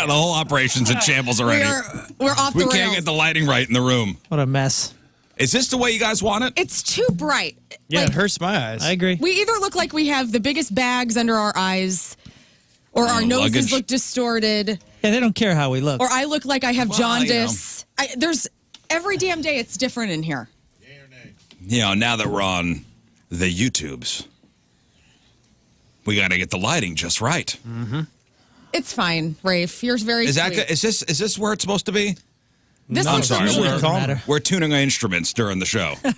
the whole operation's in shambles already. We're off the We rails. can't get the lighting right in the room. What a mess. Is this the way you guys want it? It's too bright. Yeah, Like, it hurts my eyes. I agree. we either look like we have the biggest bags under our eyes, or our noses luggage. look distorted, Yeah, they don't care how we look. or I look like I have Well, jaundice. There's every damn day it's different in here. You know, now that we're on the YouTubes, we got to get the lighting just right. It's fine, Rafe. You're very Is that sweet. good? Is this where it's supposed to be? This I'm looks sorry. amazing. Doesn't matter. We're tuning our instruments during the show. We're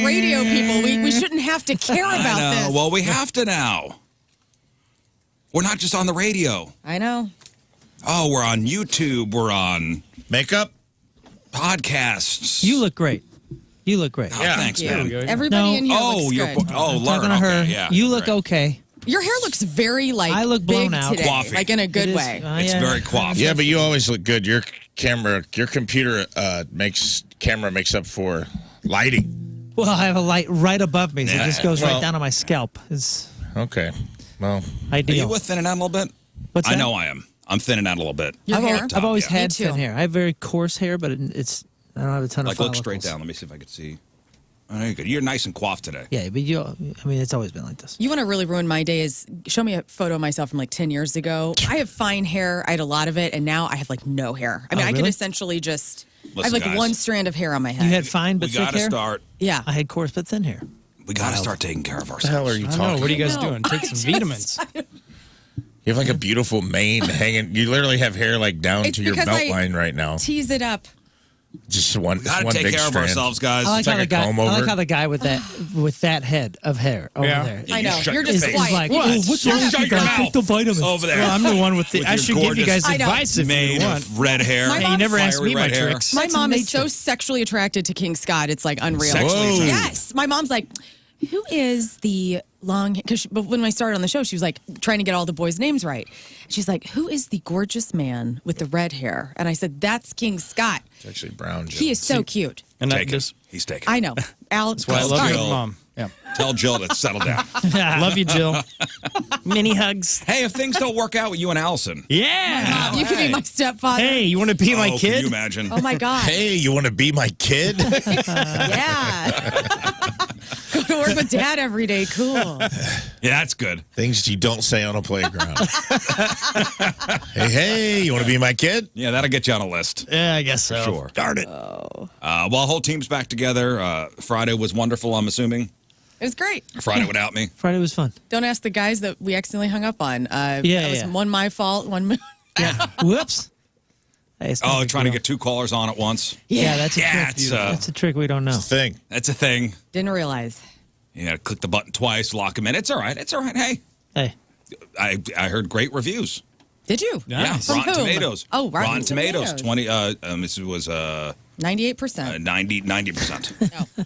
radio people. We shouldn't have to care I about know. this. Well, we have to now. We're not just on the radio. I know. Oh, we're on YouTube. We're on Makeup? podcasts. You look great. You look great. Oh, thanks, Thank man. you. Everybody No. in here Oh, looks you're good. I'm Lern. talking to her. Okay, yeah. You look right. okay. Your hair looks very I look blown big out. today, Coiffy. like in a good It is- way. It's yeah. very coiffed. Yeah, but you always look good. Your computer makes up for lighting. Well, I have a light right above me, so Yeah. it just goes right Well- down on my scalp. It's Okay. Well, Are ideal. you thinning out a little bit? What's I that? know I am. I'm thinning out a little bit. Your hair? I've always Yeah. had Me too. thin hair. I have very coarse hair, but it's I don't have a ton Like, of look follicles. straight down. Let me see if I can see. Oh, there you go. You're nice and coiffed today. Yeah, but it's always been like this. You want to really ruin my day is show me a photo of myself from like 10 years ago. I have fine hair. I had a lot of it, and now I have like no hair. I mean, Oh, I could really? essentially just, I have Listen, like guys. one strand of hair on my head. You had fine but We thick got to hair. start. yeah. I had coarse but thin hair. We got to start taking care of what the hell are ourselves. you I don't talking know. What are you guys I know. doing? Take some vitamins. You have like a beautiful mane hanging. You literally have hair like down It's to your because belt I- line right now. Tease it up. Just one. Got to one take big care of strand. ourselves, guys. I like It's how like the a guy. comb I like over. how the guy with that head of hair over Yeah. there I You know. shut You're your just face. is quiet. like, What? oh, what's You wrong with shut you your guys? Take mouth the vitamins. over there. Well, I'm the one with the. With I your should give you guys gorgeous I know. advice if mane you of want. red hair. My Hey, you mom- never asked Fiery me my red hair. tricks. My That's mom is nature. so sexually attracted to King Scott. It's like unreal. Sexually Whoa. attracted. Yes. My mom's like, who is the long, but when I started on the show, she was like trying to get all the boys' names right. She's like, who is the gorgeous man with the red hair? And I said, that's King Scott. It's actually brown. He is so cute. And that Take just. it. He's taking I it. know. Al, That's why I love sorry. you, Mom. Yeah. Tell Jill to settle down. Love you, Jill. Mini hugs. Hey, if things don't work out with you and Allison. Yeah. You can be my stepfather. Hey, you want to be my Can kid? you imagine? Oh my God. Hey, you want to be my kid? Yeah. Go to work with Dad every day. Cool. Yeah, that's good. Things you don't say on a playground. hey, you want to be my kid? Yeah, that'll get you on a list. Yeah, I guess so. Sure. Darn it. Well, the whole team's back together. Friday was wonderful, I'm assuming. It was great. Friday without me. Friday was fun. Don't ask the guys that we accidentally hung up on. Yeah, that was yeah. one my fault, one Moon. Yeah. Whoops. Hey, it's no Oh, big trying to deal. get two callers on at once. Yeah, that's a Yeah, trick. it's, That's a trick we don't know. Thing. That's a thing. Didn't realize. You got to click the button twice, lock them in. It's all right. It's all right. Hey, Hey, I heard great reviews. Did you? Yeah, From Rotten whom? Tomatoes. Oh, Rotten Tomatoes. Tomatoes. 20. This was 98%. 90%. No.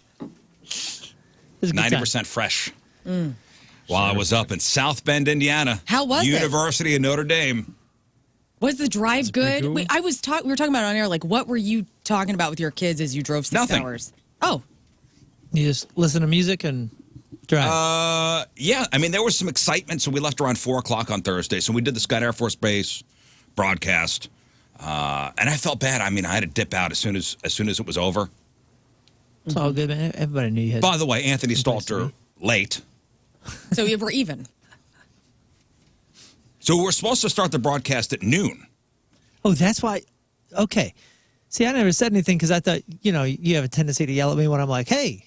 this is a good time. 90% fresh. While I was up in South Bend, Indiana. How was it? University of Notre Dame. Was the drive good? cool? We were talking about it on air. Like, what were you talking about with your kids as you drove 6 Nothing. hours? Oh, You just listen to music and drive. Yeah, I mean, there was some excitement. So we left around 4 o'clock on Thursday. So we did the Scott Air Force Base broadcast. And I felt bad. I mean, I had to dip out as soon as it was over. It's all good, man. Everybody knew you had. By the way, Anthony Someplace to Stalter, late. so we were even. So we were supposed to start the broadcast at noon. Oh, that's why. Okay. See, I never said anything because I thought, you have a tendency to yell at me when I'm like, hey,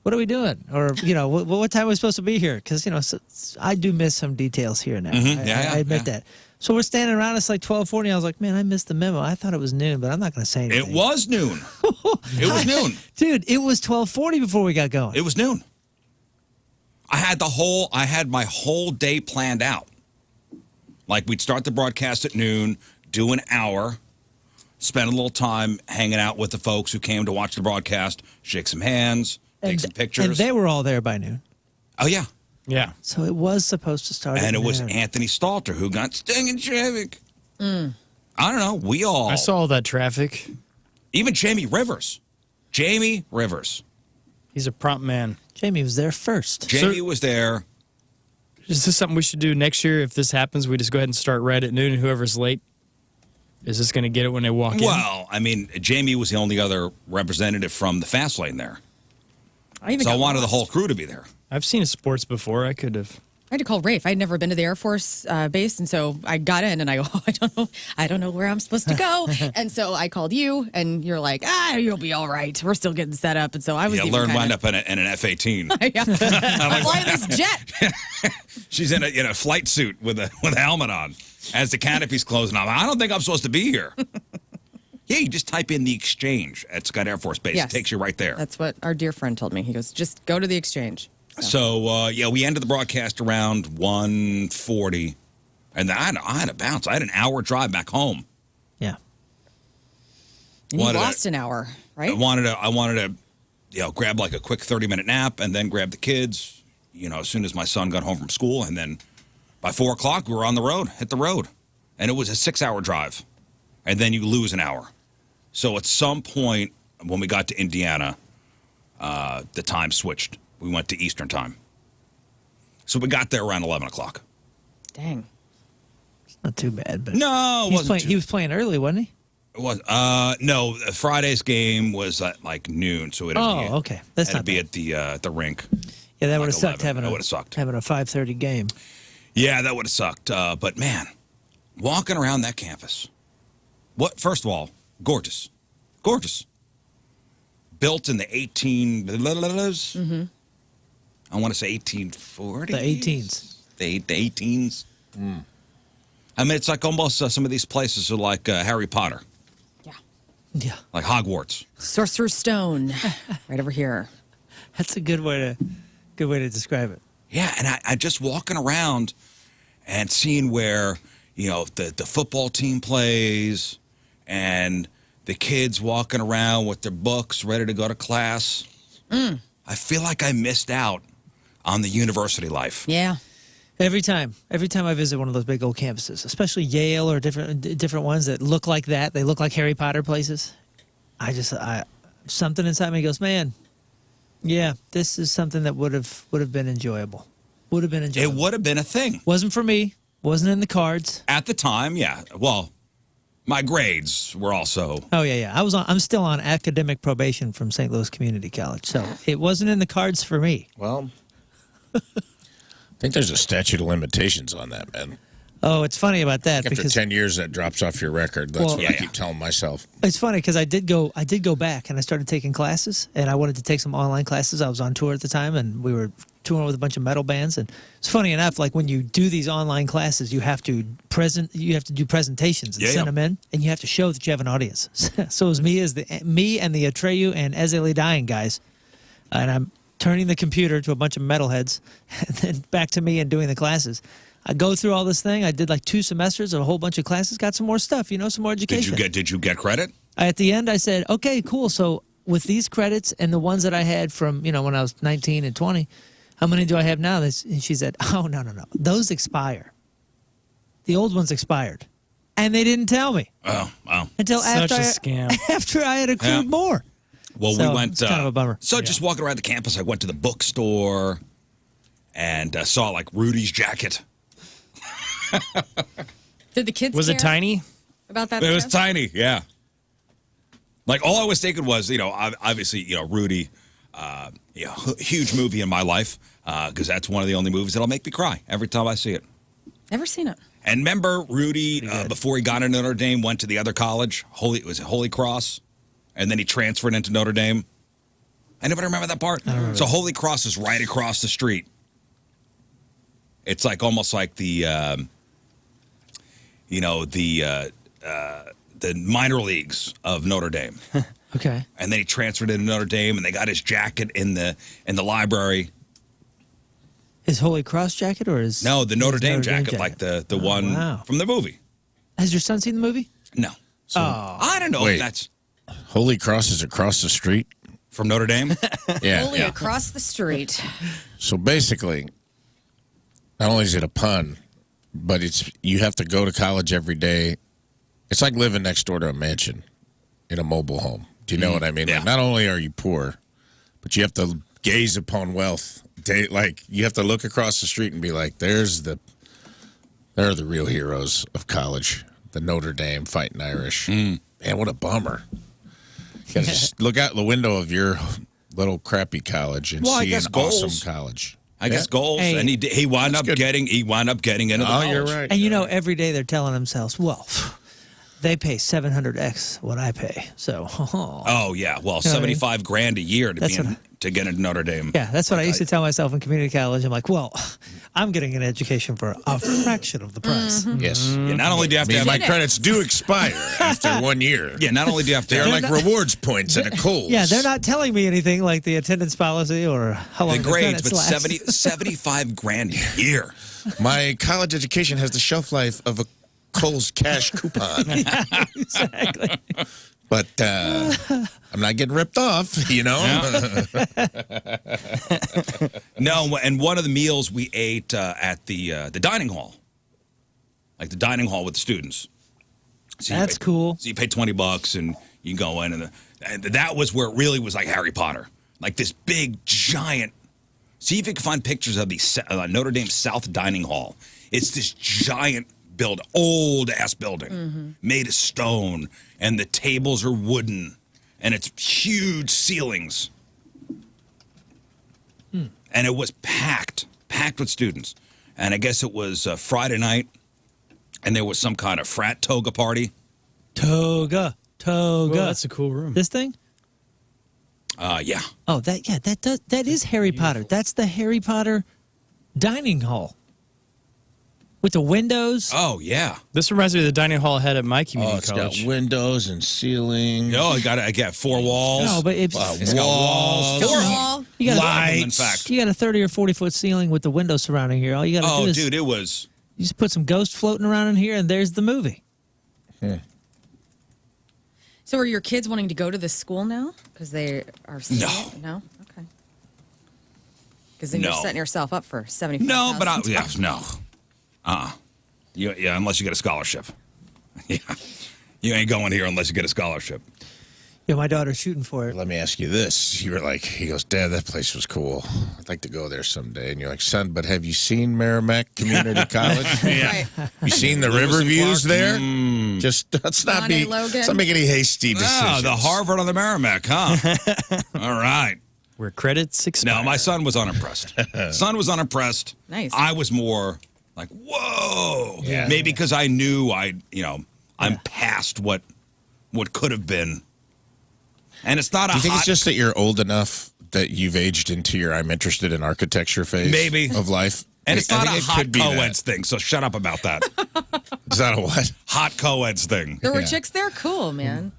what are we doing? Or, what time are we supposed to be here? Because, I do miss some details here and there. I admit that. So we're standing around. It's like 12:40. I was like, man, I missed the memo. I thought it was noon, but I'm not going to say anything. It was noon. It was noon. Dude, it was 12:40 before we got going. It was noon. I had my whole day planned out. Like, we'd start the broadcast at noon, do an hour, spend a little time hanging out with the folks who came to watch the broadcast, shake some hands, take some pictures. And they were all there by noon. Oh, yeah. Yeah. So it was supposed to start And at it was noon. Anthony Stalter who got stung in traffic. I don't know. We all. I saw all that traffic. Even Jamie Rivers. Jamie Rivers. He's a prompt man. Jamie was there first. Jamie was there. Is this something we should do next year? If this happens, we just go ahead and start right at noon, and whoever's late is just going to get it when they walk in. Well, I mean, Jamie was the only other representative from the fast lane there. I So I wanted the whole crew to be there. I've seen sports before. I could have. I had to call Rafe. I'd never been to the Air Force base, and so I got in, and I go, I don't know where I'm supposed to go, and so I called you, and you're like, you'll be all right. We're still getting set up, and so I was. Yeah, Lern wound up in an F-18. Yeah. I'm flying this jet. She's in a flight suit with a helmet on as the canopy's closing on. I don't think I'm supposed to be here. Yeah, you just type in the exchange at Scott Air Force Base. Yes. It takes you right there. That's what our dear friend told me. He goes, just go to the exchange. So, we ended the broadcast around 1:40, and I had to bounce. I had an hour drive back home. Yeah. And you lost an hour, right? I wanted to, grab like a quick 30-minute nap and then grab the kids, as soon as my son got home from school. And then by 4 o'clock, we were on the road, hit the road. And it was a 6-hour drive. And then you lose an hour. So at some point, when we got to Indiana, the time switched. We went to Eastern time. So we got there around 11 o'clock. Dang. It's not too bad, but No, it wasn't he was playing early, wasn't he? It was. No, Friday's game was at like noon, so it'd be. Okay. That's not be at the rink. Yeah, that like would have sucked 11. having That would have sucked. having a 5:30 game. Yeah, that would have sucked. But man, walking around that campus. First of all, gorgeous. Gorgeous. Built in the 18... I want to say 1840s. The 18s. The 18s. I mean, it's like almost some of these places are like Harry Potter. Yeah. Yeah. Like Hogwarts. Sorcerer's Stone, right over here. That's a good way to describe it. Yeah, and I just walking around and seeing where, the football team plays and the kids walking around with their books ready to go to class. I feel like I missed out on the university life. Yeah. Every time I visit one of those big old campuses, especially Yale or different ones that look like that, they look like Harry Potter places. Something inside me goes, man, yeah, this is something that would have been enjoyable. Would have been enjoyable. It would have been a thing. Wasn't for me. Wasn't in the cards. At the time, yeah. Well, my grades were also. Oh yeah. I'm still on academic probation from St. Louis Community College, so it wasn't in the cards for me. Well, I think there's a statute of limitations on that, man. Oh, it's funny about that After because 10 years, that drops off your record. That's what I keep telling myself. It's funny because I did go back and I started taking classes, and I wanted to take some online classes. I was on tour at the time, and we were touring with a bunch of metal bands. And it's funny enough, like when you do these online classes, you have to do presentations and send them in, and you have to show that you have an audience. So it was me and the Atreyu and Ezeli Dying guys, and I'm turning the computer to a bunch of metalheads, and then back to me and doing the classes. I go through all this thing. I did like 2 semesters of a whole bunch of classes, got some more stuff, some more education. Did you get credit? At the end, I said, okay, cool. So with these credits and the ones that I had from, when I was 19 and 20, how many do I have now? And she said, oh, no. Those expire. The old ones expired. And they didn't tell me. Oh, wow. Until Such a scam. after I had accrued more. Well, So, we went. it's kind of a bummer. So just walking around the campus, I went to the bookstore and saw like Rudy's jacket. Did the kids Was it care tiny? about that? It was stuff? tiny, yeah. Like all I was thinking was, obviously, Rudy, huge movie in my life because that's one of the only movies that'll make me cry every time I see it. Never seen it. And remember, Rudy, before he got into Notre Dame, went to the other college, Holy Cross, and then he transferred into Notre Dame. Anybody remember that part? So Holy Cross is right across the street. It's like almost like the minor leagues of Notre Dame. Okay. And then he transferred into Notre Dame, and they got his jacket in the library. His Holy Cross jacket or his... No, the Notre Dame jacket, like the one from the movie. Has your son seen the movie? No. So, I don't know if that's... Holy Cross is across the street? From Notre Dame? Yeah. Only across the street. So basically, not only is it a pun, but you have to go to college every day. It's like living next door to a mansion in a mobile home. Do you know what I mean? Yeah. Like, not only are you poor, but you have to gaze upon wealth. Like you have to look across the street and be like, they're the real heroes of college. The Notre Dame Fighting Irish. Man, what a bummer. You gotta just look out the window of your little crappy college and see an awesome college. I guess goals, Hey. and he wound up getting into the college. You're right. And every day they're telling themselves, well, they pay 700x what I pay. So, Oh yeah, well, $75,000 a year to get into Notre Dame. yeah, that's what I used to tell myself in community college. I'm like, well, I'm getting an education for a fraction of the price. Yes. Yeah, not only do you have to have my credits do expire after 1 year. Yeah, not only do you have to They're have like rewards points at a Kohl's. Yeah, they're not telling me anything like the attendance policy or how long the the grades, credits but last. $75,000 a year. My college education has the shelf life of a Kohl's cash coupon. Exactly. But I'm not getting ripped off, No, and one of the meals we ate at the dining hall, like the dining hall with the students. So That's cool. So you pay $20 and you go in, and that was where it really was like Harry Potter, like this big giant. See if you can find pictures of the Notre Dame South Dining Hall. It's this giant old ass building made of stone, and the tables are wooden, and it's huge ceilings. And it was packed with students. And I guess it was Friday night, and there was some kind of frat toga party. Toga. Well, that's a cool room. This thing? Yeah. Oh, that is Harry Potter. That's the Harry Potter dining hall. With the windows. Oh, yeah. This reminds me of the dining hall I had at my community it's college. got windows and ceiling. Oh, I got 4 walls. No, but it's got walls. The 4 wall. you got lights. In fact. You got a 30 or 40 foot ceiling with the windows surrounding here. All you got to do is Dude, it was. you just put some ghosts floating around in here, and there's the movie. So are your kids wanting to go to this school now? Because they are seeing it? No? Okay. Because then you're No. setting yourself up for 75. No, but no. Yeah, unless you get a scholarship. Yeah. You ain't going here unless you get a scholarship. Yeah, my daughter's shooting for it. Let me ask you this. You were like, he goes, Dad, that place was cool. I'd like to go there someday. And you're like, son, but have you seen Merrimack Community College? Right. You seen the river views there? Just let's not make any hasty decisions. The Harvard on the Merrimack, huh? All right. Where credits expire. No, my son was unimpressed. Nice. I was more like, whoa. Yeah. Maybe because I knew I'm past what could have been. And it's not Do you think it's just that you're old enough that you've aged into your I'm interested in architecture phase Maybe. of life? And it's I not think a it hot could be co-eds thing, so shut up about that. Is that a what? Hot co-eds thing. There were chicks there? Cool, man.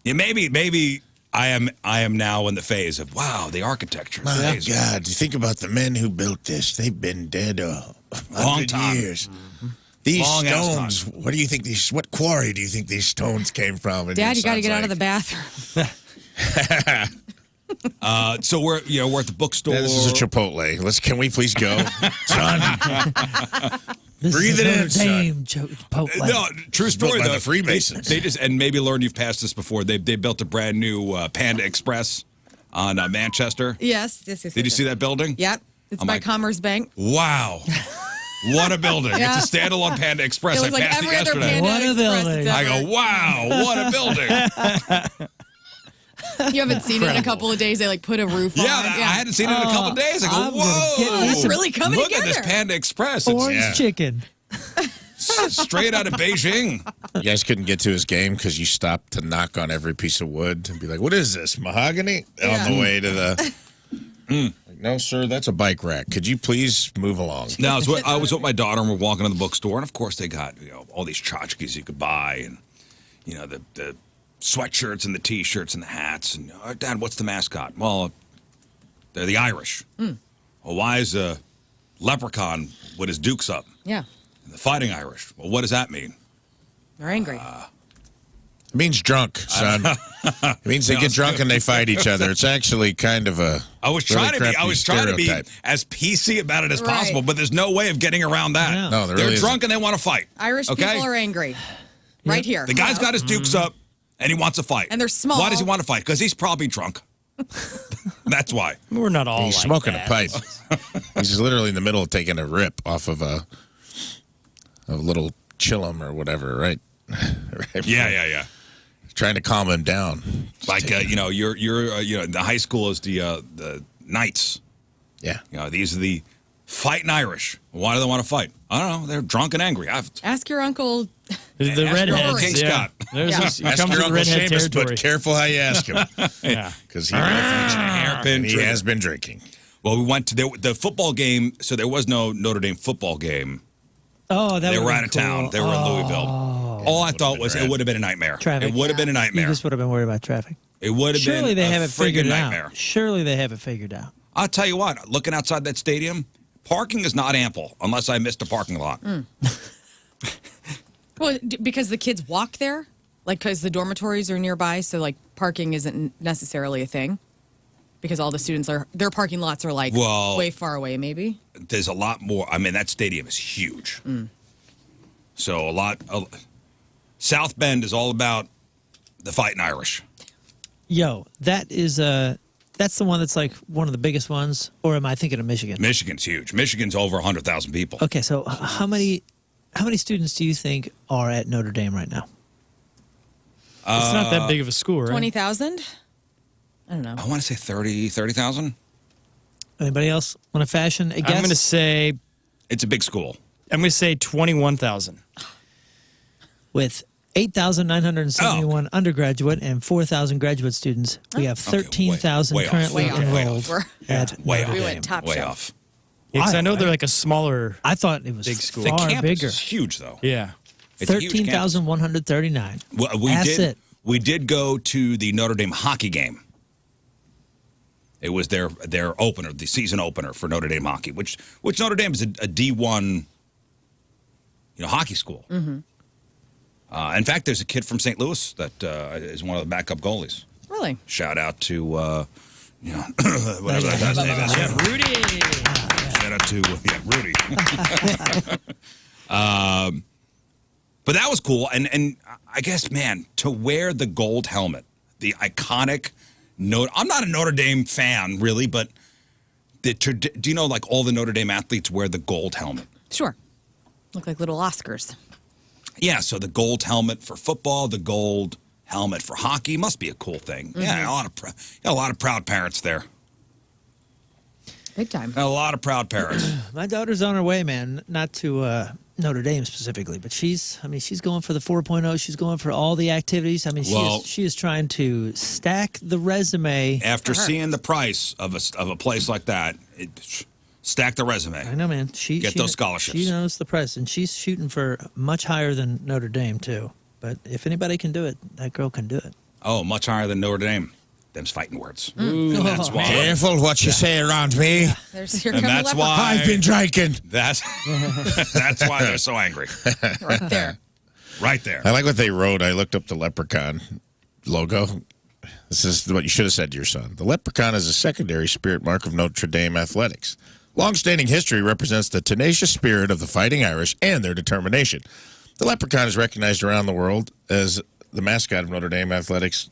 Yeah, maybe I am now in the phase of, wow, the architecture. My Amazing. God, you think about the men who built this. They've been dead a Long 100 time. years. These Long ass stones, what do you think what quarry do you think these stones came from? And Dad, it you got to sounds get out of the like- bathroom. So we're at the bookstore. This is a Chipotle. Can we please go? Son, This breathe is it Notre in, son. Dame, Chipotle. No, true story built by though. the Freemasons. They just, and maybe Lern, you've passed this before. They built a brand new Panda Express on Manchester. Yes. Did you see that building? Yep. It's I'm by like, Commerce Bank. Wow. What a building. Yeah. It's a standalone Panda Express. It was I like passed it every other yesterday. Panda What a Express building. it's I ever. go, wow, what a building. You haven't seen it in a couple of days. They put a roof on. Yeah, I hadn't seen it in a couple of days. I go, I'm gonna get me whoa. some really coming Look at together. this Panda Express. It's Orange chicken. straight out of Beijing. You guys couldn't get to his game because you stopped to knock on every piece of wood and be like, what is this, mahogany? Yeah. On the way to the... Like, no, sir, that's a bike rack. Could you please move along? No, I was with my daughter and we're walking to the bookstore, and of course they got all these tchotchkes you could buy, and the sweatshirts and the T-shirts and the hats. And Dad, what's the mascot? Well, they're the Irish. Well, why is a leprechaun with his dukes up? Yeah. The Fighting Irish. Well, what does that mean? They're angry. It means drunk, son. It means they get drunk and they fight each other. It's actually kind of a I was really trying to be. I crappy was trying to be stereotype. as PC about it as Right. possible, but there's no way of getting around that. No. No, there They're really isn't. drunk and they want to fight. Irish okay? people are angry. Right here. The guy's got his dukes up and he wants to fight. And they're small. Why does he want to fight? Because he's probably drunk. That's why. We're not all He's like smoking that. a pipe. He's literally in the middle of taking a rip off of a little chillum or whatever, right? Right. Yeah. Trying to calm him down. Like you're the high school is the Knights. Yeah. These are the fighting Irish. Why do they want to fight? I don't know. They're drunk and angry. Ask your uncle. The redheads. King Yeah. Scott. There's this, he Ask comes your with Uncle redhead Seamus, territory. but careful how you ask him. Yeah. Because he has been drinking. Well, we went to the football game, so there was no Notre Dame football game. Oh, that They would've were been out of town. cool. They were in Louisville. All I thought was it would have been a nightmare. Traffic. It would have been a You nightmare. just would have been worried about traffic. It would have been Surely they have a it figured friggin' out. nightmare. Surely they have it figured out. I'll tell you what, looking outside that stadium, parking is not ample unless I missed a parking lot. Well, because the kids walk there, like because the dormitories are nearby, so like parking isn't necessarily a thing. Because all the students their parking lots are like way far away, maybe. There's a lot more. I mean, that stadium is huge. So South Bend is all about the fighting Irish. Yo, that's the one that's like one of the biggest ones, or am I thinking of Michigan? Michigan's huge. Michigan's over 100,000 people. Okay, so how many students do you think are at Notre Dame right now? It's not that big of a school, right? 20,000? I don't know. I want to say 30,000. Anybody else want to fashion a guess? I'm going to say It's a big school. 21,000. With 8,971 undergraduate and 4,000 graduate students, we have Okay, 13,000 way off. currently Way off. enrolled We're- at Way Notre off. We Dame. went top Way shelf. off. Yeah, 'cause I know I- they're like a smaller. I thought it was Big school. The far campus bigger. is huge, though. Yeah. It's a huge campus. 13,139. Well, That's did. it. We did go to the Notre Dame hockey game. It was their opener, the season opener for Notre Dame hockey, which Notre Dame is a D1, hockey school. In fact, there's a kid from St. Louis that is one of the backup goalies. Really? Shout out to whatever that guy's name is. Yeah, Rudy. Shout out to Rudy. But that was cool, and I guess, man, to wear the gold helmet, the iconic. I'm not a Notre Dame fan, really, but do you know, like, all the Notre Dame athletes wear the gold helmet? Sure. Look like little Oscars. Yeah, so the gold helmet for football, the gold helmet for hockey must be a cool thing. Yeah, a lot of proud parents there. Big time. A lot of proud parents. My daughter's on her way, man. Not to Notre Dame specifically, but she's going for the 4.0. She's going for all the activities. I mean, she is trying to stack the resume. After seeing the price of a place like that, stack the resume. I know, man. Get those scholarships. She knows the price, and she's shooting for much higher than Notre Dame too. But if anybody can do it, that girl can do it. Oh, much higher than Notre Dame. Them's fighting words. Ooh, And that's why. Careful what you say around me. Here And come that's the why I've been drinking. That's why they're so angry. leprechaun right there. Right there. I like what they wrote. I looked up the leprechaun logo. This is what you should have said to your son. The leprechaun is a secondary spirit mark of Notre Dame athletics. Long-standing history represents the tenacious spirit of the Fighting Irish and their determination. The leprechaun is recognized around the world as the mascot of Notre Dame athletics.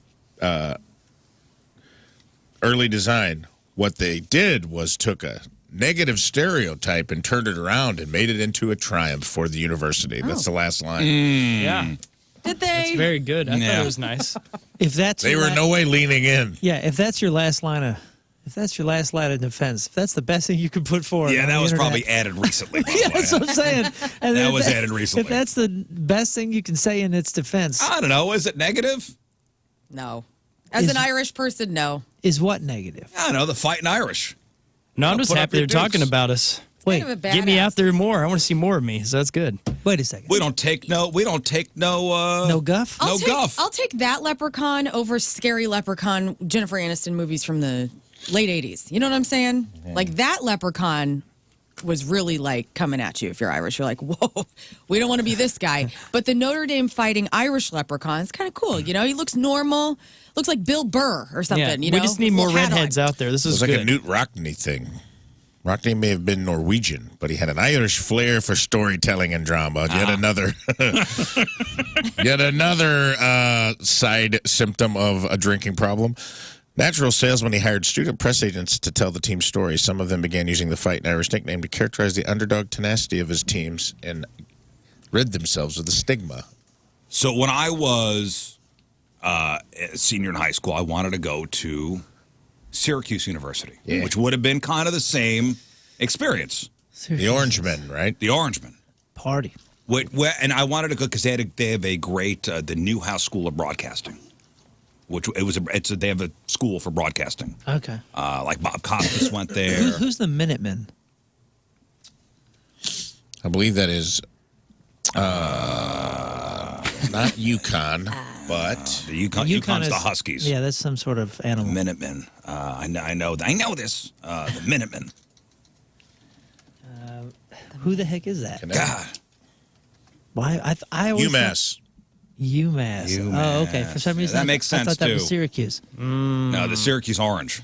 Early design. What they did was took a negative stereotype and turned it around and made it into a triumph for the university. That's the last line. Yeah. Did they? That's very good. I thought Yeah. it was nice. If that's They your were in no way leaning in. yeah, if that's your last line of defense, if that's the best thing you could put forward. Yeah, on that the was internet, probably added recently. By yeah, the way. that's what I'm saying. And That if was added recently. If that's the best thing you can say in its defense, I don't know. Is it negative? No. As Is- an Irish person, no. is what negative? I don't know. The fighting Irish. No, I'm I'll just put up happy your they're talking dukes. about us. Wait, Kind of a Get me badass. out there more. I want to see more of me. So that's good. wait a second. We don't take no. No guff? No guff. I'll take that leprechaun over scary leprechaun Jennifer Aniston movies from the late 80s. You know what I'm saying? Like that leprechaun was really like coming at you if you're Irish. You're like, whoa, we don't want to be this guy. But the Notre Dame fighting Irish leprechaun is kind of cool. You know, he looks normal. Looks like Bill Burr or something. Yeah. You know, We just need Little more hat redheads on. out there. This It is was like good. a Newt Rockney thing. Rockney may have been Norwegian, but he had an Irish flair for storytelling and drama. Yet another side symptom of a drinking problem. Natural salesman, he hired student press agents to tell the team's story. Some of them began using the Fight Irish nickname to characterize the underdog tenacity of his teams and rid themselves of the stigma. So when I was a senior in high school, I wanted to go to Syracuse University, which would have been kind of the same experience. The Orangemen, right? The Orangemen. Party. And I wanted to go because they have a great, the Newhouse School of Broadcasting. They have a school for broadcasting. Okay. Like Bob Costas went there. Who's the Minutemen? I believe that is not Yukon, but UConn's the Huskies. Yeah, that's some sort of animal. Minutemen. I know this. The Minutemen. Who the heck is that? God. Why? I always UMass. UMass. Oh, okay. For some reason, that makes sense, I thought that too. was Syracuse. No, the Syracuse Orange.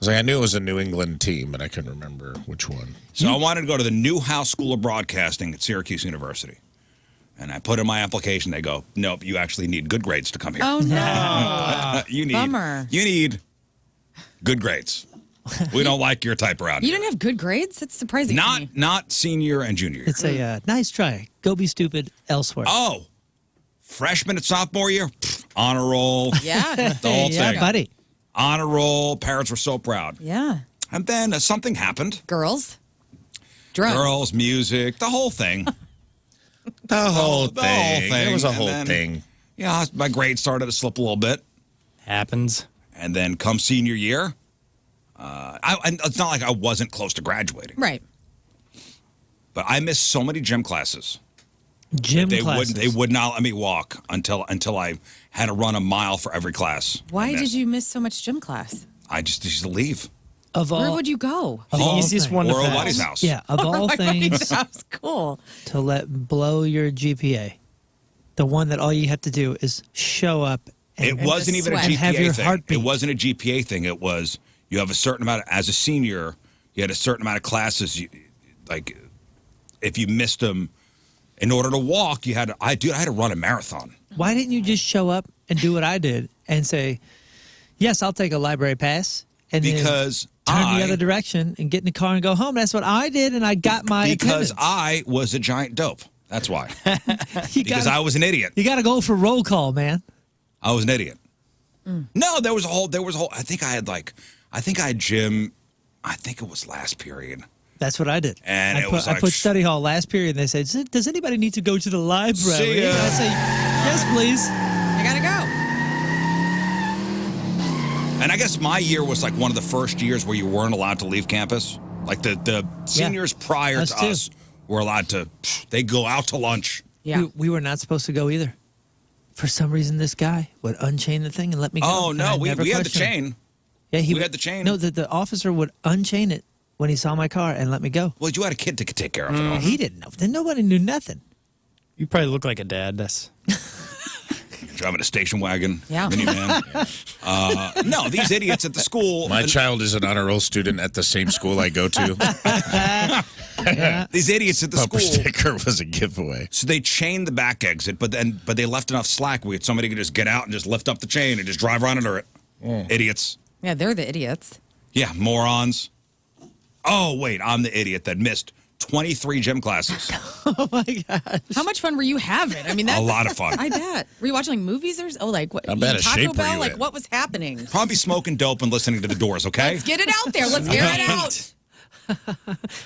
I knew it was a New England team, but I couldn't remember which one. So I wanted to go to the Newhouse School of Broadcasting at Syracuse University. And I put in my application. They go, nope, you actually need good grades to come here. Oh, no. Bummer. You need good grades. We don't like your type around You here. didn't have good grades? That's surprising to me. Not senior and junior year. It's a nice try. Go be stupid elsewhere. Oh, freshman and sophomore year, honor roll. Yeah. The whole yeah, thing. buddy. Honor roll. Parents were so proud. Yeah. And then something happened. Girls. Drugs. Girls, music, the whole thing. The whole The whole thing. thing. It was a And whole then- thing. Yeah, my grades started to slip a little bit. Happens. And then come senior year, it's not like I wasn't close to graduating. Right. But I missed so many gym classes. Gym classes. They would not let me walk until I had to run a mile for every class. Why did you miss so much gym class? I just used to leave. Of all, Where would you go? of The all easiest things. one to Or pass. Waddy's house. Yeah, of all things That was cool. to let blow your GPA, the one that all you have to do is show up. And, It wasn't even a sweat. And have your GPA thing. heartbeat. It wasn't a GPA thing. It was you have a certain amount as a senior, you had a certain amount of classes. Like if you missed them, in order to walk, I had to run a marathon. Why didn't you just show up and do what I did and say, yes, I'll take a library pass, and Because then turn the other direction and get in the car and go home? That's what I did, and I got my because attendance. I was a giant dope. That's why. You Because gotta- I was an idiot. You got to go for roll call, man. I was an idiot. No, there was a whole. I think I had gym. I think it was last period. That's what I did. And I it was like, put study hall last period, and they said, "Does anybody need to go to the library?" See ya. And I say, "Yes, please." I gotta go. And I guess my year was like one of the first years where you weren't allowed to leave campus. Like the seniors prior us to too. us were allowed to. They go out to lunch. Yeah. We were not supposed to go either. For some reason, this guy would unchain the thing and let me go. Oh and no, I we never had the questioned him. chain. Yeah, we had the chain. No, the officer would unchain it when he saw my car and let me go. Well, you had a kid to take care of it. He didn't know. Then nobody knew nothing. You probably look like a dad. That's Driving a station wagon, Yeah. minivan. No, these idiots at the school. My child is an honor roll student at the same school I go to. These idiots at the Bumper school. sticker was a giveaway. So they chained the back exit, but they left enough slack where somebody could just get out and just lift up the chain and just drive right under it. Idiots. Yeah, they're the idiots. Yeah, morons. Oh, wait, I'm the idiot that missed 23 gym classes. Oh my gosh. How much fun were you having? I mean, that's A lot of fun. I bet. Were you watching like, movies or like what? How bad a Taco shape were Bell? you Like in? what was happening? Probably smoking dope and listening to the Doors, okay? Let's get it out there. Let's air it out.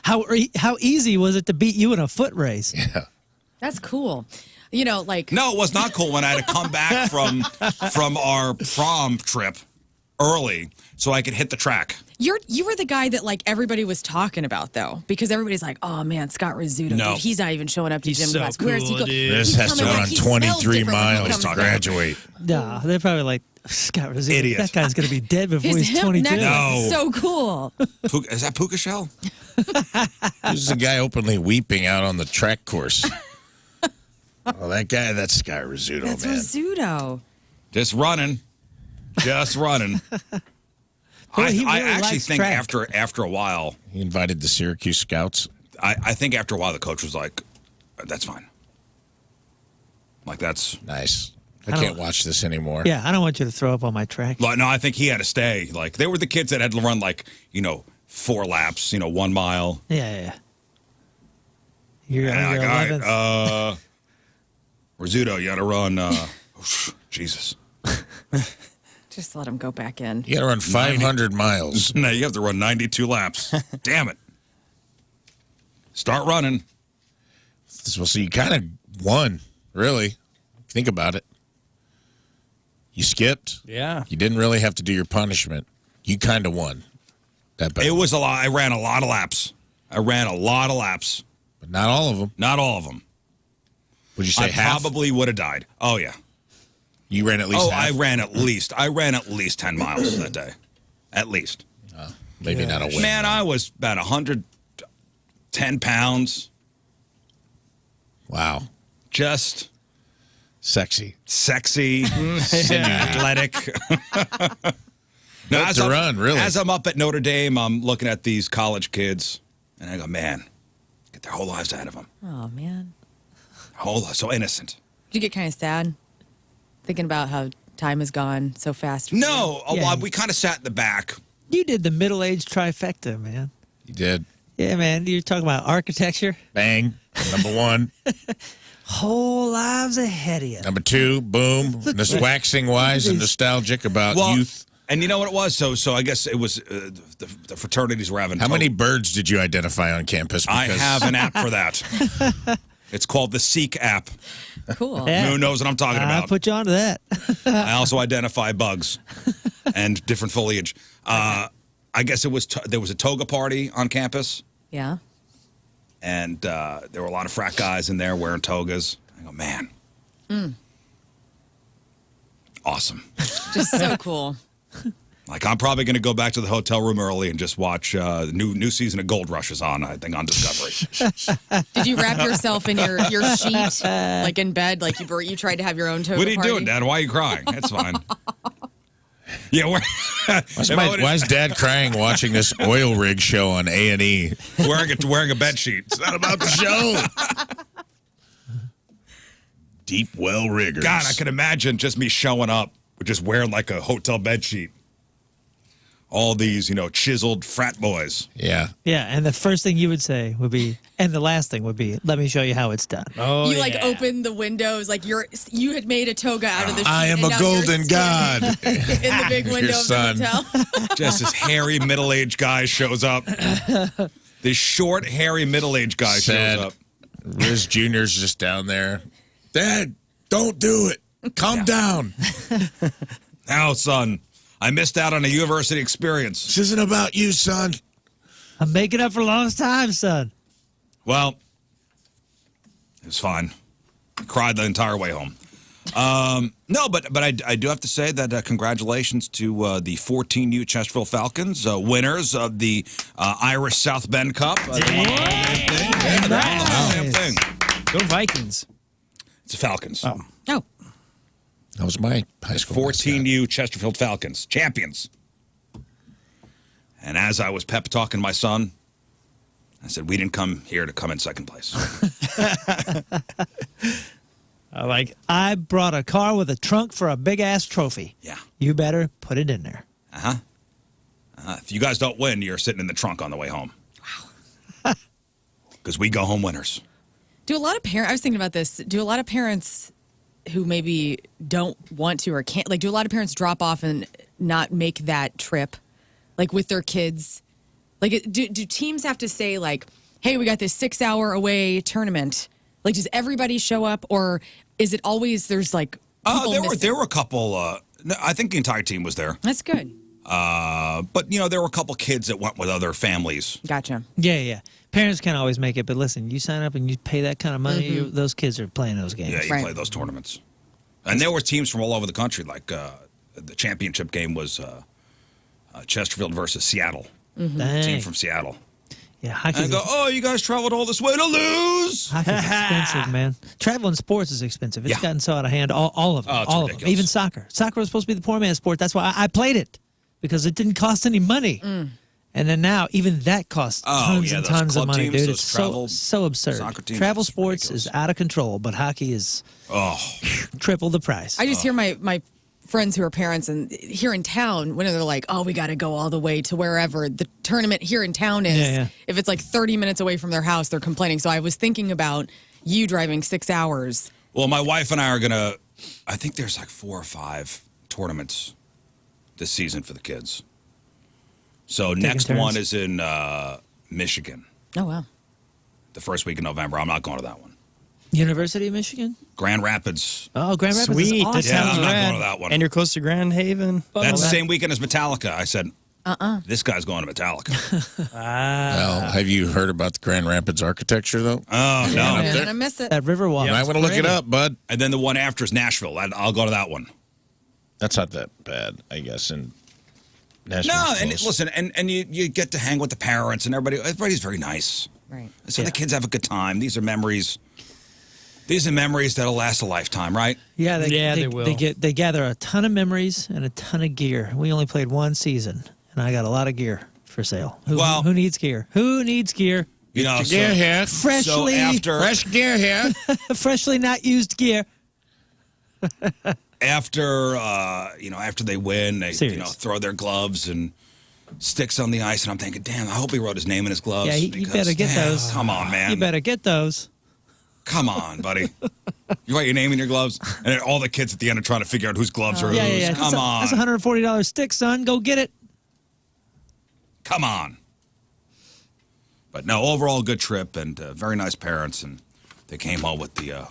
How easy was it to beat you in a foot race? Yeah. That's cool. You know, like No, it was not cool when I had to come back from our prom trip early so I could hit the track. you were the guy that like everybody was talking about though, because everybody's like, oh man, Scott Rizzuto, No. dude, he's not even showing up to He's gym so class. Where's he cool, go? dude. This He's has to coming back. run He smells 23 different when he miles comes to back. graduate. No, they're probably like, Scott Rizzuto, Idiot. that guy's going to be dead before His he's hip 22. necklace No. is so cool. Is that Puka Shell? There's a guy openly weeping out on the track course. Oh, that guy, that's Scott Rizzuto, That's man. Rizzuto. Just running. Just running. Boy, he I really actually likes think track. after a while, He invited the Syracuse Scouts. I think after a while the coach was like, that's fine. Like that's Nice. I can't watch this anymore. Yeah, I don't want you to throw up on my track. Like, no, I think he had to stay. Like, they were the kids that had to run, like, 4 laps, 1 mile. Yeah. You're And on your I 11th. got Rizzuto, you got to run. Jesus. Just let him go back in. You got to run 500 miles. No, you have to run 92 laps. Damn it. Start running. Well, so you kind of won, really. Think about it. You skipped. Yeah. You didn't really have to do your punishment. You kind of won. It was a lot. I ran a lot of laps. But not all of them. Not all of them. Would you say I half? probably would have died. Oh, yeah. You ran at least half? I ran at least 10 miles that day. At least. Maybe not a win. Man, I was about 110 pounds. Wow. Just sexy, athletic. No, to run, really. As I'm up at Notre Dame, I'm looking at these college kids, and I go, man, get their whole lives ahead of them. Oh, man. So innocent. Did you get kind of sad thinking about how time has gone so fast? No, we kind of sat in the back. You did the middle-aged trifecta, man. You did. Yeah, man. You're talking about architecture. Bang. Number 1. Whole lives ahead of you. Number 2, boom. This waxing wise and nostalgic about youth. And you know what it was? So I guess it was the fraternities were having. How many birds did you identify on campus? I have an app for that. It's called the Seek app. Cool. Yeah. Who knows what I'm talking about? I'll put you onto that. I also identify bugs and different foliage. I guess it was there was a toga party on campus. Yeah. And there were a lot of frat guys in there wearing togas. I go, man. Awesome. Just so cool. Like, I'm probably going to go back to the hotel room early and just watch the new season of Gold Rush is on, I think, on Discovery. Did you wrap yourself in your sheet, like in bed, like you tried to have your own toga What are you party? doing, Dad? Why are you crying? That's fine. Yeah, why is Dad crying watching this oil rig show on A&E? wearing a bed sheet. It's not about the show. Deep well riggers. God, I can imagine just me showing up just wearing like a hotel bed sheet. All these, chiseled frat boys. Yeah. Yeah, and the first thing you would say would be, and the last thing would be, let me show you how it's done. Oh, You open the windows, like you had made a toga out of the sheet. I am a golden god. in the big window of the hotel. Just this hairy middle-aged guy shows up. This short, hairy middle-aged guy shows up. Rizz Jr.'s just down there. Dad, don't do it. Calm down. Now, son, I missed out on a university experience. This isn't about you, son. I'm making up for lost time, son. Well, it was fine. I cried the entire way home. No, but I do have to say that congratulations to the 14U Chesterfield Falcons, winners of the Irish South Bend Cup. Yeah, they're on the damn thing. Go Vikings. It's the Falcons. Oh. That was my high school. 14U Chesterfield Falcons, champions. And as I was pep talking my son, I said, we didn't come here to come in second place. I brought a car with a trunk for a big-ass trophy. Yeah. You better put it in there. If you guys don't win, you're sitting in the trunk on the way home. Wow. Because we go home winners. Do a lot of parents, I was thinking about this, do a lot of parents who maybe don't want to or can't, like, do a lot of parents drop off and not make that trip, like, with their kids? Like, do teams have to say, like, hey, we got this 6-hour away tournament? Like, does everybody show up, or is it always there's, like, people there were a couple, no, I think the entire team was there. That's good. But, there were a couple kids that went with other families. Gotcha. Yeah. Parents can't always make it, but listen, you sign up and you pay that kind of money, those kids are playing those games. Yeah, you play those tournaments. And there were teams from all over the country, like the championship game was Chesterfield versus Seattle. Team from Seattle. Yeah, And I go, oh, you guys traveled all this way to lose? hockey's expensive, man. Traveling sports is expensive. It's gotten so out of hand. All of them. Oh, it's all ridiculous. of them. Even soccer. Soccer was supposed to be the poor man's sport. That's why I played it, because it didn't cost any money. And then now, even that costs tons and those tons of club money, teams, dude. those It's travel so absurd. soccer teams, Travel it's sports ridiculous. is out of control, but hockey is triple the price. I just hear my friends who are parents and here in town when they're like, oh, we got to go all the way to wherever the tournament here in town is. Yeah. If it's like 30 minutes away from their house, they're complaining. So I was thinking about you driving 6 hours. Well, my wife and I are gonna. I think there's like 4 or 5 tournaments this season for the kids. So next turns. one is in Michigan, Oh, wow. the first week in November. I'm not going to that one. University of Michigan? Grand Rapids. Oh, Grand Rapids Sweet. is That awesome. Yeah, sounds I'm not rad. going to that one. And you're close to Grand Haven. That's the same weekend as Metallica. I said, this guy's going to Metallica. Well, have you heard about the Grand Rapids architecture, though? Oh, no. I'm going to miss it. That Riverwalk. You might want to look it up, bud. And then the one after is Nashville. I'll go to that one. That's not that bad, I guess. And Nashville's No, and close. listen, and you get to hang with the parents and everybody's very nice. Right. So the kids have a good time. These are memories. These are memories that'll last a lifetime, right? Yeah, they will. They gather a ton of memories and a ton of gear. We only played one season, and I got a lot of gear for sale. Who needs gear? Who needs gear? You know, Gear here. Freshly, Fresh gear here. freshly not used gear. after they win, they Serious. throw their gloves and sticks on the ice, and I'm thinking, damn, I hope he wrote his name in his gloves. Yeah, you because, better get damn, those. Come on, man. You better get those. Come on, buddy. You write your name in your gloves, and then all the kids at the end are trying to figure out whose gloves are whose. Yeah. Come on. That's a $140 stick, son. Go get it. Come on. But no, overall good trip and very nice parents, and they came home with the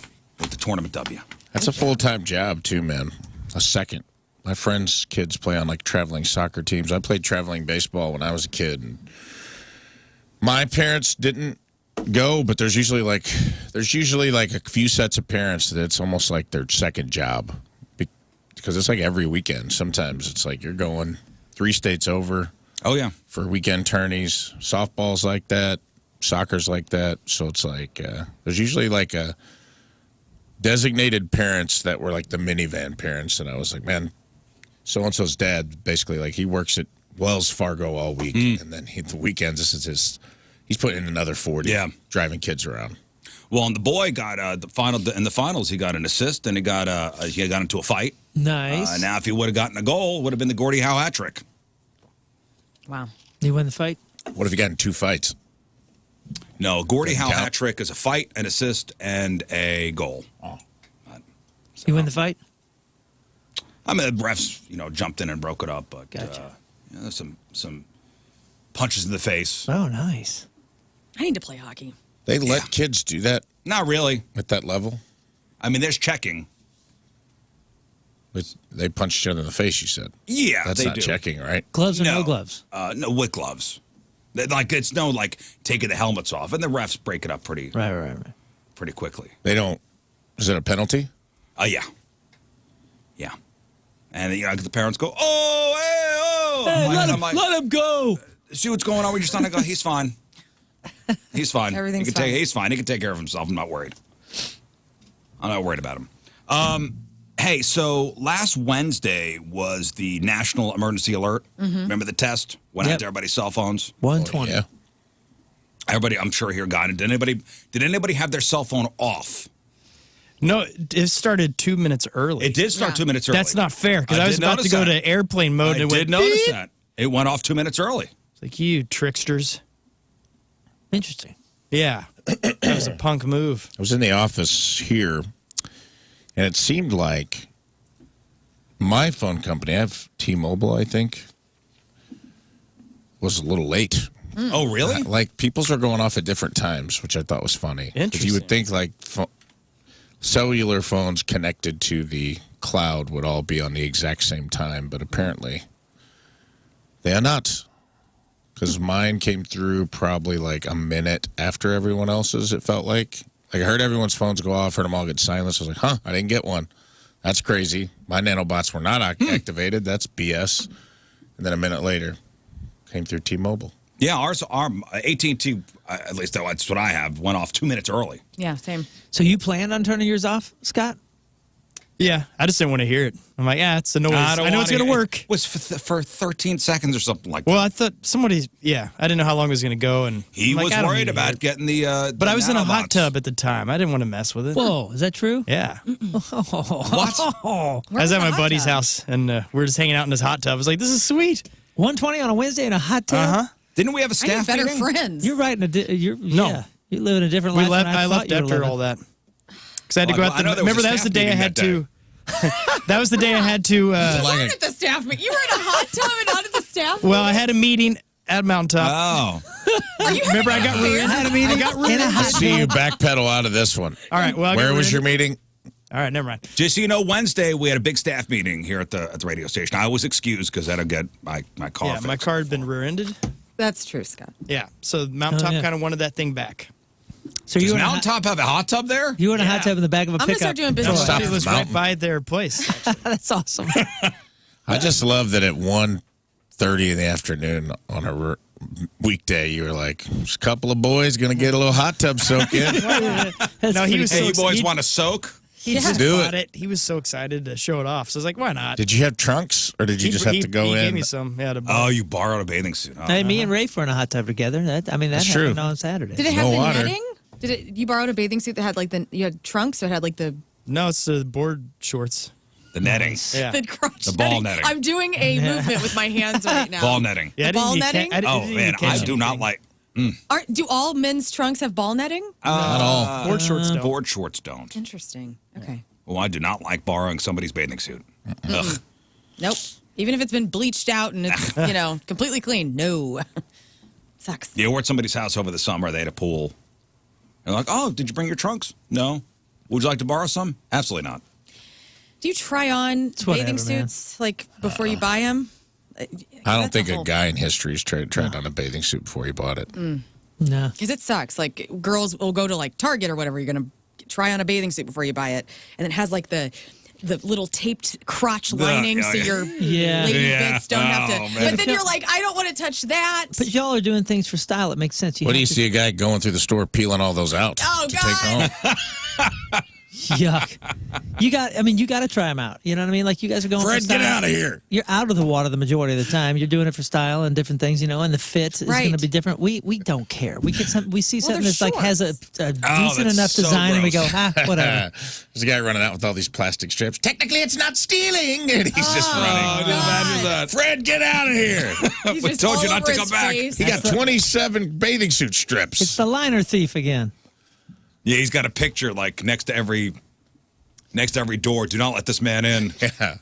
tournament W. That's a full-time job, too, man. A second. My friends' kids play on, like, traveling soccer teams. I played traveling baseball when I was a kid. And my parents didn't go, but there's usually like a few sets of parents that it's almost like their second job. Because it's like every weekend. Sometimes it's like you're going 3 states over. Oh, yeah. For weekend tourneys. Softball's like that. Soccer's like that. So it's like there's usually like a designated parents that were like the minivan parents. And I was like, man, so-and-so's dad, basically, like he works at Wells Fargo all week. And then the weekends, he's putting in another 40 driving kids around. Well, and the boy got in the finals, he got an assist, and he got into a fight. Nice. Now, if he would have gotten a goal, it would have been the Gordie Howe hat trick. Wow. You win the fight? What if you got in 2 fights? No, Gordie Doesn't Howe count. hat trick is a fight, an assist, and a goal. Oh. You win the fight? I mean, the refs, jumped in and broke it up, but Gotcha. there's some punches in the face. Oh, nice. I need to play hockey. They let kids do that Not really. at that level? I mean, there's checking. But they punch each other in the face, you said. Yeah, That's they not do. checking, right? Gloves or no gloves? No, with gloves. It's no taking the helmets off, and the refs break it up pretty Right. pretty quickly. They don't. Is it a penalty? Yeah. And the parents go, oh, hey, oh. Let him go. See what's going on with your son? I go, he's fine. He's fine. Everything's fine. fine. He's fine. He can take care of himself. I'm not worried. I'm not worried about him. Hey, so last Wednesday was the National Emergency Alert. Remember the test? Went out Yep. to everybody's cell phones. 120. Yeah. Everybody, I'm sure, here got it. Did anybody have their cell phone off? No, it started 2 minutes early. It did start 2 minutes early. That's not fair because I I was did about to notice go that. to airplane mode. I and it did went notice beep. that. It went off 2 minutes early. It's like, you tricksters. Interesting. Yeah. That was a punk move. I was in the office here, and it seemed like my phone company, I have T-Mobile, I think, was a little late. Oh, really? Like, people's are going off at different times, which I thought was funny. 'Cause you would Interesting. think, like, cellular phones connected to the cloud would all be on the exact same time, but apparently they are not. Because mine came through probably like a minute after everyone else's, it felt like. Like, I heard everyone's phones go off, heard them all get silenced. I was like, I didn't get one. That's crazy. My nanobots were not activated. That's BS. And then a minute later, came through T-Mobile. Yeah, our AT&T, at least that's what I have, went off 2 minutes early. Yeah, same. So you planned on turning yours off, Scott? Yeah, I just didn't want to hear it. I'm like, yeah, it's a noise. I know it's going to work. It was for 13 seconds or something like that. Well, I thought I didn't know how long it was going to go. And He I'm was like, I don't need worried to hear about it. getting the But I was in a hot nanobots. tub at the time. I didn't want to mess with it. Whoa, is that true? Yeah. What? Oh, I was in at the my hot buddy's tub? house, and we were just hanging out in this hot tub. I was like, this is sweet. 120 on a Wednesday in a hot tub. Uh-huh. Didn't we have a I staff need better meeting? friends. You're right. No. You live in a different life. I left after all that. Because I had to go out. I know there was Remember, a that was the staff day I meeting had that to. That was the day I had to. You weren't at the staff meeting. You were in a hot tub and not at the staff Well, I had a meeting at Mountaintop. Oh. Are you Remember, I got ruined. I got ruined. in a hot See you backpedal out of this one. All right. Well, Where was your meeting? All right. Never mind. Just so you know, Wednesday we had a big staff meeting here at the radio station. I was excused because I had to get my car Yeah, fixed. my car had been rear-ended. That's true, Scott. Yeah. So Mountaintop yeah. kind of wanted that thing back. So Does you were in a hot- Mountaintop have a hot tub there? you were in a hot Yeah. tub in the back of a I'm going to pickup. start doing business. Stop It at was the right mountain. by their place. That's awesome. I just love that at 1:30 in the afternoon on a weekday, you were like, "There's a couple of boys going to get a little hot tub soak in." No, he was Hey, so you boys he- want to soak? He just Do bought it. it. He was so excited to show it off. So I was like, why not? Did you have trunks, or did you just have to go he in? gave me some. Yeah, to Oh, you borrowed a bathing suit. Oh. Hey, me and Rafe were in a hot tub together. That That's happened true. on Saturday. Did it have No the water. netting? You borrowed a bathing suit that had you had trunks, so it had like the No, it's the board shorts. The netting. Yeah. crotch The ball netting. I'm doing a movement with my hands right now. Ball netting. Yeah, I didn't ball need netting? Oh, man, I do not like... Do all men's trunks have ball netting? Not all. board shorts. Don't. Board shorts don't. Interesting. Okay. Well, I do not like borrowing somebody's bathing suit. Ugh. Nope. Even if it's been bleached out and it's, completely clean. No. Sucks. You were at somebody's house over the summer. They had a pool. And like, oh, did you bring your trunks? No. Would you like to borrow some? Absolutely not. Do you try on whatever, bathing man. suits before you buy them? I don't think a guy in history has tried on a bathing suit before he bought it. No. Because it sucks. Like girls will go to like Target or whatever. You're gonna try on a bathing suit before you buy it, and it has like the little taped crotch lining, so your lady Yeah. bits don't have to. Oh, man. But then you're like, I don't want to touch that. But y'all are doing things for style. It makes sense. What do have you to- see a guy going through the store peeling all those out Oh, to God. take home? Yuck. You got to try them out. You know what I mean? Like you guys are going for Fred, style. get out of here. You're out of the water the majority of the time. You're doing it for style and different things, and the fit is Right. going to be different. We don't care. We see Well, something they're that's like has a decent that's enough so design, and we go, gross. whatever. There's a guy running out with all these plastic strips. Technically, it's not stealing. And he's just running. imagine that. Fred, get out of here. He's We just told you all not to over come his back. face. He got 27 bathing suit strips. It's the liner thief again. Yeah, he's got a picture like next to every door. Do not let this man in. Yeah.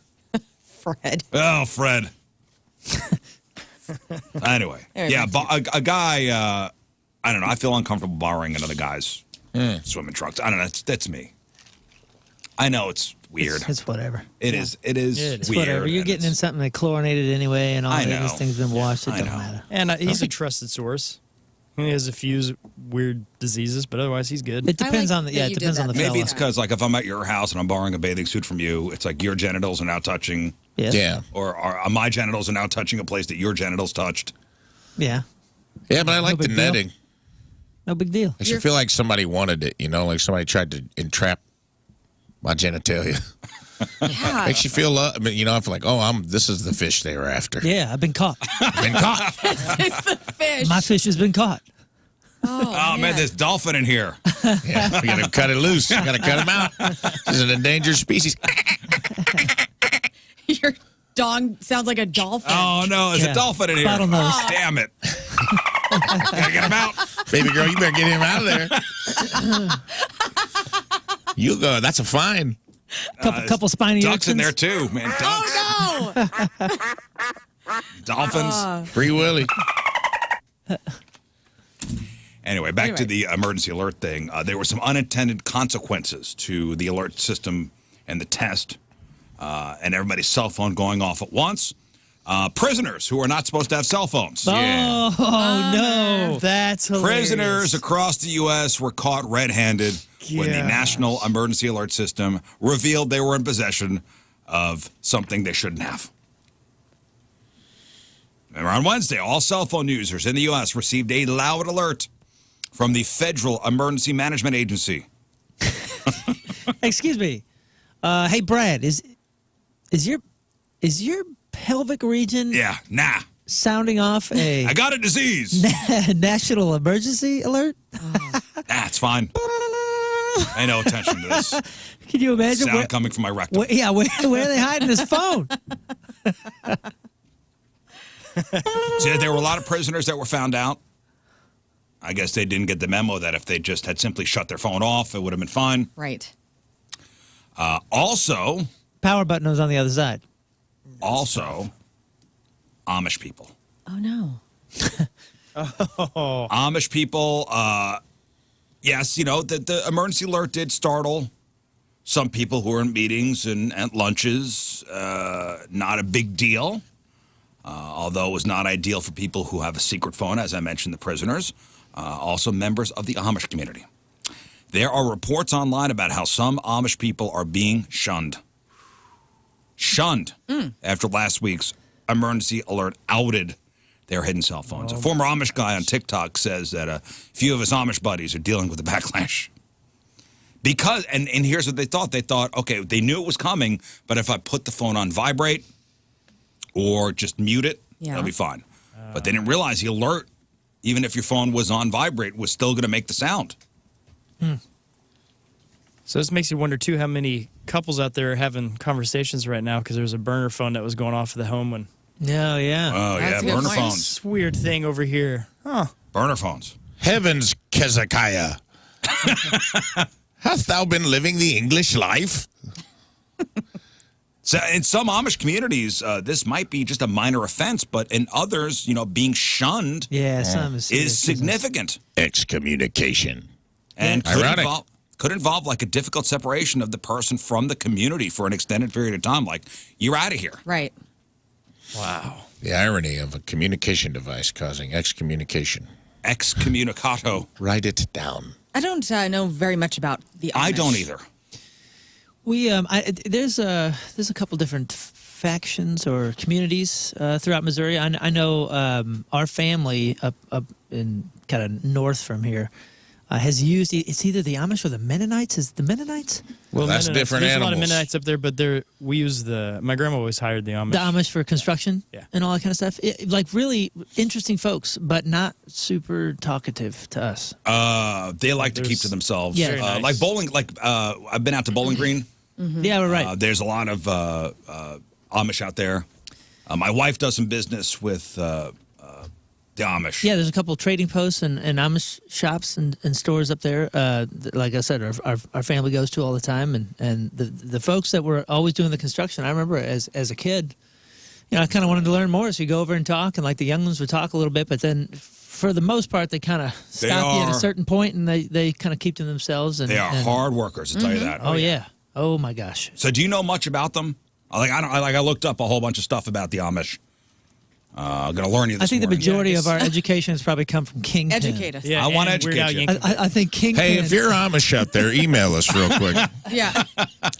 Fred. Oh, Fred. Anyway, yeah, a guy. I don't know. I feel uncomfortable borrowing another guy's swimming trunks. I don't know. That's me. I know it's weird. It's whatever. It is. It's weird. whatever. You're and getting in it's- something that chlorinated anyway, and all I of know. these things been washed. It I don't know. matter. And he's a trusted source. He has a few weird diseases, but otherwise he's good. It depends like on the that you it depends did on the that. fella. Maybe it's because like if I'm at your house and I'm borrowing a bathing suit from you, it's like your genitals are now touching, Yes. Yeah. or my genitals are now touching a place that your genitals touched. Yeah. Yeah, but I like the big deal. netting. No big deal. I should feel like somebody wanted it, like somebody tried to entrap my genitalia. Yeah. Makes you feel, I feel like, this is the fish they were after. Yeah, I've been caught. Been caught. It's the fish. My fish has been caught. Oh, Man, there's dolphin in here. Yeah, we got to cut it loose. Got to cut him out. This is an endangered species. Your dog sounds like a dolphin. Oh no, there's Yeah. a dolphin in here. Bottlenose. Oh, damn it. Gotta get him out. Baby girl, you better get him out of there. You go. That's a fine. Couple spiny Ducks in urchins. there too, man. Ducks, Oh, no. dolphins. Free Willy. Anyway, back to the emergency alert thing. There were some unintended consequences to the alert system and the test, and everybody's cell phone going off at once. Prisoners who are not supposed to have cell phones. Oh no. That's hilarious. Prisoners across the U.S. were caught red-handed when the Gosh. National Emergency Alert System revealed they were in possession of something they shouldn't have. And on Wednesday, all cell phone users in the U.S. received a loud alert from the Federal Emergency Management Agency. Excuse me. Hey, Brad, is your pelvic region Yeah, nah. sounding off a I got a disease. national emergency alert? That's fine. Pay no attention to this. Can you imagine? Sound coming from my rectum. Where are they hiding this phone? See, there were a lot of prisoners that were found out. I guess they didn't get the memo that if they just had simply shut their phone off, it would have been fine. Right. Also, Power button was on the other side. Amish people. Oh, no. Amish people, yes, the emergency alert did startle some people who were in meetings and at lunches. Not a big deal, although it was not ideal for people who have a secret phone, as I mentioned, the prisoners, also members of the Amish community. There are reports online about how some Amish people are being shunned. After last week's emergency alert outed their hidden cell phones. A former Amish guy on TikTok says that a few of his Amish buddies are dealing with the backlash. Because, and here's what they thought. They thought, okay, they knew it was coming, but if I put the phone on vibrate or just mute it, that'll be fine. But they didn't realize the alert, even if your phone was on vibrate, was still going to make the sound. So this makes you wonder, too, how many couples out there are having conversations right now because there's a burner phone that was going off of the home when... No, yeah. Oh, That's a yeah, good burner point. phones. This weird thing over here. Huh. Burner phones. Heavens, Kezekiah. Hast thou been living the English life? So in some Amish communities, this might be just a minor offense, but in others, being shunned Yeah, some is significant. Excommunication. And Ironic. could involve like a difficult separation of the person from the community for an extended period of time. Like, you're out of here. Right. Wow. The irony of a communication device causing excommunication. Excommunicato. Write it down. I don't know very much about the Amish. I don't either. We there's a couple different factions or communities throughout Missouri. I know our family up in kind of north from here has used it's either the Amish or the Mennonites. Is it the Mennonites? Well, that's Mennonites. different There's animals. a lot of Mennonites up there, but we use my grandma always hired the Amish. The Amish for construction, Yeah. and all that kind of stuff. Like really interesting folks, but not super talkative to us. They like to keep to themselves. Yeah. Very nice. Like bowling. Like I've been out to Bowling Green. Yeah, we're right. There's a lot of Amish out there. My wife does some business with the Amish. Yeah, there's a couple of trading posts and Amish shops and stores up there. Like I said, our family goes to all the time, and the folks that were always doing the construction. I remember as a kid, I kind of wanted to learn more, so you go over and talk, and like the young ones would talk a little bit, but then for the most part, they kind of stop you at a certain point, and they kind of keep to themselves. And They are hard workers, I'll tell you that. Oh yeah. Oh my gosh. So do you know much about them? I looked up a whole bunch of stuff about the Amish. I'm going to learn you this I think the morning. majority Yeah, I of our education has probably come from King. Educate us. Yeah, I wanna and Weird educate Al you. Yankovic. I think King. Hey, if you're Amish out there, email us real quick. Yeah.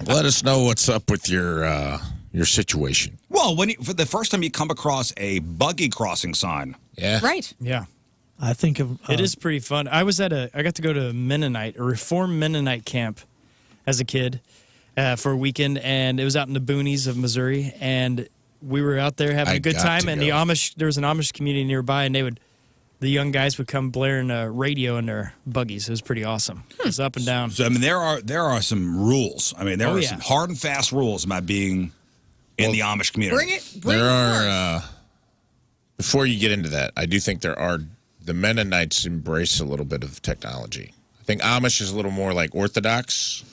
Let us know what's up with your situation. Well, for the first time you come across a buggy crossing sign. Yeah. Right. Yeah. I think of It is pretty fun. I got to go to a Reformed Mennonite camp as a kid for a weekend, and it was out in the boonies of Missouri, and we were out there having I a good got time, to and go. there was an Amish community nearby, and the young guys would come blaring a radio in their buggies. It was pretty awesome. It was up and down. So, I mean, there are some rules. I mean, there are some hard and fast rules about being in the Amish community. Bring it. Bring There it are, before you get into that, I do think the Mennonites embrace a little bit of technology. I think Amish is a little more like Orthodox.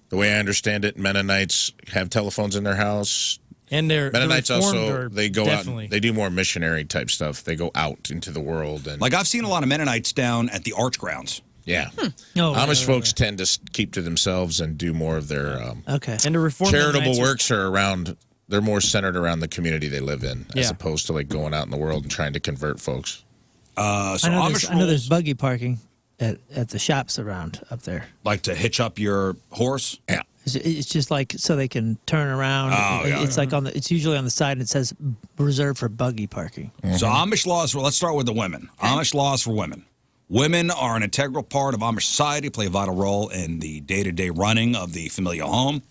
The way I understand it, Mennonites have telephones in their house. And Mennonites also, they go definitely. out, they do more missionary type stuff. They go out into the world. And Like, I've seen a lot of Mennonites down at the Arch Grounds. yeah. No, Amish folks tend to keep to themselves and do more of their Okay. And the Reformed charitable Mennonites works are around, they're more centered around the community they live in as Yeah. opposed to like going out in the world and trying to convert folks. So Amish I know there's rules, buggy parking at the shops around up there. like to hitch up your horse. Yeah. It's just like so they can turn around. It's like it's usually on the side and it says reserved for buggy parking. So Amish laws, let's start with the women. Amish laws for women. Women are an integral part of Amish society, play a vital role in the day-to-day running of the familial home.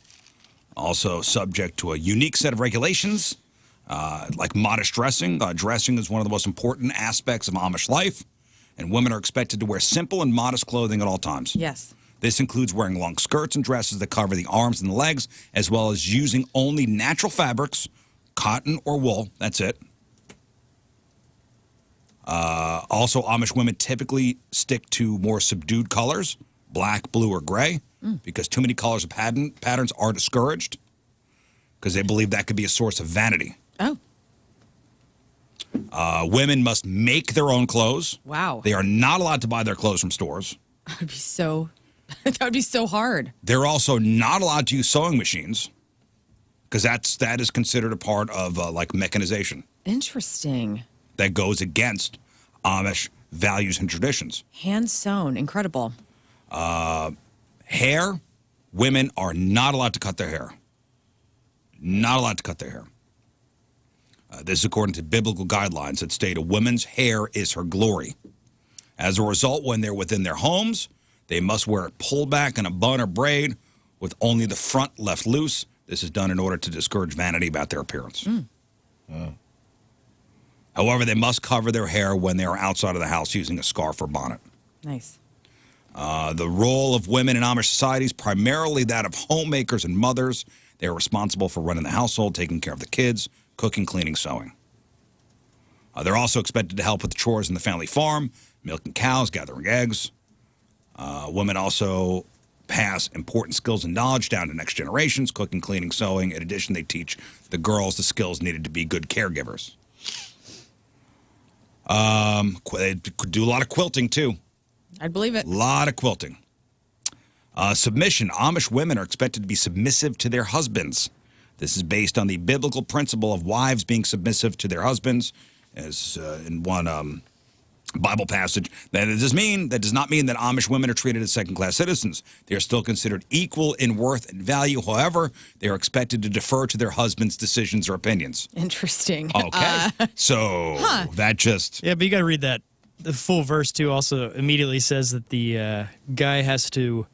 Also subject to a unique set of regulations, like modest dressing. Dressing is one of the most important aspects of Amish life, and women are expected to wear simple and modest clothing at all times. Yes. This includes wearing long skirts and dresses that cover the arms and the legs, as well as using only natural fabrics, cotton or wool. That's it. Also, Amish women typically stick to more subdued colors, black, blue, or gray, because too many colors of patterns are discouraged because they believe that could be a source of vanity. Oh. Women must make their own clothes. Wow. They are not allowed to buy their clothes from stores. That would be so, that would be so hard. They're also not allowed to use sewing machines because that is considered a part of like mechanization. Interesting. That goes against Amish values and traditions. Hand sewn. Incredible. Hair, women are not allowed to cut their hair. Not allowed to cut their hair. This is according to biblical guidelines that state a woman's hair is her glory. As a result, when they're within their homes, they must wear it pulled back in a bun or braid with only the front left loose. This is done in order to discourage vanity about their appearance. However, they must cover their hair when they are outside of the house using a scarf or bonnet. Nice. The role of women in Amish society is primarily that of homemakers and mothers. They are responsible for running the household, taking care of the kids, cooking, cleaning, sewing. They're also expected to help with the chores in the family farm, milking cows, gathering eggs. Women also pass important skills and knowledge down to next generations, cooking, cleaning, sewing. In addition, they teach the girls the skills needed to be good caregivers. They do a lot of quilting, too. I'd believe it. A lot of quilting. Submission. Amish women are expected to be submissive to their husbands. This is based on the biblical principle of wives being submissive to their husbands, as in one Bible passage. That does not mean that Amish women are treated as second-class citizens. They are still considered equal in worth and value. However, they are expected to defer to their husbands' decisions or opinions. Interesting. Okay. That just... Yeah, but you got to read that. The full verse, too, also immediately says that the guy has to,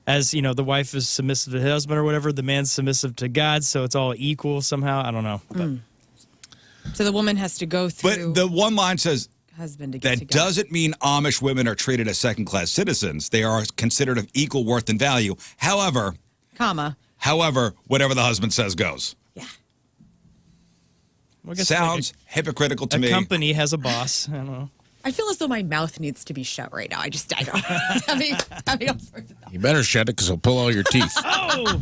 as, you know, the wife is submissive to the husband or whatever, the man's submissive to God, so it's all equal somehow. I don't know. But. So the woman has to go through... But the one line says... husband to get That doesn't mean Amish women are treated as second-class citizens. They are considered of equal worth and value. However, whatever the husband says goes. Yeah. Well, I guess sounds hypocritical to me. A company has a boss. I don't know. I feel as though my mouth needs to be shut right now. I don't. having all sorts of thoughts. You better shut it because he'll pull all your teeth. Oh!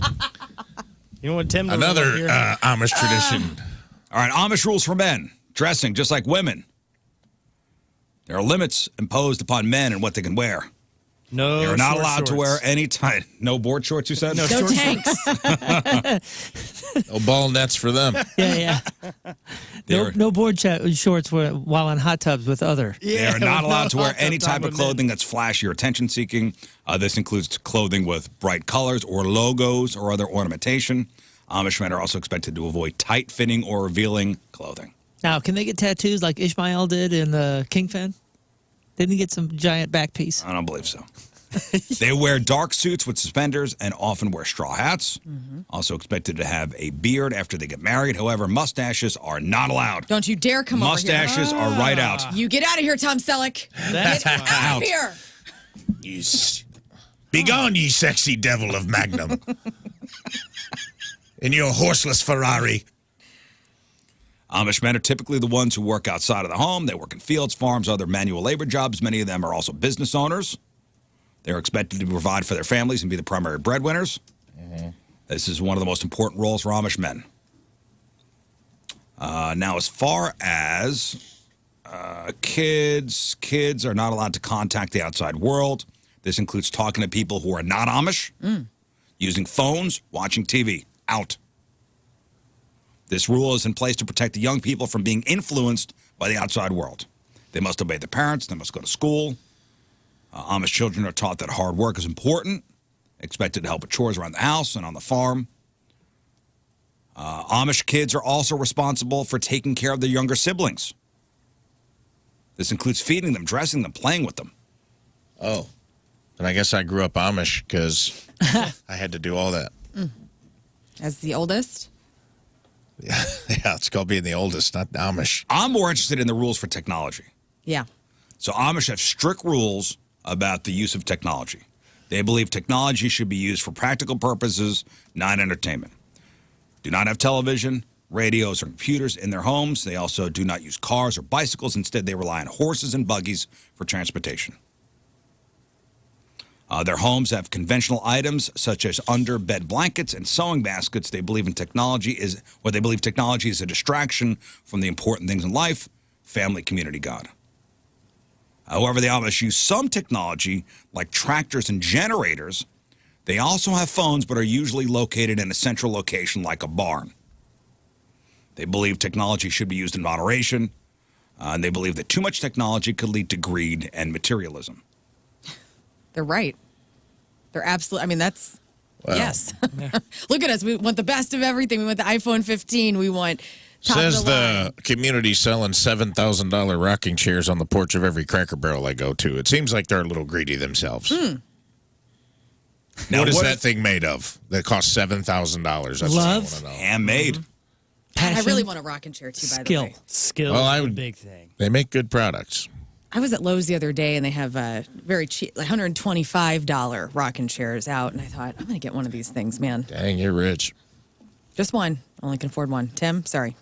You know what, Tim? Another Amish tradition. All right, Amish rules for men. Dressing just like women. There are limits imposed upon men and what they can wear. No, They're not allowed shorts. to wear any type. No board shorts, you said? No, No short tanks. No ball nets for them. Yeah. No board shorts while in hot tubs with other. They are not allowed to wear hot any tub type of with men. clothing that's flashy or attention-seeking. This includes clothing with bright colors or logos or other ornamentation. Amish men are also expected to avoid tight-fitting or revealing clothing. Now, can they get tattoos like Ishmael did in King Fan? Didn't he get some giant back piece? I don't believe so. They wear dark suits with suspenders and often wear straw hats. Also expected to have a beard after they get married. However, mustaches are not allowed. Don't you dare come over here. Mustaches are right out. You get out of here, Tom Selleck. That's Get out of here. Be gone, ye sexy devil of Magnum. In your horseless Ferrari. Amish men are typically the ones who work outside of the home. They work in fields, farms, other manual labor jobs. Many of them are also business owners. They're expected to provide for their families and be the primary breadwinners. This is one of the most important roles for Amish men. Now, as far as kids are not allowed to contact the outside world. This includes talking to people who are not Amish, using phones, watching TV. Out. This rule is in place to protect the young people from being influenced by the outside world. They must obey their parents. They must go to school. Amish children are taught that hard work is important, expected to help with chores around the house and on the farm. Amish kids are also responsible for taking care of their younger siblings. This includes feeding them, dressing them, playing with them. Oh. And I guess I grew up Amish because I had to do all that. As the oldest? Yeah, it's called being the oldest, not the Amish. I'm more interested in the rules for technology. Yeah. So Amish have strict rules about the use of technology. They believe technology should be used for practical purposes, not entertainment. Do not have television, radios, or computers in their homes. They also do not use cars or bicycles. Instead, they rely on horses and buggies for transportation. Their homes have conventional items such as under-bed blankets and sewing baskets. They believe technology is a distraction from the important things in life: family, community, God. However, the Amish use some technology like tractors and generators. They also have phones, but are usually located in a central location like a barn. They believe technology should be used in moderation, and they believe that too much technology could lead to greed and materialism. They're right. They're absolutely, I mean, that's, yes. Look at us. We want the best of everything. We want the iPhone 15. We want top Says of the line. the community selling $7,000 rocking chairs on the porch of every Cracker Barrel I go to. It seems like they're a little greedy themselves. Now, what is that thing made of that costs $7,000? That's Love? what I want to know. Handmade. I really want a rocking chair too, by the way. Skill Well, is the big thing. They make good products. I was at Lowe's the other day, and they have very cheap, like $125 rocking chairs out. And I thought, I'm going to get one of these things, man. Dang, you're rich. Just one. Only can afford one. Tim, sorry.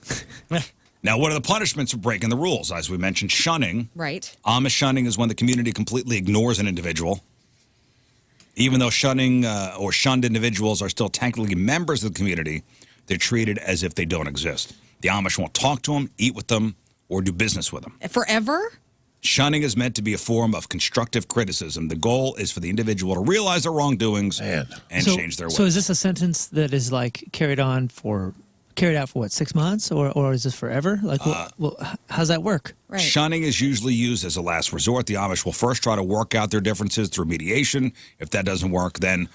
Now, what are the punishments for breaking the rules? As we mentioned, shunning. Right. Amish shunning is when the community completely ignores an individual. Even though shunning or shunned individuals are still technically members of the community, they're treated as if they don't exist. The Amish won't talk to them, eat with them, or do business with them. Forever? Shunning is meant to be a form of constructive criticism. The goal is for the individual to realize their wrongdoings and change their ways. So is this a sentence that is like carried out for what, 6 months, or is this forever? Like, how's that work? Right. Shunning is usually used as a last resort. The Amish will first try to work out their differences through mediation. If that doesn't work, then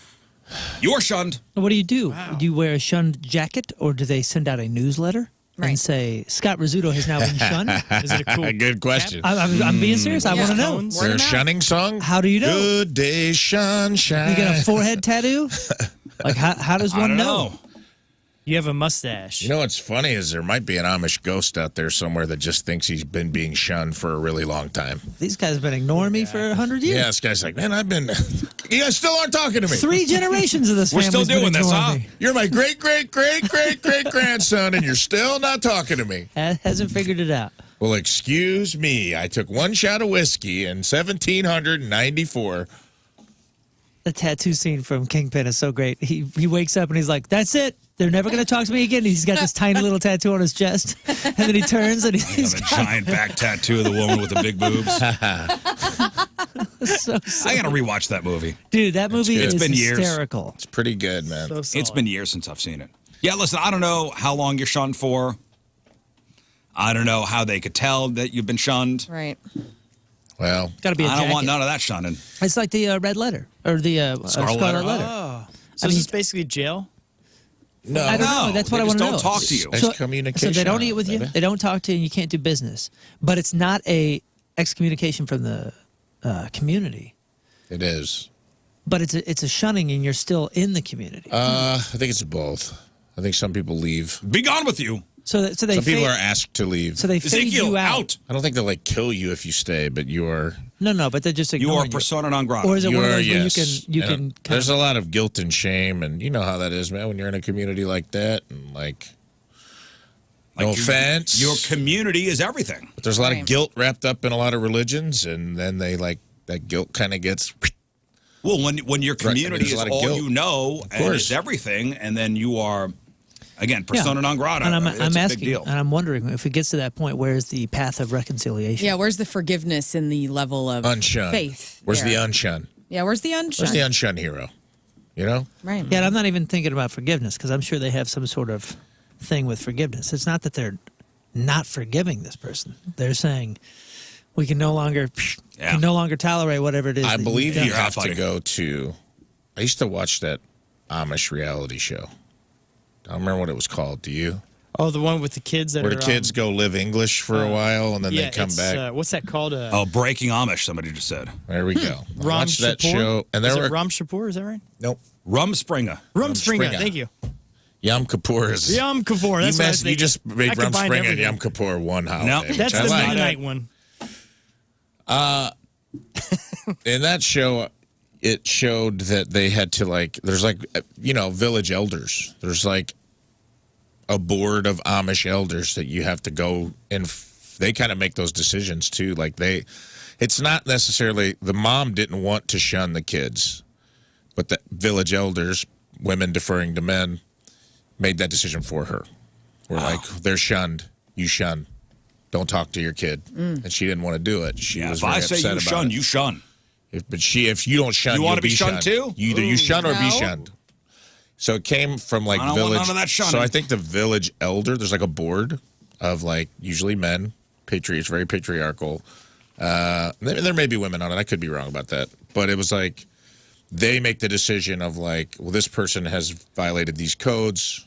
you're shunned. What do you do? Do you wear a shunned jacket, or do they send out a newsletter and say, Scott Rizzuto has now been shunned? Is it a cool Good question. I'm being serious. I want to know. Is there a shunning song? How do you know? Good day, sunshine. You get a forehead tattoo? Like, how does one know? You have a mustache. You know what's funny is there might be an Amish ghost out there somewhere that just thinks he's been being shunned for a really long time. These guys have been ignoring me for 100 years. Yeah, this guy's like, man, you guys still aren't talking to me. 3 generations of this We're family's still doing been this, huh? ignoring me. You're my great-great-great-great-great-grandson, and you're still not talking to me. Hasn't figured it out. Well, excuse me. I took 1 shot of whiskey in 1794. The tattoo scene from Kingpin is so great. He wakes up and he's like, that's it. They're never going to talk to me again. He's got this tiny little tattoo on his chest. And then he turns and he's got a giant back tattoo of the woman with the big boobs. I got to rewatch that movie. Dude, that movie is been hysterical. Years. It's pretty good, man. It's been years since I've seen it. Yeah, listen, I don't know how long you're shunned for. I don't know how they could tell that you've been shunned. Right. Well, Got to be a I don't jacket. want none of that shunning. It's like the red letter or the Scarlet Scarlet letter. letter. Oh. So is this basically jail? no. I don't know. That's what I want to know. Don't talk to you. Excommunication. So they don't eat with you. Baby. They don't talk to you, and you can't do business. But it's not a excommunication from the community. It is. But it's a shunning, and you're still in the community. I think it's both. I think some people leave. Be gone with you. So they Some people are asked to leave. So they fade Ezekiel, you out. out. I don't think they'll like kill you if you stay, but you are. No, but they're just You ignoring are persona non grata. Or is it You one of are, those yes. where you can And kind there's of, a lot of guilt and shame, and you know how that is, man. When you're in a community like that, and like no offense, Your community is everything. but there's a lot Right. of guilt wrapped up in a lot of religions, and then they like that guilt kind of gets. Well, when your community there's a is lot of all guilt. you know and course. is everything, and then you are, again, persona non grata. And It's I'm a asking, big deal. and I'm wondering if it gets to that point, where is the path of reconciliation? Yeah, where's the forgiveness in the level of Unshun. faith? Where's the there? unshun? Yeah, where's the unshun? Where's the unshun hero? You know? Right. Yeah, and I'm not even thinking about forgiveness because I'm sure they have some sort of thing with forgiveness. It's not that they're not forgiving this person. They're saying we can no longer tolerate whatever it is. I that believe you've you done. have to go to. I used to watch that Amish reality show. I don't remember what it was called. Do you? Oh, the one with the kids that Where are the kids go live English for a while and then they come back. What's that called? Oh, Breaking Amish, somebody just said. There we go. I Ram watched that Shapur? show, and Is there it were Ram Shapur? Is that right? nope. Rumspringa. Rumspringa. Rumspringa. Thank you. Yom Kippur is Yom Kippur. That's what I was you thinking. just made I Rumspringa combined and everything. Yom Kippur one holiday. That's which the I like. midnight one. In that show, it showed that they had to there's village elders. There's like a board of Amish elders that you have to go and they kind of make those decisions too. It's not necessarily the mom didn't want to shun the kids, but the village elders, women deferring to men, made that decision for her. We're like, they're shunned. You shun. Don't talk to your kid. And she didn't want to do it. She was if very I say upset you about shun, it. you shun. If you don't shun, You want you'll to be shunned too? You either you shun or be No. shunned. So it came from I don't want village. none of that shunning. So I think the village elder, there's like a board of usually men, it's very patriarchal. There may be women on it. I could be wrong about that, but it was they make the decision of this person has violated these codes.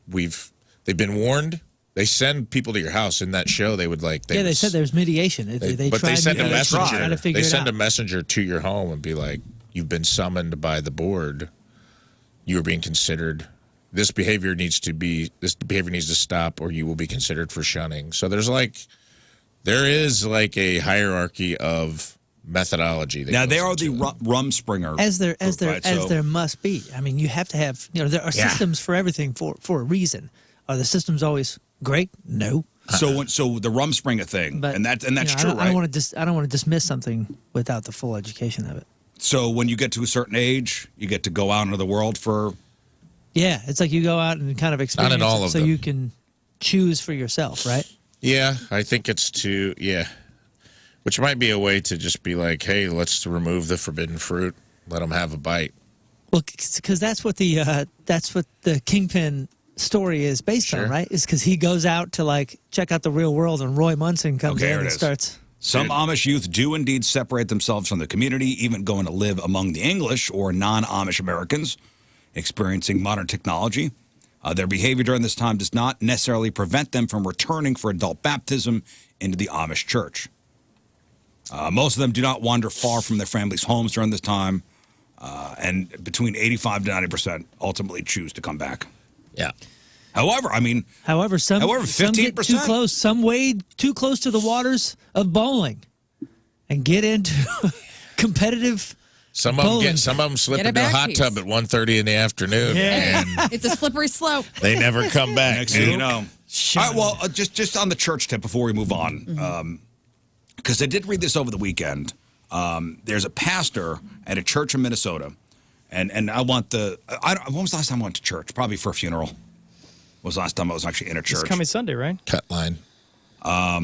They've been warned. They send people to your house. In that show, they would they said there's mediation. They but they tried send a mediation, messenger. trying to figure They it send out. a messenger to your home and be like, "You've been summoned by the board. You are being considered. This behavior needs to stop, or you will be considered for shunning." So there is a hierarchy of methodology. Now they are the Rumspringa. As there right? there must be. I mean, you have to have. There are systems for everything for a reason. Are the systems always great? No. So the Rumspringa thing, But and that's true, right? I don't want to dismiss something without the full education of it. So when you get to a certain age, you get to go out into the world for. Yeah, it's like you go out and kind of experience all it of so them. you can choose for yourself, right? Yeah, I think it's which might be a way to just be like, hey, let's remove the forbidden fruit, let them have a bite. Well, because that's what the Kingpin story is based on, right? Is because he goes out to check out the real world, and Roy Munson comes in and starts. Some Amish youth do indeed separate themselves from the community, even going to live among the English or non-Amish Americans, experiencing modern technology. Their behavior during this time does not necessarily prevent them from returning for adult baptism into the Amish church. Most of them do not wander far from their families' homes during this time, and between 85 to 90% ultimately choose to come back. Yeah. However, some 15%. get too close. Some wade too close to the waters of bowling and get into competitive. Some of them slip Get a into a back hot piece. tub at 1:30 in the afternoon, and It's a slippery slope. they never come back. Next thing you know. All right, well, just on the church tip before we move on, because I did read this over the weekend. There's a pastor at a church in Minnesota, and I want when was the last time I went to church? Probably for a funeral. Was the last time I was actually in a church. It's coming Sunday, right? Cut line. A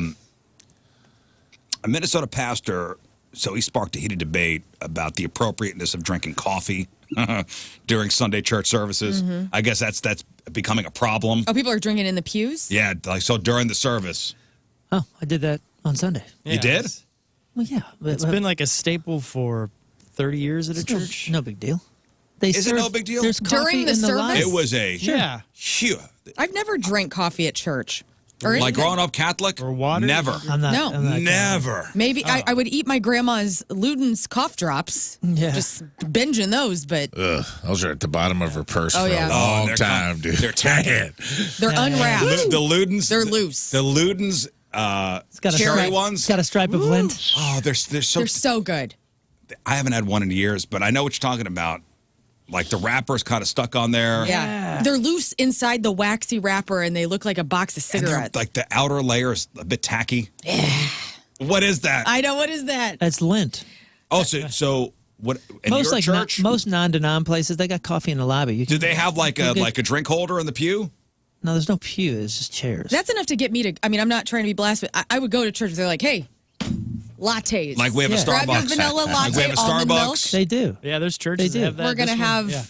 Minnesota pastor, so he sparked a heated debate about the appropriateness of drinking coffee during Sunday church services. I guess that's becoming a problem. Oh, people are drinking in the pews? Yeah, so during the service. Oh, I did that on Sunday. You did? Well, yeah, It's been like a staple for 30 years at a no, church. no big deal. Is it no big deal? There's During coffee the in service? line. It was a Yeah. huge. I've never drank coffee at church. Or Like growing up Catholic? Or water? Never. I'm not. No. I'm not Never. Maybe I would eat my grandma's Luden's cough drops. Yeah. Just binging those, but Ugh, those are at the bottom of her purse Oh, for yeah. a long they're time, dude. they're tacky. they're unwrapped. The Ludens. They're loose. The Ludens, It's got a cherry stripe, ones. It's got a stripe of lint. Oh, they're so. They're so good. I haven't had one in years, but I know what you're talking about. Like the wrapper's kind of stuck on there. Yeah. They're loose inside the waxy wrapper and they look like a box of And they're, cigarettes. like the outer layer is a bit tacky. What is that? I know. What is that? That's lint. Oh, so what? In Most your like church, most non-denom places, they got coffee in the lobby. You do can- they have like a drink holder in the pew? No, there's no pew. It's just chairs. That's enough to get me to. I mean, I'm not trying to be blasphemous. I would go to church. They're like, hey, lattes. Like we have a Yeah. Starbucks. Grab your vanilla latte, Like we have a almond milk. Starbucks. They do. Yeah, there's churches They that do. have that. We're gonna This one, have yeah.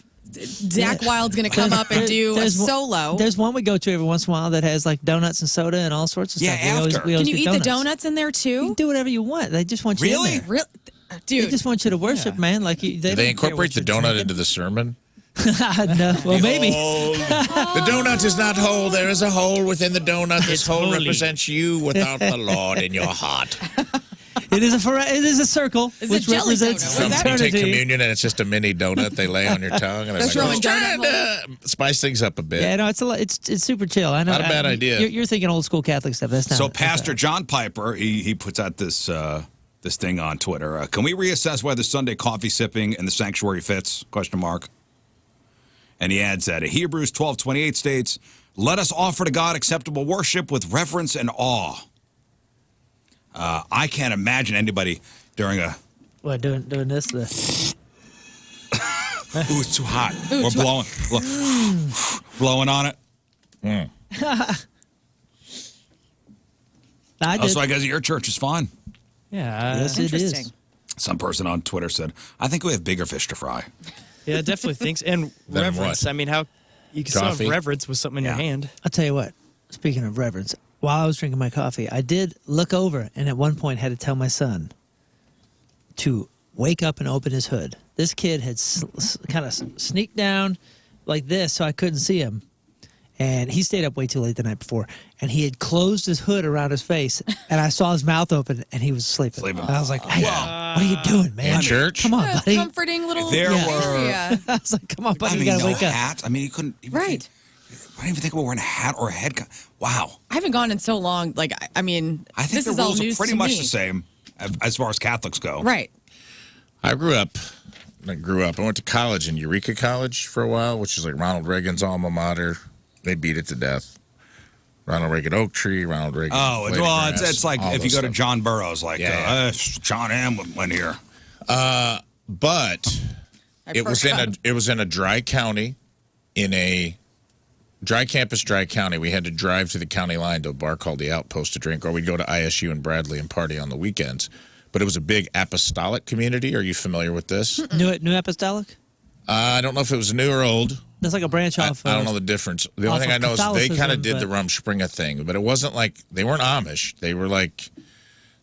Zach Wild's gonna come up and do a one- solo. There's one we go to every once in a while that has like donuts and soda and all sorts of Yeah, stuff. We always after. get Can you eat the donuts. donuts in there You too? can do whatever you want. They just want you Really? in there. Real, They dude. just want you to worship, man. Like they Do they don't care incorporate what the you're donut drinking. into the sermon? No, well maybe. The donut is not whole. There is a hole within the donut. This hole holy. represents you without the Lord in your heart. It is a circle, It's which a jelly represents donut. What's You take eternity. communion and it's just a mini donut they lay on your tongue, and They're they're like, throwing trying donut to spice things up a bit. Yeah, no, it's super chill. I know. Not a bad idea. You're thinking old school Catholic stuff. That's not. So that's Pastor not- John Piper, he puts out this this thing on Twitter. Can we reassess whether Sunday coffee sipping in the sanctuary fits? ? And he adds that Hebrews 12:28 states, "Let us offer to God acceptable worship with reverence and awe." I can't imagine anybody during a what doing this. ooh, it's too hot. We're blowing on it. I Oh, did. so I guess your church is fine. Yeah, Yes, it Interesting. is. Some person on Twitter said, "I think we have bigger fish to fry." yeah, definitely thinks and Then reverence. what? I mean, how you can still have Coffee? reverence with something in Yeah. your hand. I'll tell you what. Speaking of reverence, while I was drinking my coffee, I did look over and at one point had to tell my son to wake up and open his hood. This kid had kind of sneaked down like this so I couldn't see him. And he stayed up way too late the night before. And he had closed his hood around his face. And I saw his mouth open and he was sleeping. Sleeping. And I was like, hey, what are you doing, man? In church? Come on, Yeah, buddy. comforting little There were- area. I was like, come on, buddy. I mean, you got to no wake up. hat. I mean, you couldn't. Right. I don't even think about wearing a hat or a head. Wow. I haven't gone in so long. Like, I mean, I think this the is all rules are news pretty to much me. the same as far as Catholics go. Right. I went to college in Eureka College for a while, which is like Ronald Reagan's alma mater. They beat it to death. Ronald Reagan Oak Tree, Ronald Reagan. Oh, Lady well, Grass, it's like all if you those go to stuff. John Burroughs, like Yeah. John M. went here. But it was in a dry county, in a dry campus, dry county. We had to drive to the county line to a bar called the Outpost to drink, or we'd go to ISU and Bradley and party on the weekends. But it was a big apostolic community. Are you familiar with this? New Apostolic? I don't know if it was new or old. That's like a branch I off. don't know the difference. The only off thing I of know is they kind of Catholicism, did the but- Rumspringa thing, but it wasn't like they weren't Amish. They were like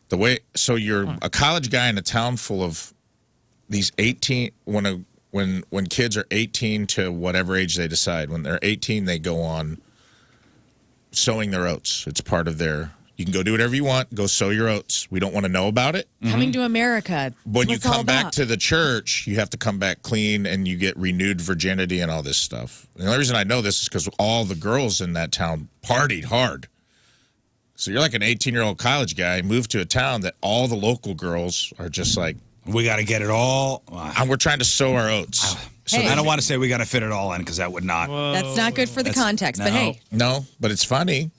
the way. So you're a college guy in a town full of these 18. When kids are 18 to whatever age they decide, when they're 18, they go on sowing their oats. It's part of their. You can go do whatever you want. Go sow your oats. We don't want to know about it. Coming to America. When you What's all come back about? to the church, you have to come back clean and you get renewed virginity and all this stuff. And the only reason I know this is because all the girls in that town partied hard. So you're like an 18-year-old college guy, moved to a town that all the local girls are just like, We got to get it all. and we're trying to sow our oats. So Hey. I don't want to say we got to fit it all in because that would not. That's not good for the context, but no. hey, no, but it's funny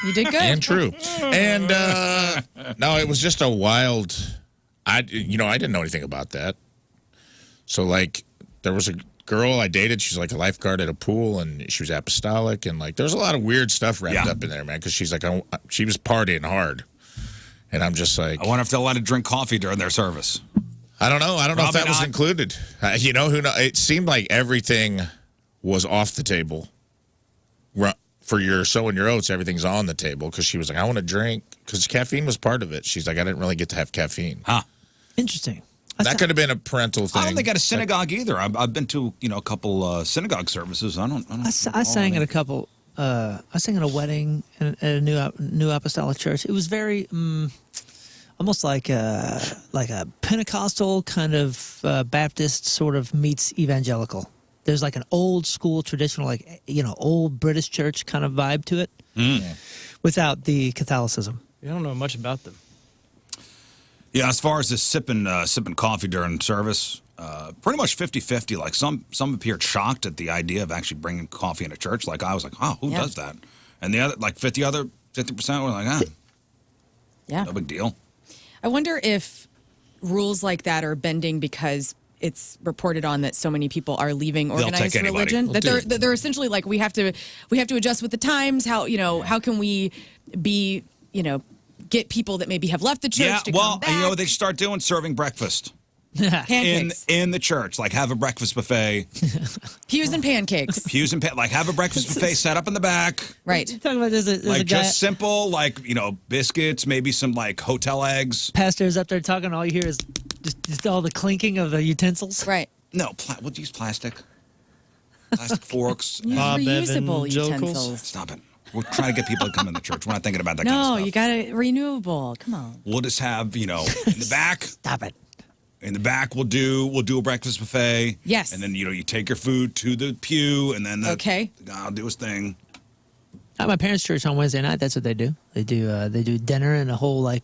you did good. and true. And no, it was just a wild. I didn't know anything about that. So like, there was a girl I dated. She's like a lifeguard at a pool, and she was apostolic, and like, there's a lot of weird stuff wrapped Yeah. up in there, man. Because she's like, she was partying hard, and I'm just like, I wonder if they'll let it drink coffee during their service. I don't know. I don't know if Probably that was not. included. Who knows? It seemed like everything was off the table. For your sowing your oats, everything's on the table because she was like, I want to drink because caffeine was part of it. She's like, I didn't really get to have caffeine. Huh. Interesting. That could have been a parental thing. I don't think at a synagogue either. I've been to a couple synagogue services. I sang at a couple. I sang at a wedding at a new apostolic church. It was very almost like a Pentecostal kind of Baptist sort of meets evangelical. There's like an old school traditional, old British church kind of vibe to it, without the Catholicism. I don't know much about them. Yeah, as far as this sipping coffee during service, pretty much 50-50. Like some appeared shocked at the idea of actually bringing coffee into church. Like I was like, oh, who does that? And the other, like 50% were like, Yeah. no big deal. I wonder if rules like that are bending because it's reported on that so many people are leaving organized take anybody. religion Well, that they're essentially like we have to adjust with the times. How can we be get people that maybe have left the church Yeah, to well, come back? they start doing serving breakfast Pancakes, in the church. Like have a breakfast buffet, pews and pancakes. pews and like have a breakfast buffet set up in the back. Right. Talking about there's a Like guy, just simple, like biscuits, maybe some like hotel eggs. pastors up there talking. All you hear is just all the clinking of the utensils. Right. No, we'll use plastic forks. Use Bob reusable Evangelicals? utensils. Stop it. We're trying to get people to come in the church. We're not thinking about that No, kind of stuff. you got it renewable. Come on. We'll just have, in the back. Stop it. In the back, we'll do a breakfast buffet. Yes. And then, you take your food to the pew, and then the guy will do his thing. At my parents' church on Wednesday night, that's what they do. They do dinner and a whole, I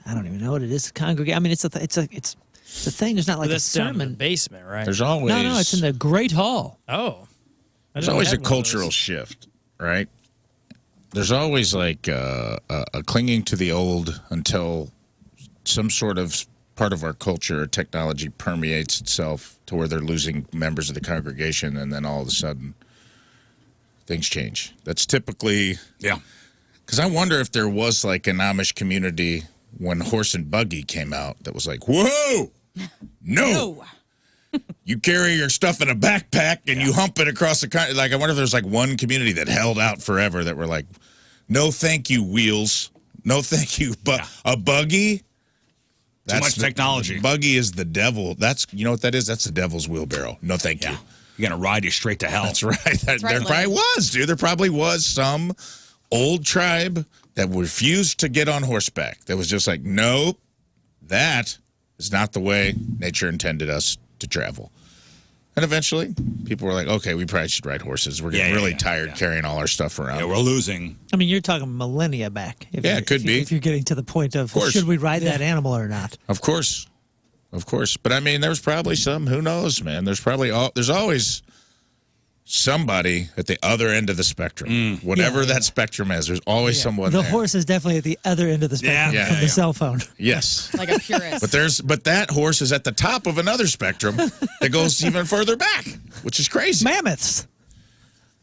don't even know what it is. Congregate. I mean, it's a thing. There's not like a That's down in the sermon. basement, right? There's always No, it's in the Great Hall. Oh. There's always a cultural shift, right? There's always a clinging to the old until some sort of part of our culture or technology permeates itself to where they're losing members of the congregation, and then all of a sudden things change. That's typically because I wonder if there was an Amish community when horse and buggy came out that was like, whoa, no. You carry your stuff in a backpack and you hump it across the country. I wonder if there's one community that held out forever that were like, no, thank you, wheels. No, thank you. But a buggy? Too much technology. Buggy is the devil. You know what that is? That's the devil's wheelbarrow. No, thank you. You're going to ride you straight to hell. That's right. That's right, There probably Lern. was, dude. There probably was some old tribe that refused to get on horseback. That was just like, nope, that is not the way nature intended us to travel. And eventually, people were like, okay, we probably should ride horses. We're getting really tired carrying all our stuff around. Yeah, we're losing. I mean, you're talking millennia back. It could be. If you're getting to the point of course. should we ride that animal or not? Of course. But I mean, there was probably some, who knows, man. There's always somebody at the other end of the spectrum. Whatever that spectrum is, there's always someone The there. horse is definitely at the other end of the spectrum from the cell phone. Yes. Like a purist. But that horse is at the top of another spectrum that goes even further back, which is crazy. Mammoths.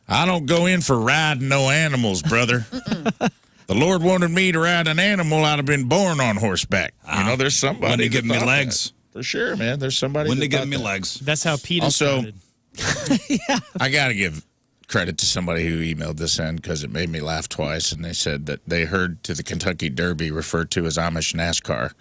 I don't go in for riding no animals, brother. The Lord wanted me to ride an animal. I'd have been born on horseback. There's somebody. When they give me thought legs. that. For sure, man. There's somebody. When they that give me thought that. legs. That's how Pete Also, started. I got to give credit to somebody who emailed this in because it made me laugh twice. And they said that they heard to the Kentucky Derby referred to as Amish NASCAR.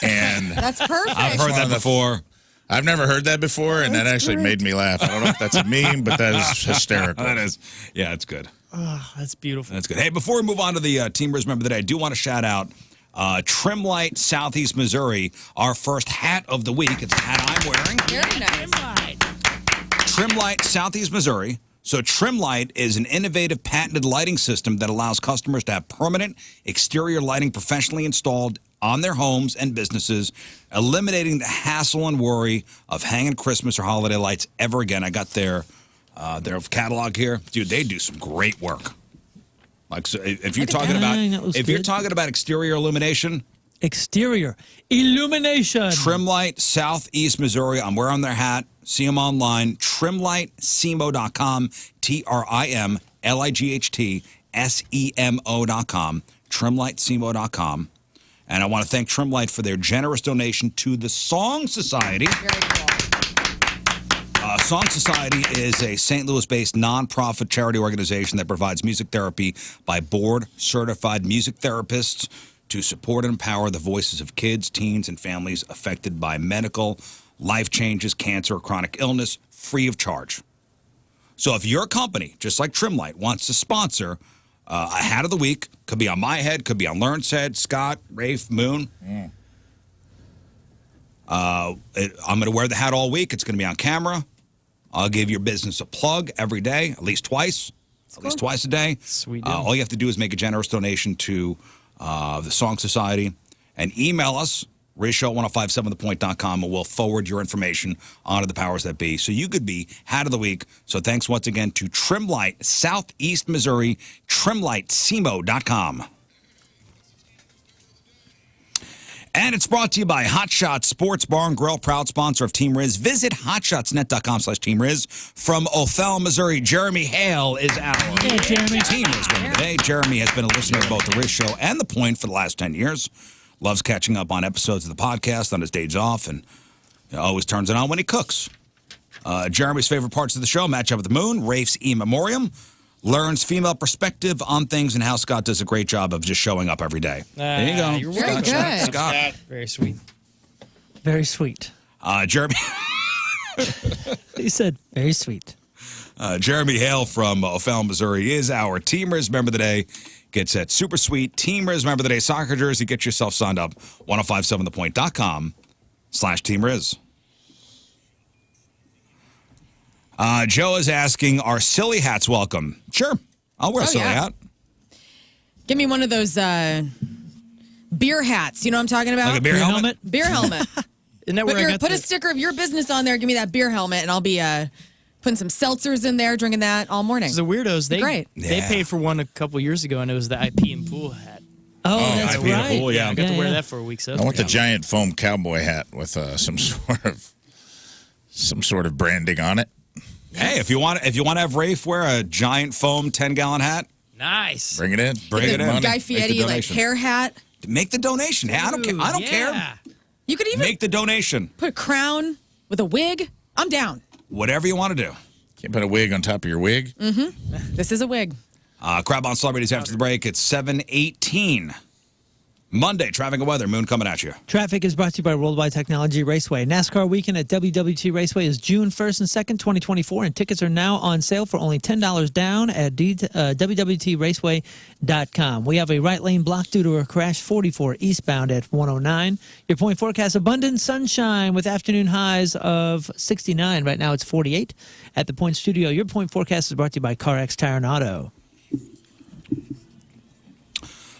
And That's perfect. I've heard that before. I've never heard that before, and that actually made me laugh. I don't know if that's a meme, but that is hysterical. That is. Yeah, it's good. Oh, that's beautiful. That's good. Hey, before we move on to the Team Rizz member today, I do want to shout out Trim Light Southeast Missouri, our first hat of the week. It's a hat I'm wearing. Very nice. Trim Light Southeast Missouri. So Trim Light is an innovative patented lighting system that allows customers to have permanent exterior lighting professionally installed on their homes and businesses, eliminating the hassle and worry of hanging Christmas or holiday lights ever again. I got their catalog here. Dude, they do some great work. So if you're talking about exterior illumination, Exterior illumination. Trim Light Southeast Missouri. I'm wearing their hat. See them online. Trimlightsemo.com. TrimlightSemo.com. Trimlightsemo.com. And I want to thank Trim Light for their generous donation to the Song Society. Very cool. Song Society is a St. Louis-based nonprofit charity organization that provides music therapy by board-certified music therapists to support and empower the voices of kids, teens, and families affected by medical, life changes, cancer, or chronic illness, free of charge. So if your company, just like Trim Light, wants to sponsor a hat of the week, could be on my head, could be on Lern's head, Scott, Rafe, Moon. I'm going to wear the hat all week. It's going to be on camera. I'll give your business a plug every day, at least twice a day. Sweet deal. All you have to do is make a generous donation to the Song Society and email us, RizzShow1057thepoint.com, and we'll forward your information onto the powers that be. So you could be hat of the week. So thanks once again to Trim Light, Southeast Missouri, trimlightsemo.com. And it's brought to you by Hot Shots Sports Bar and Grill, proud sponsor of Team Rizz. Visit hotshotsnet.com/Team Rizz. From Othell, Missouri, Jeremy Hale is our Jeremy. Team Rizz member today. Jeremy has been a listener to both the Rizz Show and The Point for the last 10 years. Loves catching up on episodes of the podcast on his days off, and always turns it on when he cooks. Jeremy's favorite parts of the show match up with the Moon, Rafe's in memoriam, Lern's female perspective on things, and how Scott does a great job of just showing up every day. There you go. You're Very good. Scott. Very sweet. Very sweet. Jeremy. He said, very sweet. Jeremy Hale from O'Fallon, Missouri is our Team Rizz member of the day. Gets that super sweet Team Rizz member of the day soccer jersey. Get yourself signed up. 1057thepoint.com/Team Rizz. Joe is asking, are silly hats welcome? Sure. I'll wear a silly hat. Give me one of those beer hats. You know what I'm talking about? Like a beer helmet? Beer helmet. Isn't that where I got Put a sticker of your business on there. Give me that beer helmet, and I'll be putting some seltzers in there, drinking that all morning. The weirdos, they Yeah. paid for one a couple years ago, and it was the IP and pool hat. Oh, that's I mean, right. cool, yeah. I got to wear that for a week. So I want the giant foam cowboy hat with some sort of branding on it. Hey, if you want to have Rafe wear a giant foam 10-gallon hat, nice. Bring it in. Bring it in. Guy Make the Fieri donation. hair hat. Make the donation. Hey, I don't care. I don't care. You could even Make the donation. put a crown with a wig. I'm down. Whatever you want to do. Can't put a wig on top of your wig. This is a wig. Crab on Celebrities after the break. It's 7:18. Monday, traffic and weather. Moon coming at you. Traffic is brought to you by Worldwide Technology Raceway. NASCAR weekend at WWT Raceway is June 1st and 2nd, 2024, and tickets are now on sale for only $10 down at WWTRaceway.com. We have a right lane block due to a crash 44 eastbound at 109. Your point forecast, abundant sunshine with afternoon highs of 69. Right now it's 48 at the Point Studio. Your point forecast is brought to you by CarX Tire and Auto.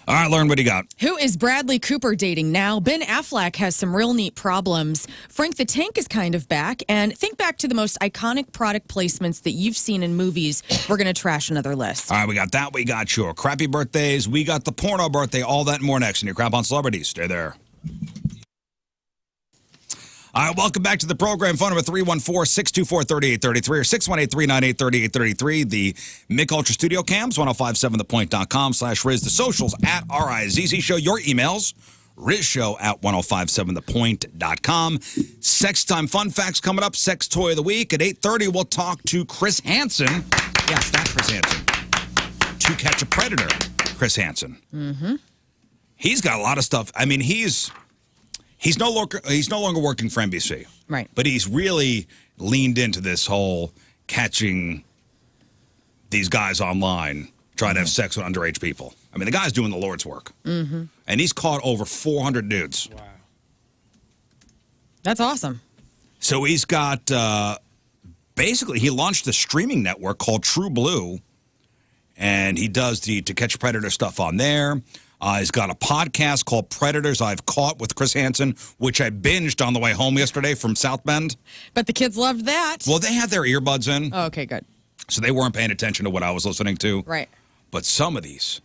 All right, Lern, what do you got? Who is Bradley Cooper dating now? Ben Affleck has some real neat problems. Frank the Tank is kind of back. And think back to the most iconic product placements that you've seen in movies. We're going to trash another list. All right, we got that. We got your crappy birthdays. We got the porno birthday. All that and more next in your Crap on Celebrities. Stay there. All right, welcome back to the program. Phone number 314-624-3833 or 618-398-3833. The Mick Ultra Studio Cams, 1057thepoint.com/Rizz. The socials at RIZZ Show. Your emails, RizzShow@1057thepoint.com. Sex time fun facts coming up. Sex toy of the week. At 8:30, we'll talk to Chris Hansen. Yes, that Chris Hansen. To Catch a Predator, Chris Hansen. Mm-hmm. He's got a lot of stuff. I mean, He's no longer working for NBC. Right. But he's really leaned into this whole catching these guys online trying to have sex with underage people. I mean, the guy's doing the Lord's work. Mm-hmm. And he's caught over 400 dudes. Wow. That's awesome. So he's got, basically, he launched a streaming network called True Blue. And he does the To Catch a Predator stuff on there. He's got a podcast called Predators I've Caught with Chris Hansen, which I binged on the way home yesterday from South Bend. But the kids loved that. Well, they had their earbuds in. Oh, okay, good. So they weren't paying attention to what I was listening to. Right. But some of these.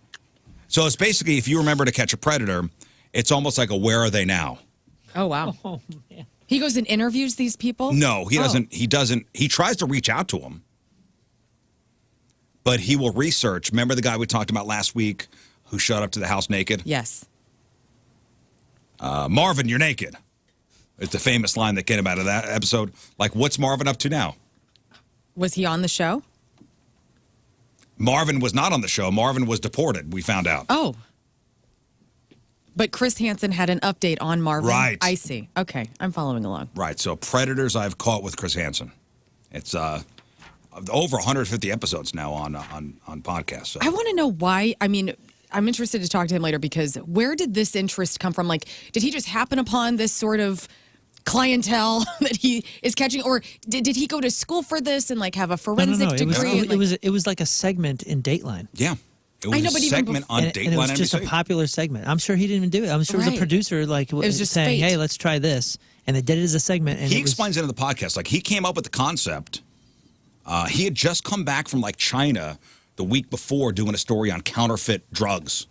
So it's basically, if you remember To Catch a Predator, it's almost like a Where Are They Now? Oh, wow. Oh, man. He goes and interviews these people? No, he Oh. doesn't. He doesn't. He tries to reach out to them. But he will research. Remember the guy we talked about last week who showed up to the house naked? Yes. Marvin, you're naked. It's the famous line that came out of that episode. Like, what's Marvin up to now? Was he on the show? Marvin was not on the show. Marvin was deported, we found out. Oh. But Chris Hansen had an update on Marvin. Right. I see. Okay, I'm following along. Right, so Predators I've Caught with Chris Hansen. It's over 150 episodes now on podcasts. So. I want to know why. I mean, I'm interested to talk to him later because where did this interest come from? Like, did he just happen upon this sort of clientele that he is catching, or did he go to school for this and like have a forensic degree? It was like a segment in Dateline. Yeah. It was I know, a but even segment on Dateline and it was NBC. just a popular segment. I'm sure he didn't even do it. I'm sure it was Right. a producer like was just saying, fate. "Hey, let's try this," and they did it as a segment. And He it was, explains it in the podcast. Like, he came up with the concept. He had just come back from like China the week before doing a story on counterfeit drugs.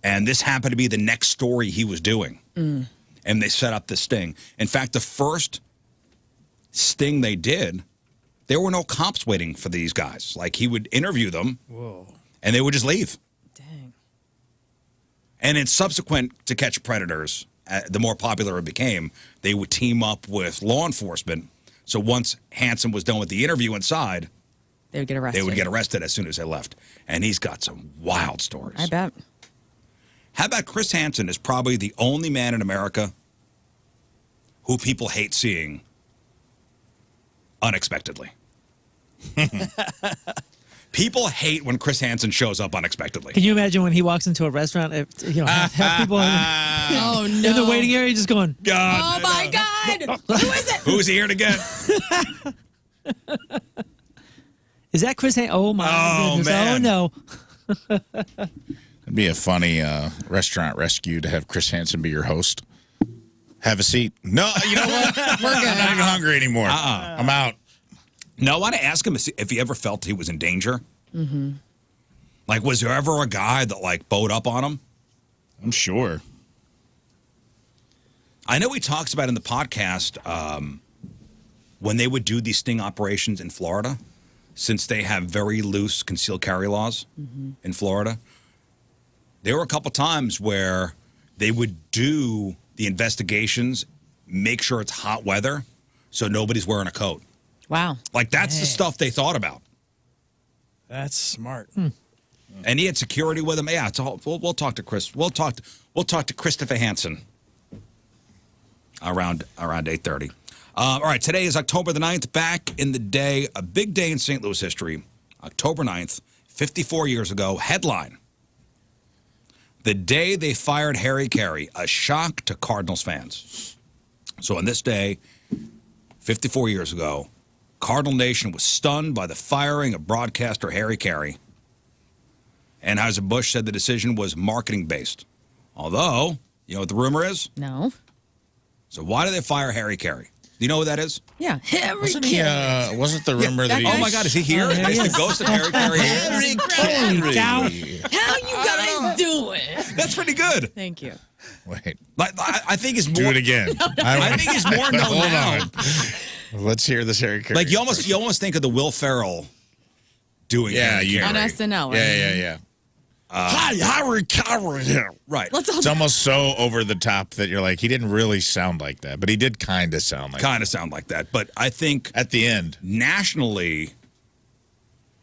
And this happened to be the next story he was doing. And they set up this sting. In fact, the first sting they did, there were no cops waiting for these guys. Like, he would interview them. Whoa. And they would just leave. Dang. And in subsequent To Catch Predators, the more popular it became, they would team up with law enforcement. So once Hansen was done with the interview inside, They would get arrested. they would get arrested as soon as they left. And he's got some wild stories. I bet. How about Chris Hansen is probably the only man in America who people hate seeing unexpectedly. People hate when Chris Hansen shows up unexpectedly. Can you imagine when he walks into a restaurant? Have people Oh, no. in the waiting area just going, God. Oh, my God. Who is it? Who's he here to get? is that Chris Hansen? Oh, my goodness. man. Oh, no. It'd be a funny restaurant rescue to have Chris Hansen be your host. Have a seat. No, you know what? We're good. I'm not even hungry anymore. I'm out. No, I want to ask him if he ever felt he was in danger. Like, was there ever a guy that, like, bowed up on him? I'm sure. I know he talks about in the podcast when they would do these sting operations in Florida, since they have very loose concealed carry laws in Florida. There were a couple times where they would do the investigations, make sure it's hot weather, so nobody's wearing a coat. Wow. Like, that's the stuff they thought about. That's smart. And he had security with him. Yeah, it's all, we'll talk to Chris. We'll talk to Christopher Hansen around 8:30. All right, today is October the 9th. Back in the day, a big day in St. Louis history. October 9th, 54 years ago. Headline: the day they fired Harry Carey, a shock to Cardinals fans. So on this day, 54 years ago, Cardinal Nation was stunned by the firing of broadcaster Harry Carey. Anheuser-Busch said the decision was marketing-based. Although, you know what the rumor is? No. So why did they fire Harry Carey? Do you know who that is? Yeah. Harry Wasn't he? Wasn't the rumor that he? Oh my God, is he here? Oh, there he Is is. the ghost of Harry Carey here? Holy cow. How you guys doing? That's pretty good. Thank you. Wait, Like, I think he's do more. it again. I think he's more known Hold now. on. Let's hear this Harry Carey. Like you almost think of the Will Ferrell doing. Harry you On Carey. SNL. Yeah. Hi, Harry Carey here. Right. Let's all It's almost so over the top that you're like, he didn't really sound like that, but he did kind of sound like Kind of sound like that, but I think at the end. nationally,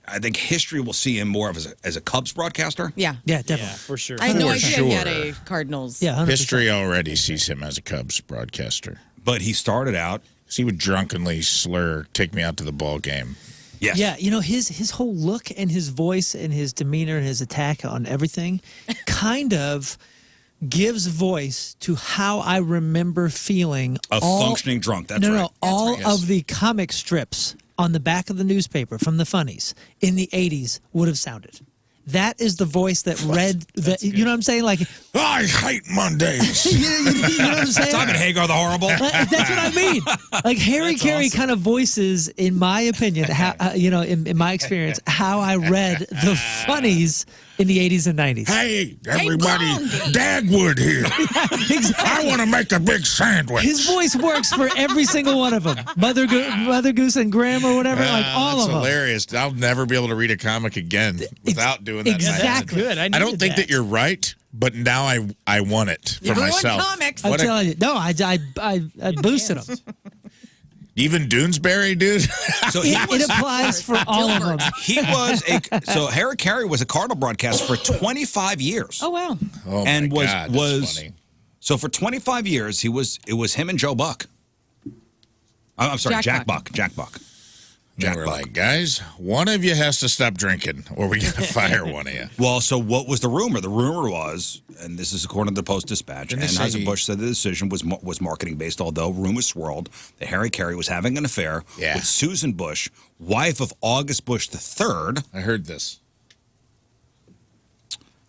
I think history will see him more of as a Cubs broadcaster. Yeah. Yeah, Yeah, definitely. for sure. I had no For idea he had sure. a Cardinals. Yeah, 100%. History already sees him as a Cubs broadcaster. But he started out. 'Cause he would drunkenly slur, "Take me out to the ball game." Yes. Yeah, you know, his whole look and his voice and his demeanor and his attack on everything kind of gives voice to how I remember feeling A functioning drunk. That's right. No, all right. of the comic strips on the back of the newspaper from the funnies in the 80s would have sounded. That is the voice that read the, you know what I'm saying? Like, I hate Mondays. you know what I'm saying? Simon Hagar the Horrible. That's what I mean. Like Harry Carey kind of voices, in my opinion, how in my experience, how I read the funnies in the 80s and 90s. Hey, everybody, Blondie. Dagwood here. Exactly. I want to make a big sandwich. His voice works for every single one of them. Mother Goose and Graham or whatever, like all that's of them. hilarious. I'll never be able to read a comic again without doing that. Exactly. Good. I don't think that you're right, but now I want it for You ruined myself. comics. I'm What a- telling you. No, I boosted them. even Doonesbury, dude. So he It was. applies for all of them. He was so Harry Carey was a Cardinal broadcaster for 25 years. Oh, wow. Oh And my was- God, that's was- funny. So for 25 years, it was him and Joe Buck. I'm sorry, Jack Buck. Jack Buck. They were like, guys, one of you has to stop drinking, or we gotta fire one of you. Well, so what was the rumor? The rumor was, and this is according to the Post-Dispatch, Didn't they say Anheuser-Busch said the decision was marketing-based, although rumors swirled that Harry Carey was having an affair with Susan Bush, wife of August Bush III. I heard this.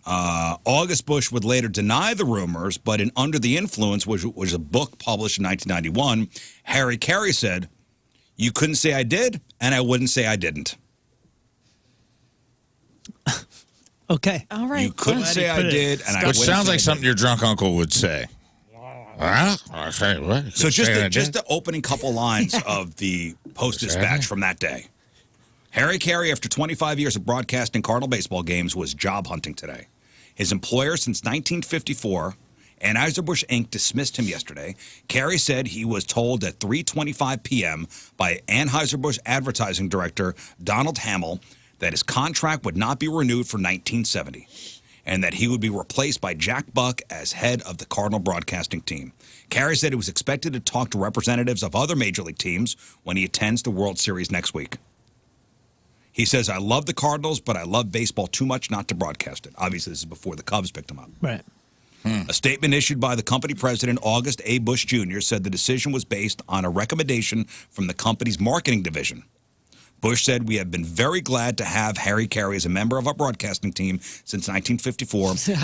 August Bush would later deny the rumors, but in Under the Influence, which was a book published in 1991, Harry Carey said, "You couldn't say I did, and I wouldn't say I didn't. Okay. All right. You couldn't Glad say he I put it. did, and I Which wouldn't sounds say like I something your drunk uncle would say. I say what? So just Say I just did? the opening couple lines of the Post-Dispatch from that day. Harry Carey, after 25 years of broadcasting Cardinal baseball games, was job hunting today. His employer since 1954, Anheuser-Busch Inc., dismissed him yesterday. Carey said he was told at 3:25 p.m. by Anheuser-Busch advertising director Donald Hamill that his contract would not be renewed for 1970 and that he would be replaced by Jack Buck as head of the Cardinal broadcasting team. Carey said he was expected to talk to representatives of other major league teams when he attends the World Series next week. He says, I love the Cardinals, but I love baseball too much not to broadcast it. Obviously, this is before the Cubs picked him up. Right. A statement issued by the company president, August A. Bush Jr., said the decision was based on a recommendation from the company's marketing division. Bush said, we have been very glad to have Harry Carey as a member of our broadcasting team since 1954. And So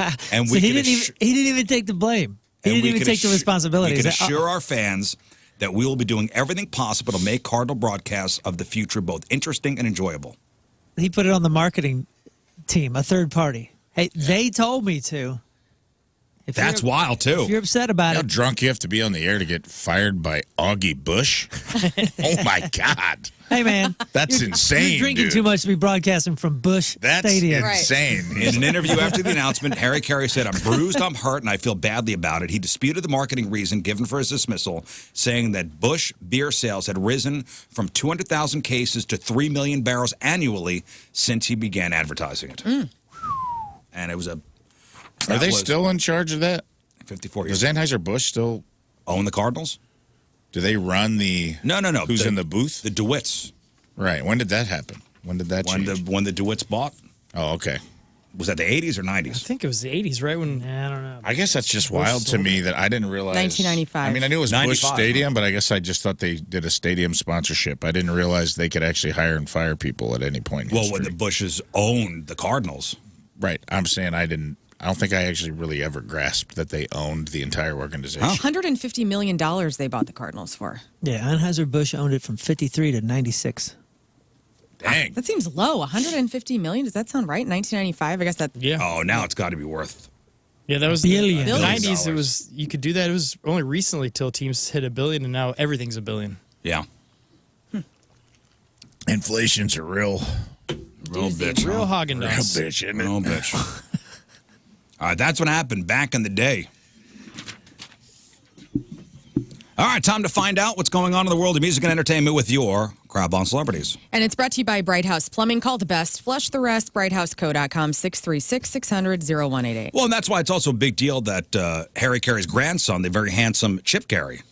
he didn't even take the blame. He didn't even take the responsibility. We can assure our fans that we will be doing everything possible to make Cardinal broadcasts of the future both interesting and enjoyable. He put it on the marketing team, a third party. Hey, they told me to. That's wild, too. If you're upset about How it. drunk you have to be on the air to get fired by Augie Bush? Oh, my God. Hey, man. That's insane, You're drinking dude. too much to be broadcasting from Bush That's Stadium. insane. In an interview after the announcement, Harry Carey said, I'm bruised, I'm hurt, and I feel badly about it. He disputed the marketing reason given for his dismissal, saying that Bush beer sales had risen from 200,000 cases to 3 million barrels annually since he began advertising it. And it was a... Are they still in charge of that? 54 years. Does Anheuser-Busch still own the Cardinals? Do they run the... No. Who's in the booth? The DeWitts. Right. When did that happen? When did that change? When the DeWitts bought? Oh, okay. Was that the 80s or 90s? I think it was the 80s, right? When I don't know. I guess that's just wild to me that I didn't realize. 1995. I mean, I knew it was Busch 95, Stadium, but I guess I just thought they did a stadium sponsorship. I didn't realize they could actually hire and fire people at any point in Well, history. when the Bushes owned the Cardinals. Right. I'm saying I don't think I actually really ever grasped that they owned the entire organization. $150 million they bought the Cardinals for. Yeah, Anheuser-Busch owned it from 53 to 96. Dang. That seems low. $150 million. Does that sound right? 1995. I guess that. yeah, Oh, now it's got to be worth. yeah, that was Billion. the Billions. 90s. It was you could do that. It was only recently till teams hit $1 billion, and now everything's $1 billion. Yeah. Inflation's a real bitch. Real Haagen bitch, isn't it? Real bitch. All right, that's what happened back in the day. All right, time to find out what's going on in the world of music and entertainment with your Crab on Celebrities. And it's brought to you by Bright House Plumbing. Call the best. Flush the rest. BrightHouseCo.com 636-600-0188. Well, and that's why it's also a big deal that Harry Carey's grandson, the very handsome Chip Carey,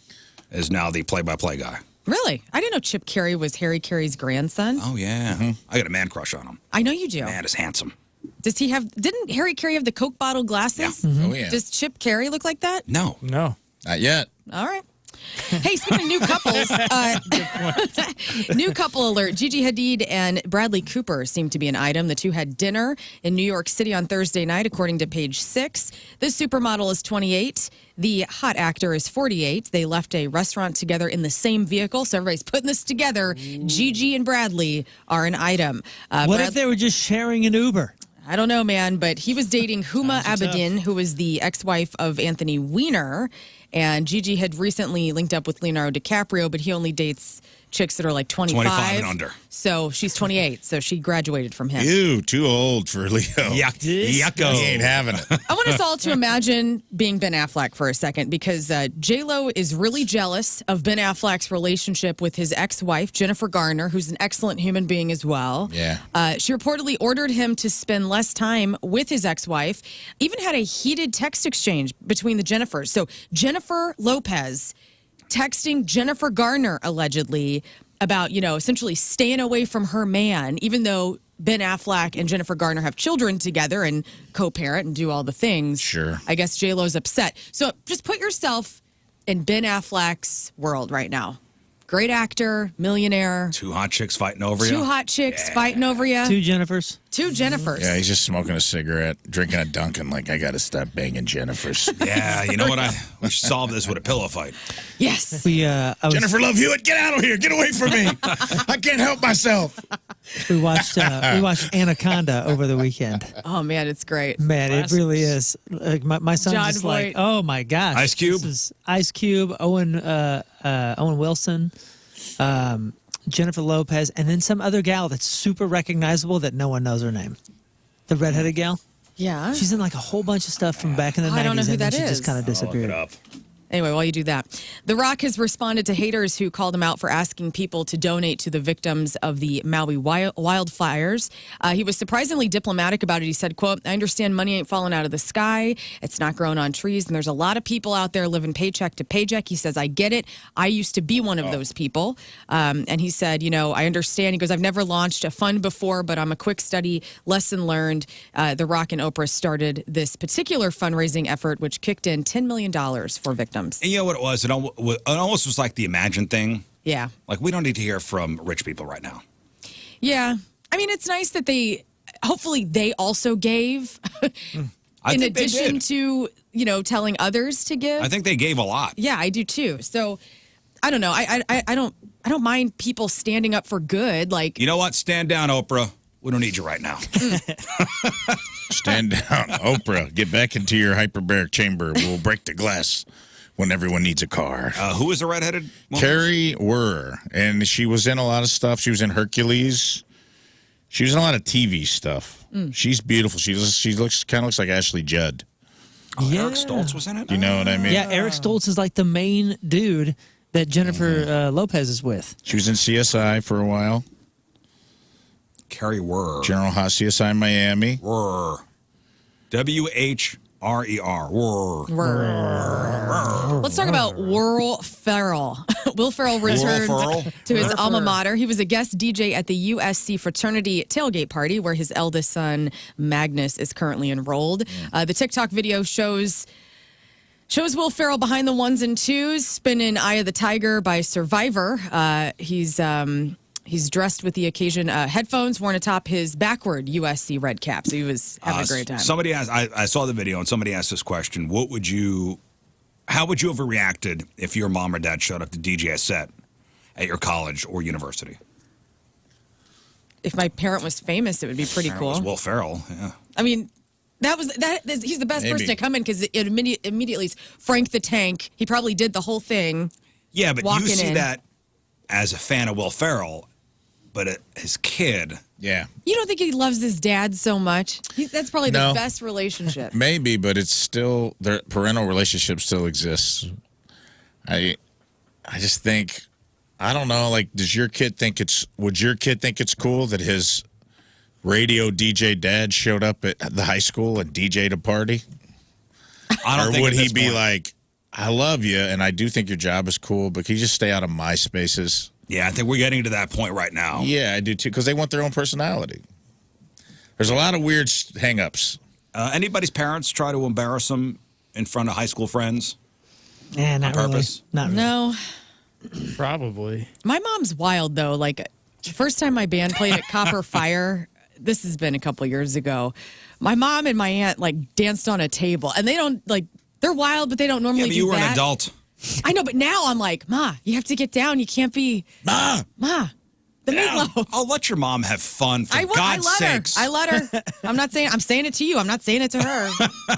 is now the play-by-play guy. Really? I didn't know Chip Carey was Harry Carey's grandson. Oh, yeah. I got a man crush on him. I know you do. Man is handsome. Does he have? Didn't Harry Carey have the Coke bottle glasses? Yeah. Oh, yeah. Does Chip Carey look like that? No. No. Not yet. All right. Hey, speaking of new couples, new couple alert. Gigi Hadid and Bradley Cooper seem to be an item. The two had dinner in New York City on Thursday night, according to Page 6. The supermodel is 28. The hot actor is 48. They left a restaurant together in the same vehicle, so everybody's putting this together. Gigi and Bradley are an item. What if they were just sharing an Uber? I don't know, man, but he was dating Huma Abedin, who was the ex-wife of Anthony Weiner. And Gigi had recently linked up with Leonardo DiCaprio, but he only dates chicks that are like 25. 25 and under. So she's 28, so she graduated from him. Ew, too old for Leo. Yucko. He ain't having it. I want us all to imagine being Ben Affleck for a second, because J-Lo is really jealous of Ben Affleck's relationship with his ex-wife, Jennifer Garner, who's an excellent human being as well. Yeah. She reportedly ordered him to spend less time with his ex-wife, even had a heated text exchange between the Jennifers. So Jennifer Lopez texting Jennifer Garner, allegedly, about, essentially staying away from her man, even though Ben Affleck and Jennifer Garner have children together and co-parent and do all the things. Sure. I guess J-Lo's upset. So just put yourself in Ben Affleck's world right now. Great actor, millionaire. Two hot chicks fighting over you. Two hot chicks fighting over you. Two Jennifers. Two Jennifers. Yeah, he's just smoking a cigarette, drinking a Dunkin', like, I got to stop banging Jennifers. Yeah, you know what? We should solve this with a pillow fight. Yes. Jennifer Love Hewitt, get out of here. Get away from me. I can't help myself. We watched Anaconda over the weekend. Oh, man, it's great. Man, it really is. Like my son's John just Voight. like, oh my gosh. Ice Cube? This is Ice Cube, Owen Wilson, Jennifer Lopez, and then some other gal that's super recognizable that no one knows her name. The redheaded gal. Yeah. She's in like a whole bunch of stuff from back in the 90s. I don't know who and then that she is. just kind of Look it disappeared. up. Anyway, while you do that, The Rock has responded to haters who called him out for asking people to donate to the victims of the Maui wildfires. He was surprisingly diplomatic about it. He said, quote, I understand money ain't falling out of the sky. It's not growing on trees. And there's a lot of people out there living paycheck to paycheck. He says, I get it. I used to be one of those people. And he said, I understand. He goes, I've never launched a fund before, but I'm a quick study, lesson learned. The Rock and Oprah started this particular fundraising effort, which kicked in $10 million for victims. And you know what it was? It almost was like the Imagine thing. Yeah. Like, we don't need to hear from rich people right now. Yeah. I mean, it's nice that hopefully they also gave in addition to, telling others to give. I think they gave a lot. Yeah, I do too. So I don't know. I don't mind people standing up for good. Like, you know what? Stand down, Oprah. We don't need you right now. Stand down, Oprah. Get back into your hyperbaric chamber. We'll break the glass when everyone needs a car. Who is the redheaded woman? Carrie Wurr. And she was in a lot of stuff. She was in Hercules. She was in a lot of TV stuff. She's beautiful. She kind of looks like Ashley Judd. Oh, yeah. Eric Stoltz was in it? You know what I mean? Yeah, Eric Stoltz is like the main dude that Jennifer Lopez is with. She was in CSI for a while. Carrie Wurr. General Haas, CSI Miami. Wurr. W-H-R-E-R. Wurr. Let's talk about Will Ferrell. Will Ferrell returned to his alma mater. He was a guest DJ at the USC fraternity tailgate party where his eldest son, Magnus, is currently enrolled. The TikTok video shows Will Ferrell behind the ones and twos, spinning Eye of the Tiger by Survivor. He's dressed with the occasion headphones worn atop his backward USC red cap. So he was having a great time. Somebody asked, I saw the video and somebody asked this question. How would you have reacted if your mom or dad showed up to DJ a set at your college or university? If my parent was famous, it would be pretty cool. Was Will Ferrell, yeah. I mean, he's the best person to come in because it immediately is Frank the Tank. He probably did the whole thing. Yeah, but you see that as a fan of Will Ferrell. But his kid. Yeah. You don't think he loves his dad so much? That's probably the best relationship. Maybe, but it's still, their parental relationship still exists. I just think, I don't know, like, would your kid think it's cool that his radio DJ dad showed up at the high school and DJ'd a party? I don't think or would he be like, I love you, and I do think your job is cool, but can you just stay out of my spaces? Yeah, I think we're getting to that point right now. Yeah, I do too, because they want their own personality. There's a lot of weird hang-ups. Anybody's parents try to embarrass them in front of high school friends? Yeah, not on really. purpose? Not really. No. Probably. My mom's wild, though. Like, the first time my band played at Copper Fire, this has been a couple years ago, my mom and my aunt, like, danced on a table. And they don't, like, they're wild, but they don't normally do that. Yeah, but you were an adult. I know, but now I'm like, Ma, you have to get down. You can't be... Ma! The meatloaf. I'll let your mom have fun, for God's sakes. I let her. I'm saying it to you. I'm not saying it to her.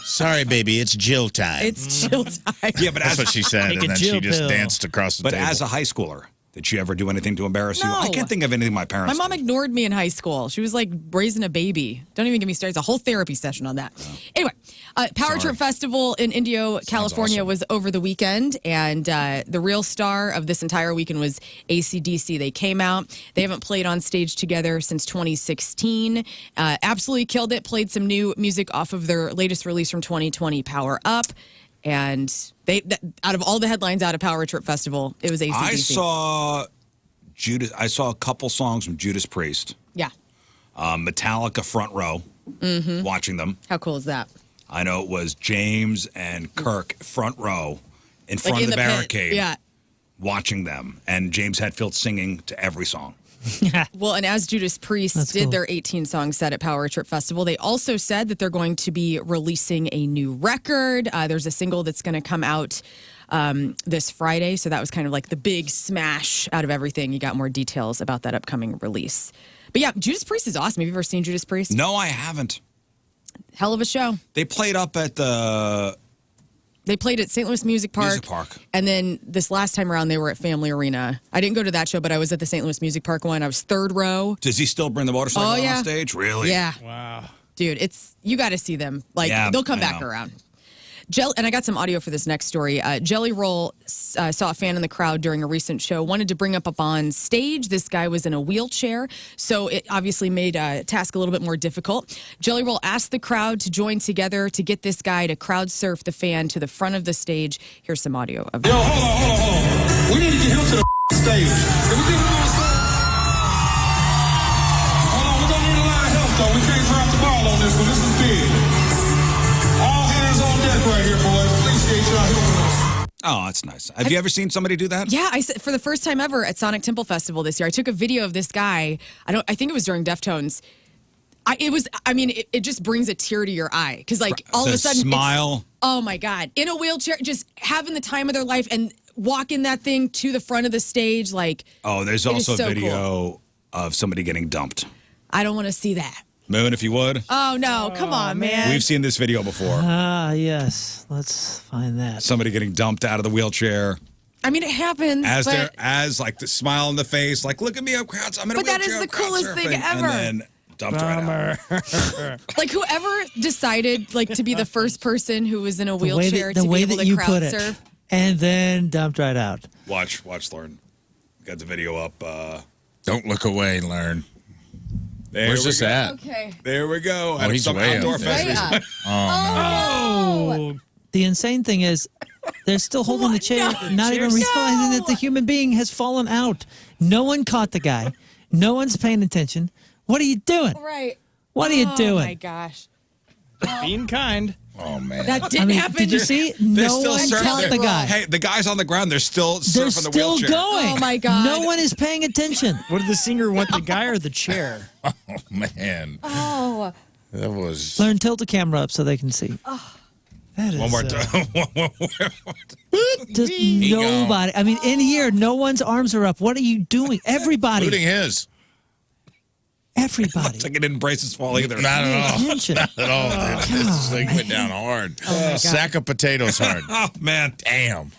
Sorry, baby, it's Jill time. It's Jill time. Yeah, but that's what she said, and then she just danced across the table. But as a high schooler, did she ever do anything to embarrass you? No. I can't think of anything my parents My mom did. ignored me in high school. She was like raising a baby. Don't even get me started. It's a whole therapy session on that. Anyway, Power Trip Festival in Indio, California was over the weekend, and the real star of this entire weekend was AC/DC. They came out. They haven't played on stage together since 2016. Absolutely killed it. Played some new music off of their latest release from 2020, Power Up. And out of all the headlines out of Power Trip Festival, it was AC/DC. I saw a couple songs from Judas Priest. Yeah. Metallica front row, watching them. How cool is that? I know it was James and Kirk front row in front of the barricade, pit. Yeah. watching them, and James Hetfield singing to every song. Well, and as Judas Priest did their 18-song set at Power Trip Festival, they also said that they're going to be releasing a new record. There's a single that's going to come out this Friday, so that was kind of like the big smash out of everything. You got more details about that upcoming release. But yeah, Judas Priest is awesome. Have you ever seen Judas Priest? No, I haven't. Hell of a show. They played up at the... They played at St. Louis Music Park. And then this last time around, they were at Family Arena. I didn't go to that show, but I was at the St. Louis Music Park one. I was third row. Does he still bring the motorcycle on stage? Really? Yeah. Wow. Dude, you got to see them. Like, they'll come back around. And I got some audio for this next story. Jelly Roll saw a fan in the crowd during a recent show, wanted to bring up on stage. This guy was in a wheelchair, so it obviously made a task a little bit more difficult. Jelly Roll asked the crowd to join together to get this guy to crowd surf the fan to the front of the stage. Here's some audio of it. Yo, hold on. We need to get him to the stage. Can we get him on the stage? Hold on, we're going to need a lot of help, though. We can't drop the ball on this one. This is big. All hands on deck right here, boys. Appreciate y'all helping us. Oh, that's nice. Have you ever seen somebody do that? Yeah, for the first time ever at Sonic Temple Festival this year, I took a video of this guy. I think it was during Deftones. It just brings a tear to your eye because, like, all of a sudden, smile. Oh my God! In a wheelchair, just having the time of their life and walking that thing to the front of the stage, like. Oh, there's also a video of somebody getting dumped. I don't want to see that. Moon, if you would. Oh no! Come on, man. We've seen this video before. Yes. Let's find that. Somebody getting dumped out of the wheelchair. I mean, it happens. As like the smile on the face, like, look at me, I'm in a wheelchair. But that is the coolest thing ever. And then dumped right out. Like, whoever decided, like, to be the first person who was in a The way wheelchair that, the to way be able that to you crowd put it, surf. and then dumped right out. Watch, Lern. Got the video up. Don't look away, Lern. Where's this at? Okay. There we go. Oh, he's some way outdoor up there. festival. Oh, The insane thing is, they're still holding the chair, not even realizing that the human being has fallen out. No one caught the guy. No one's paying attention. What are you doing? right. What are you Oh, doing? my gosh. Being kind. Oh, man. That didn't happen. Did you see? They're No still one surfing. caught the guy. Hey, the guy's on the ground. They're still They're surfing the still wheelchair. going. Oh, my God. No one is paying attention. What did the singer want, the guy or the chair? Oh, man. Oh. That was... Learn, tilt the camera up so they can see. That is, One more time. Just nobody. I mean, in here, no one's arms are up. What are you doing? Everybody. Including his. Everybody. It's like it didn't brace his fall either. Not at all. Attention. Not at all, dude. This thing went down hard. Sack of potatoes hard. Oh, man. Damn.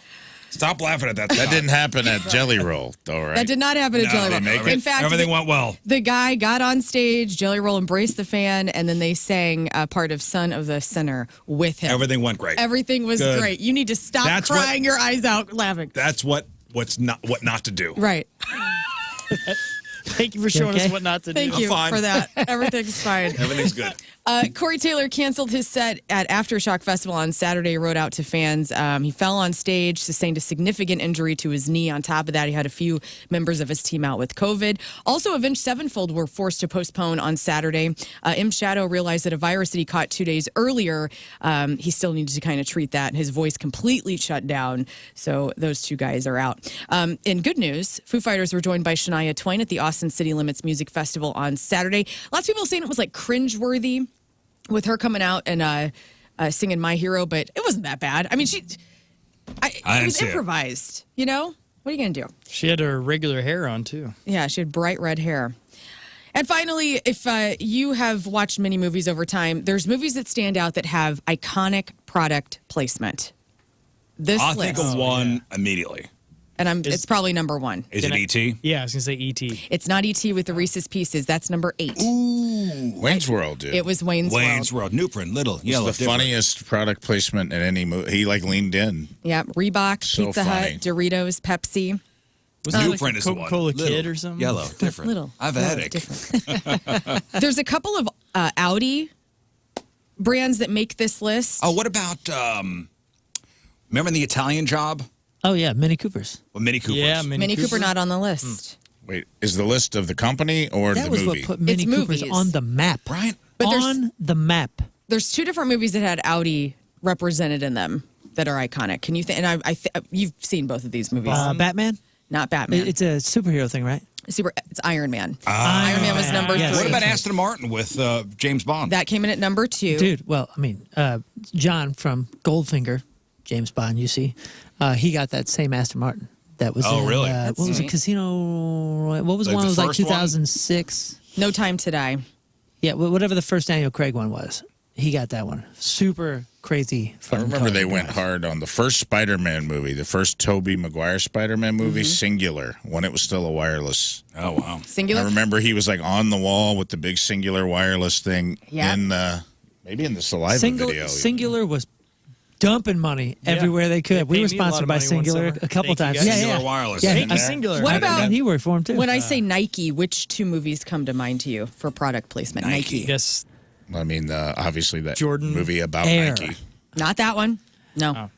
Stop laughing at that. That didn't happen at Jelly Roll, though, right? That did not happen at Jelly Roll. In fact, everything went well. the guy got on stage, Jelly Roll embraced the fan, and then they sang part of Son of the Sinner with him. Everything went great. Everything was Good. great. You need to stop That's crying your eyes out laughing. That's what not to do. Right. Thank you for showing us what not to do. Thank you fine. for that. Everything's fine. Everything's good. Corey Taylor canceled his set at Aftershock Festival on Saturday, wrote out to fans. He fell on stage, sustained a significant injury to his knee. On top of that, he had a few members of his team out with COVID. Also, Avenged Sevenfold were forced to postpone on Saturday. M. Shadow realized that a virus that he caught 2 days earlier, he still needed to kind of treat that. His voice completely shut down. So those two guys are out. In good news, Foo Fighters were joined by Shania Twain at the Austin City Limits Music Festival on Saturday. Lots of people saying it was like cringeworthy with her coming out and singing My Hero, but it wasn't that bad. I mean, it was improvised, you know? What are you going to do? She had her regular hair on, too. Yeah, she had bright red hair. And finally, if you have watched many movies over time, there's movies that stand out that have iconic product placement. I'll think of one immediately. And it's probably number one. Is it E.T.? Yeah, I was going to say E.T. It's not E.T. with the Reese's Pieces. That's number 8. Ooh. Wayne's World, dude. It was Wayne's World. New print, little, yellow. It's the funniest product placement in any movie. He, like, leaned in. Yeah, Reebok, So Pizza funny. Hut, Doritos, Pepsi. Was New that like print a is the one. Coca-Cola Little, Kid or something? Yellow, different. Little. I have a headache. Different. There's a couple of Audi brands that make this list. Oh, what about, remember the Italian Job? Oh, yeah, Mini Coopers. Well, Mini Coopers. Yeah, Mini Cooper not on the list. Wait, is the list of the company or That the was movie? what put Mini It's Coopers movies. on the map. Right? But there's- on the map. There's 2 different movies that had Audi represented in them that are iconic. Can you think? And you've seen both of these movies. Batman? Not Batman. It's a superhero thing, right? It's Iron Man. Iron Man was number 3. yes. What about Aston Martin with James Bond? That came in at number 2. Dude, well, I mean, John from Goldfinger, James Bond, you see, he got that same Aston Martin. That was Oh, in, really? what was it, neat. Casino? What was Like one? the It was like first one? 2006. No Time to Die. Yeah, whatever the first Daniel Craig one was. He got that one. Super crazy. I fun remember car they to went drive. hard on the first Spider-Man movie, the first Tobey Maguire Spider-Man movie, Singular, when it was still a wireless. Oh, wow. Singular. I remember he was like on the wall with the big Singular wireless thing Yeah. in maybe in the Saliva video. Singular was dumping money everywhere they could. They We paid were me a lot sponsored of by money one Singular summer. a couple Thank you, times. guys. Singular Wireless. Yeah, in there. Singular. What I about bet he worked for him too. when I say Nike? Which two movies come to mind to you for product placement? Nike. Yes. I mean, obviously that Jordan movie about Air. Nike. Not that one. No. Oh.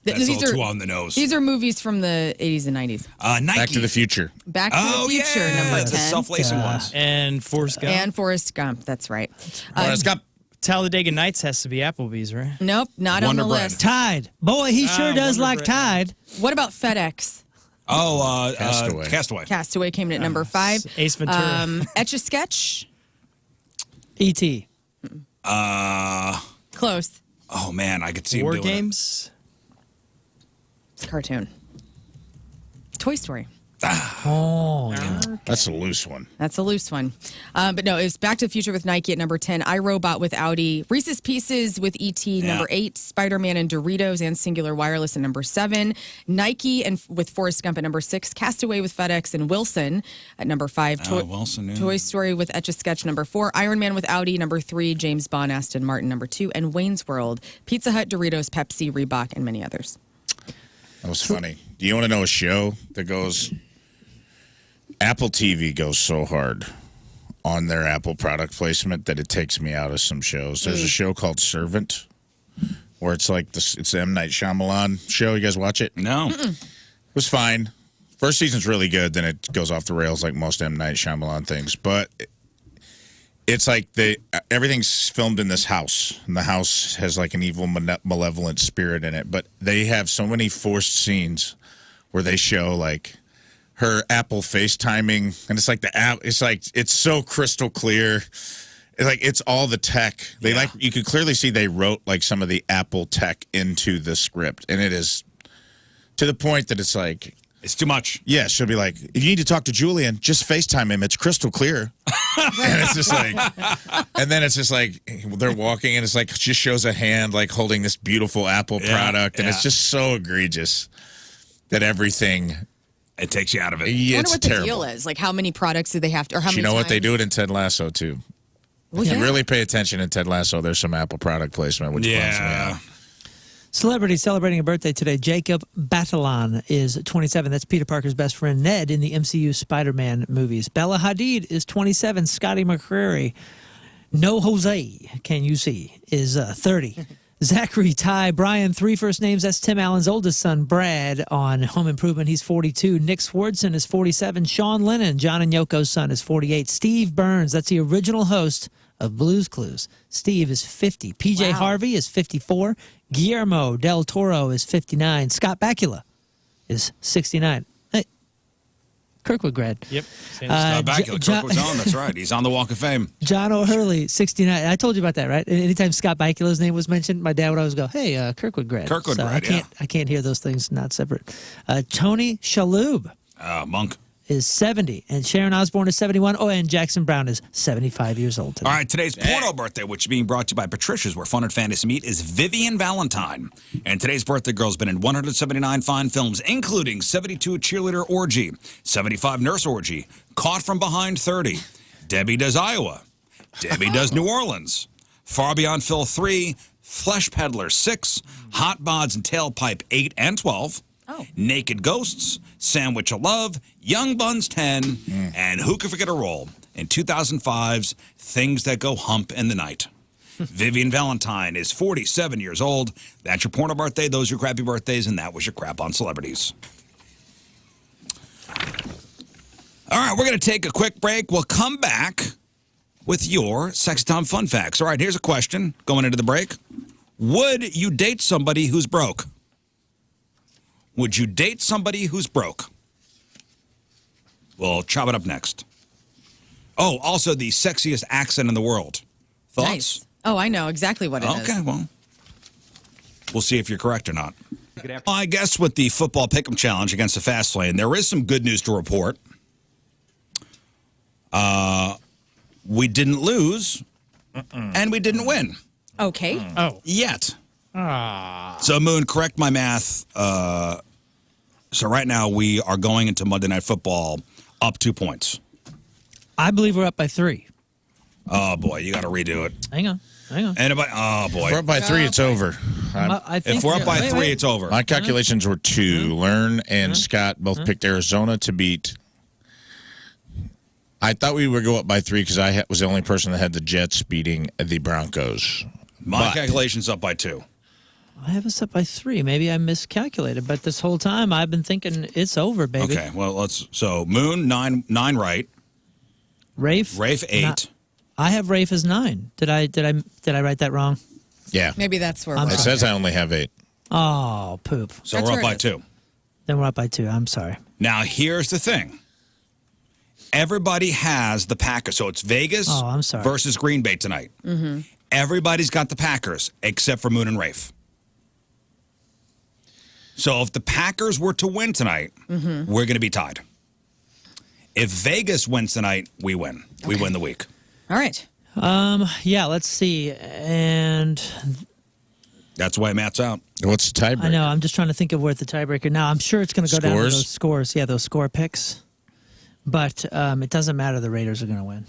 That's a little too on the nose. These are movies from the 80s and 90s. Nike. Back to the Future. Back to the Future, yeah, number 10. the self-lacing ones. and Forrest Gump. And Forrest Gump. That's right. Forrest Gump. Talladega Nights has to be Applebee's, right? Nope, not Wonder on the Bread. list. Tide. Boy, he sure does Wonder like Bread. Tide. What about FedEx? Castaway. Castaway. Castaway came in at number 5. Ace Ventura. Etch-a-Sketch? E.T. Close. Oh, man, I could see him War doing Games. It's a cartoon. Toy Story. Oh, yeah. That's a loose one. That's a loose one. But no, it's Back to the Future with Nike at number 10, iRobot with Audi, Reese's Pieces with E.T. number 8, Spider-Man and Doritos and Singular Wireless at number 7, Nike and with Forrest Gump at number 6, Castaway with FedEx and Wilson at number 5, Wilson, yeah. Toy Story with Etch-a-Sketch number 4, Iron Man with Audi number 3, James Bond, Aston Martin number 2, and Wayne's World, Pizza Hut, Doritos, Pepsi, Reebok, and many others. That was funny. Do you want to know a show that goes... Apple TV goes so hard on their Apple product placement that it takes me out of some shows. There's a show called Servant where it's like it's the M. Night Shyamalan show. You guys watch it? No. It was fine. First season's really good. Then it goes off the rails like most M. Night Shyamalan things. But it's like everything's filmed in this house. And the house has like an evil, malevolent spirit in it. But they have so many forced scenes where they show like... her Apple FaceTiming, and it's like the app. It's like it's so crystal clear. It's all the tech. You could clearly see they wrote like some of the Apple tech into the script, and it is to the point that it's like It's too much. Yeah, she'll be like, if you need to talk to Julian, just FaceTime him. It's crystal clear. And it's just like, and then it's just like they're walking, and it's like just shows a hand like holding this beautiful Apple product, and it's just so egregious that everything. It takes you out of it. I wonder what terrible. the deal is. Like, how many products do they have to, or how many You know what they times? do it in Ted Lasso too. Well, If yeah. you really pay attention in Ted Lasso, there's some Apple product placement, which bums me out. Celebrity celebrating a birthday today. Jacob Batalon is 27. That's Peter Parker's best friend Ned in the MCU Spider-Man movies. Bella Hadid is 27. Scotty McCreery, No Jose, Can You See, is 30. Zachary Ty Bryan, 3 first names. That's Tim Allen's oldest son, Brad, on Home Improvement. He's 42. Nick Swardson is 47. Sean Lennon, John and Yoko's son, is 48. Steve Burns, that's the original host of Blue's Clues. Steve is 50. PJ Harvey is 54. Guillermo del Toro is 59. Scott Bakula is 69. Hey, Kirkwood grad. Yep. Back to the Kirkwood's on. That's right. He's on the Walk of Fame. John O'Hurley, 69. I told you about that, right? Anytime Scott Bakula's name was mentioned, my dad would always go, hey, Kirkwood grad. Kirkwood grad, I can't hear those things not separate. Tony Shalhoub Monk. is 70, and Sharon Osbourne is 71. Oh, and Jackson Brown is 75 years old today. All right, today's porno birthday, which is being brought to you by Patricia's, where fun and fantasy meet, is Vivian Valentine. And today's birthday girl's been in 179 fine films, including 72 Cheerleader Orgy, 75 Nurse Orgy, Caught from Behind 30, Debbie Does Iowa, Debbie Does New Orleans, Far Beyond Phil 3, Flesh Peddler 6, Hot Bods and Tailpipe 8 and 12, Naked Ghosts, Sandwich of Love, Young Buns 10, and Who Could Forget a Roll in 2005's Things That Go Hump in the Night. Vivian Valentine is 47 years old. That's your porno birthday. Those are your crappy birthdays, and that was your crap on celebrities. All right, we're going to take a quick break. We'll come back with your Sexy Time fun facts. All right, here's a question going into the break. Would you date somebody who's broke? Would you date somebody who's broke? We'll chop it up next. Oh, also the sexiest accent in the world. Thoughts? Nice. Oh, I know exactly what it is. Okay, well, we'll see if you're correct or not. Well, I guess with the football pick'em challenge against the Fast Lane, there is some good news to report. We didn't lose, and we didn't win. Okay. Yet. So, Moon, correct my math. So right now we are going into Monday Night Football up 2 points. I believe we're up by 3. Oh, boy, you got to redo it. Hang on. Hang on. Anybody? Oh, boy. If we're up by 3, it's over. I think If we're up by wait, 3, wait. it's over. My calculations were 2. Lern and Scott both picked Arizona to beat. I thought we would go up by 3 because I was the only person that had the Jets beating the Broncos. My calculation's up by 2. I have us up by 3. Maybe I miscalculated, but this whole time I've been thinking it's over, baby. Okay, well, let's. So, Moon, 9 right. Rafe 8. I have Rafe as 9. Did I write that wrong? Yeah. Maybe that's where I'm we're It says I only have 8. Oh, poop. So, That's we're where up it by is. 2. Then we're up by 2. I'm sorry. Now, here's the thing. Everybody has the Packers. So, it's Vegas Oh, I'm sorry. versus Green Bay tonight. Mm-hmm. Everybody's got the Packers except for Moon and Rafe. So, if the Packers were to win tonight, we're going to be tied. If Vegas wins tonight, we win. We win the week. All right. Yeah, let's see. And That's why Matt's out. What's the tiebreaker? I know, I'm just trying to think of where the tiebreaker. Now, I'm sure it's going to go down to Scores? those scores. Yeah, those score picks. But it doesn't matter. The Raiders are going to win.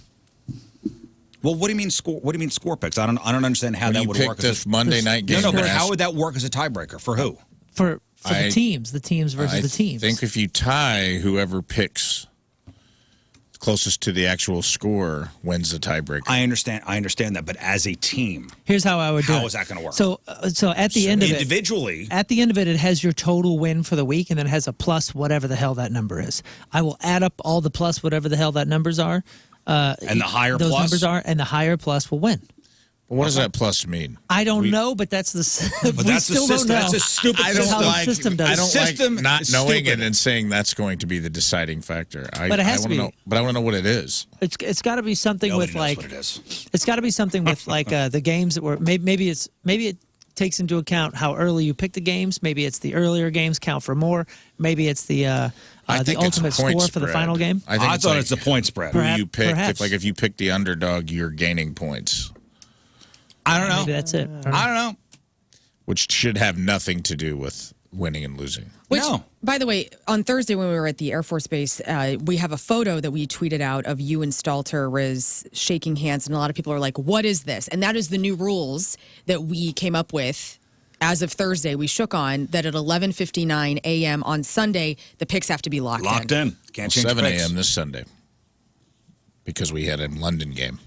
Well, what do you mean score? What do you mean score picks? I don't understand how When that you would pick work. this Monday night game, No, but you're how would that work as a tiebreaker for who? For the teams versus I the teams. think if you tie, whoever picks closest to the actual score wins the tiebreaker. I understand that, but as a team, Here's how I would do it. how is that going to work? So at the end of it, individually, at the end of it, it has your total win for the week, and then it has a plus whatever the hell that number is. I will add up all the plus whatever the hell that numbers are. and the higher those plus numbers are, and the higher plus will win. What does that plus mean? I don't know, but that's the. But we that's the still don't system. know. That's a stupid I system. how the don't like. system does I it. don't System like not is knowing stupid. it and saying that's going to be the deciding factor. But it has to wanna be. Know, but I want to know what it is. It's got to be something Nobody with knows like. what it is. It's got to be something with like the games that were maybe it takes into account how early you pick the games. Maybe it's the earlier games count for more. Maybe it's the I think it's ultimate point score for the spread. final game. I, think I thought like it's a point spread. Who Perhaps- you pick? perhaps. If you pick the underdog, you're gaining points, I don't know. Maybe that's it. I don't know. which should have nothing to do with winning and losing. Which, No. by the way, on Thursday when we were at the Air Force Base, we have a photo that we tweeted out of you and Stalter, Rizz, shaking hands, and a lot of people are like, what is this? And that is the new rules that we came up with as of Thursday. We shook on that at 11:59 a.m. on Sunday, the picks have to be locked In. Can't change 7 picks. a.m. this Sunday because we had a London game.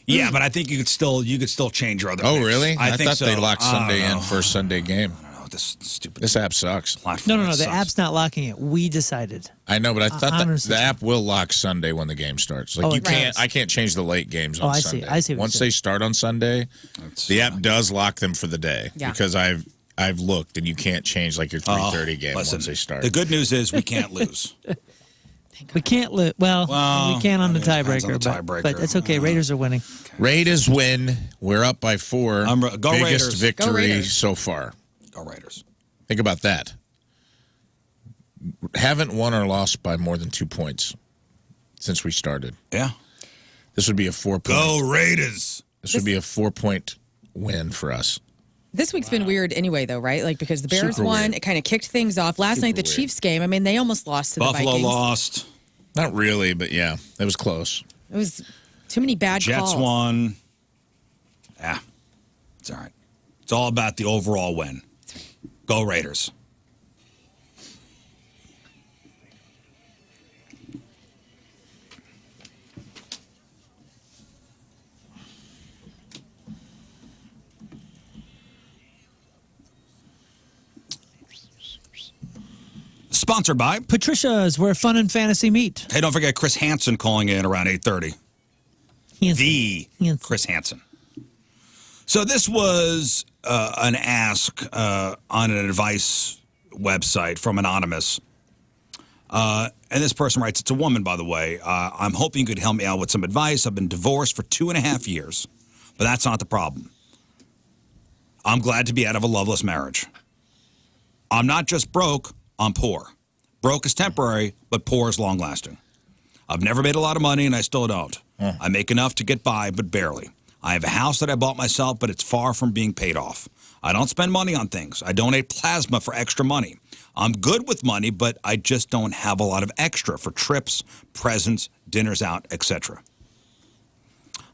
Yeah, but I think you could still change your other. Oh, picks. really? I think thought so. they locked I don't Sunday in know. for Sunday game. I don't know. This stupid This app sucks. platform. No. it The sucks. app's not locking it. We decided. I know, but I thought I'm that gonna- the app will lock Sunday when the game starts. Like Oh, you it can't, does. I can't change the late games on I see. Sunday. I see what Once you're they start on Sunday, the app does lock them for the day. Yeah. Because I've looked and you can't change like your 3:30 game Listen, once they start. The good news is we can't lose. We can't we can on the depends on tiebreaker, the but tiebreaker. it's okay. Raiders are winning. Raiders win. We're up by 4. Go Biggest Raiders. victory Go Raiders. so far. Go Raiders. Think about that. Haven't won or lost by more than 2 points since we started. Yeah. This would be a 4-point. Go Raiders. This would be a 4-point win for us. This week's been weird anyway, though, right? Like, because the Bears Super won, weird. it kind of kicked things off. Last night, the weird. Chiefs game, I mean, they almost lost to the Buffalo Vikings. lost. Not really, but yeah, it was close. It was too many bad Jets calls. won. Yeah. It's all right. It's all about the overall win. Go Raiders. Sponsored by. Patricia's, where fun and fantasy meet. Hey, don't forget Chris Hansen calling in around 8:30. The Hansen. Chris Hansen. So this was an ask on an advice website from Anonymous. And this person writes, it's a woman, by the way. I'm hoping you could help me out with some advice. I've been divorced for 2.5 years, but that's not the problem. I'm glad to be out of a loveless marriage. I'm not just broke, I'm poor. Broke is temporary, but poor is long-lasting. I've never made a lot of money, and I still don't. I make enough to get by, but barely. I have a house that I bought myself, but it's far from being paid off. I don't spend money on things. I donate plasma for extra money. I'm good with money, but I just don't have a lot of extra for trips, presents, dinners out, etc.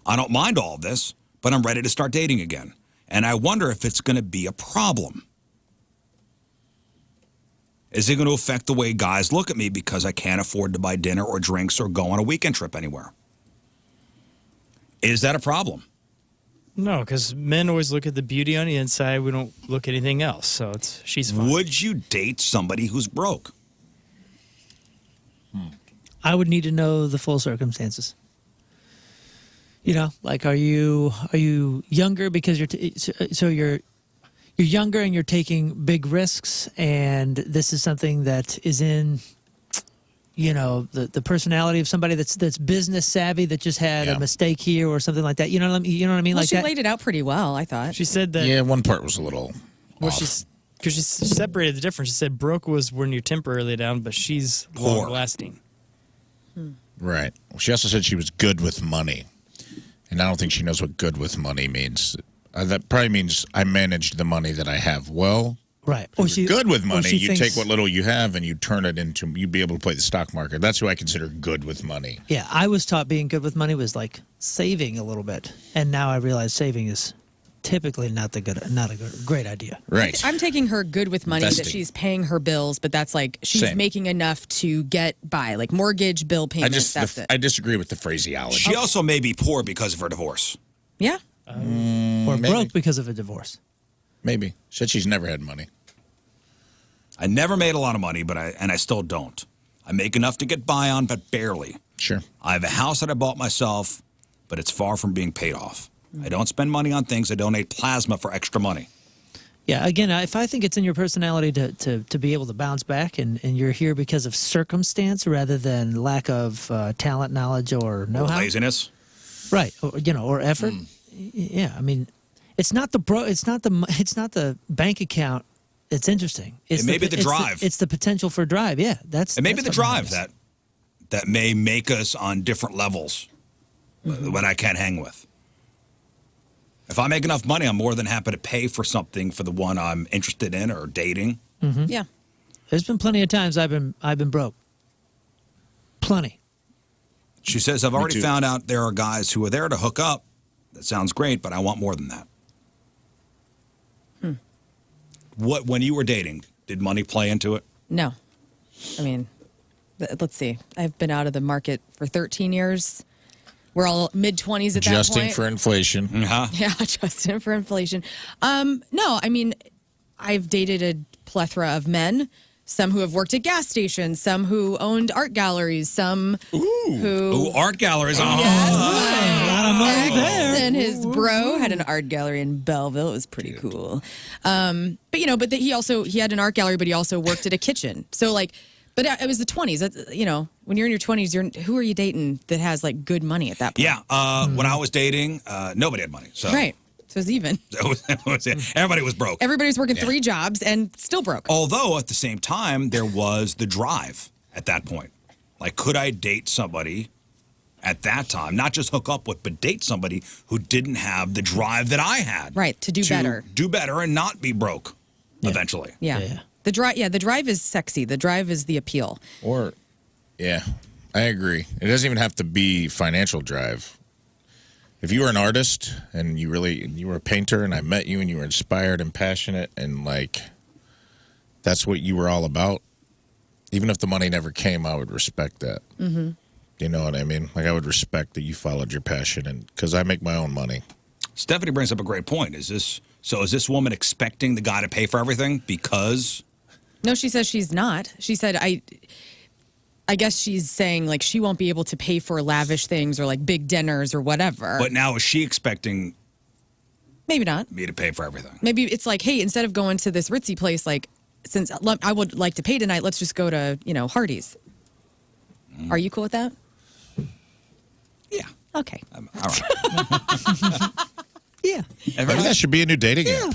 I don't mind all of this, but I'm ready to start dating again. And I wonder if it's going to be a problem. Is it going to affect the way guys look at me because I can't afford to buy dinner or drinks or go on a weekend trip anywhere? Is that a problem? No, because men always look at the beauty on the inside. We don't look at anything else. So she's fine. Would you date somebody who's broke? I would need to know the full circumstances. You know, like, are you younger because you're younger and you're taking big risks, and this is something that is in, you know, the personality of somebody that's business savvy that just had a mistake here or something like that. You know what I mean? You know what I mean? Well, like she that. laid it out pretty well, I thought. She said that. Yeah, one part was a little Well, off. because she separated the difference. She said broke was when you're temporarily down, but she's Poor. long lasting. Right. She also said she was good with money. And I don't think she knows what good with money means. That probably means I managed the money that I have well. Right. If you're good with money, you thinks- take what little you have and you turn it into, you'd be able to play the stock market. That's who I consider good with money. Yeah, I was taught being good with money was like saving a little bit, and now I realize saving is typically not a great idea. Right. I'm taking her good with money Investing. that she's paying her bills, but that's like she's Same. making enough to get by, like mortgage, bill payments. That's it. I disagree with the phraseology. She also may be poor because of her divorce. Yeah. Or maybe. broke because of a divorce. Maybe. Said she's never had money. I never made a lot of money, but I still don't. I make enough to get by on, but barely. Sure. I have a house that I bought myself, but it's far from being paid off. I don't spend money on things. I donate plasma for extra money. Yeah, again, if I think it's in your personality to be able to bounce back, and you're here because of circumstance rather than lack of talent, knowledge, or Or know-how. laziness. Right, or effort. Yeah, I mean, it's not the bank account. It's interesting. It's It may be the drive. It's the potential for drive. Yeah, that's. It may be that's the what drive matters. that may make us on different levels when I can't hang with. If I make enough money, I'm more than happy to pay for something for the one I'm interested in or dating. Yeah. There's been plenty of times I've been broke. Plenty. She says, I've already too. found out there are guys who are there to hook up. That sounds great, but I want more than that. When you were dating, did money play into it? No. I mean, let's see. I've been out of the market for 13 years. We're all mid-20s at that Adjusting point. for inflation. Uh-huh. Yeah, adjusting for inflation. No, I mean, I've dated a plethora of men. Some who have worked at gas stations, some who owned art galleries, some who Ooh, art galleries. Oh. X and his bro had an art gallery in Belleville. It was pretty cool. But he had an art gallery, but he also worked at a kitchen. So like, but it was the 20s. That's, when you're in your 20s, who are you dating that has like good money at that point? Yeah, when I was dating, nobody had money. So Right. So it was even. Everybody was broke. Everybody was working 3 jobs and still broke. Although at the same time, there was the drive at that point. Like, could I date somebody at that time, not just hook up with, but date somebody who didn't have the drive that I had? Right, to do better. Do better and not be broke eventually. Yeah. Yeah. The drive is sexy. The drive is the appeal. Or, yeah, I agree. It doesn't even have to be financial drive. If you were an artist and you were a painter and I met you and you were inspired and passionate and like that's what you were all about, even if the money never came, I would respect that. Mm-hmm. You know what I mean? Like I would respect that you followed your passion, and because I make my own money. Stephanie brings up a great point. Is this woman expecting the guy to pay for everything because? No, she says she's not. She said, I guess she's saying like she won't be able to pay for lavish things or like big dinners or whatever. But now is she expecting Maybe not. me to pay for everything? Maybe it's like, hey, instead of going to this ritzy place, like since I would like to pay tonight, let's just go to, Hardee's. Are you cool with that? Yeah. Okay. All right. Yeah. Maybe that should be a new dating app.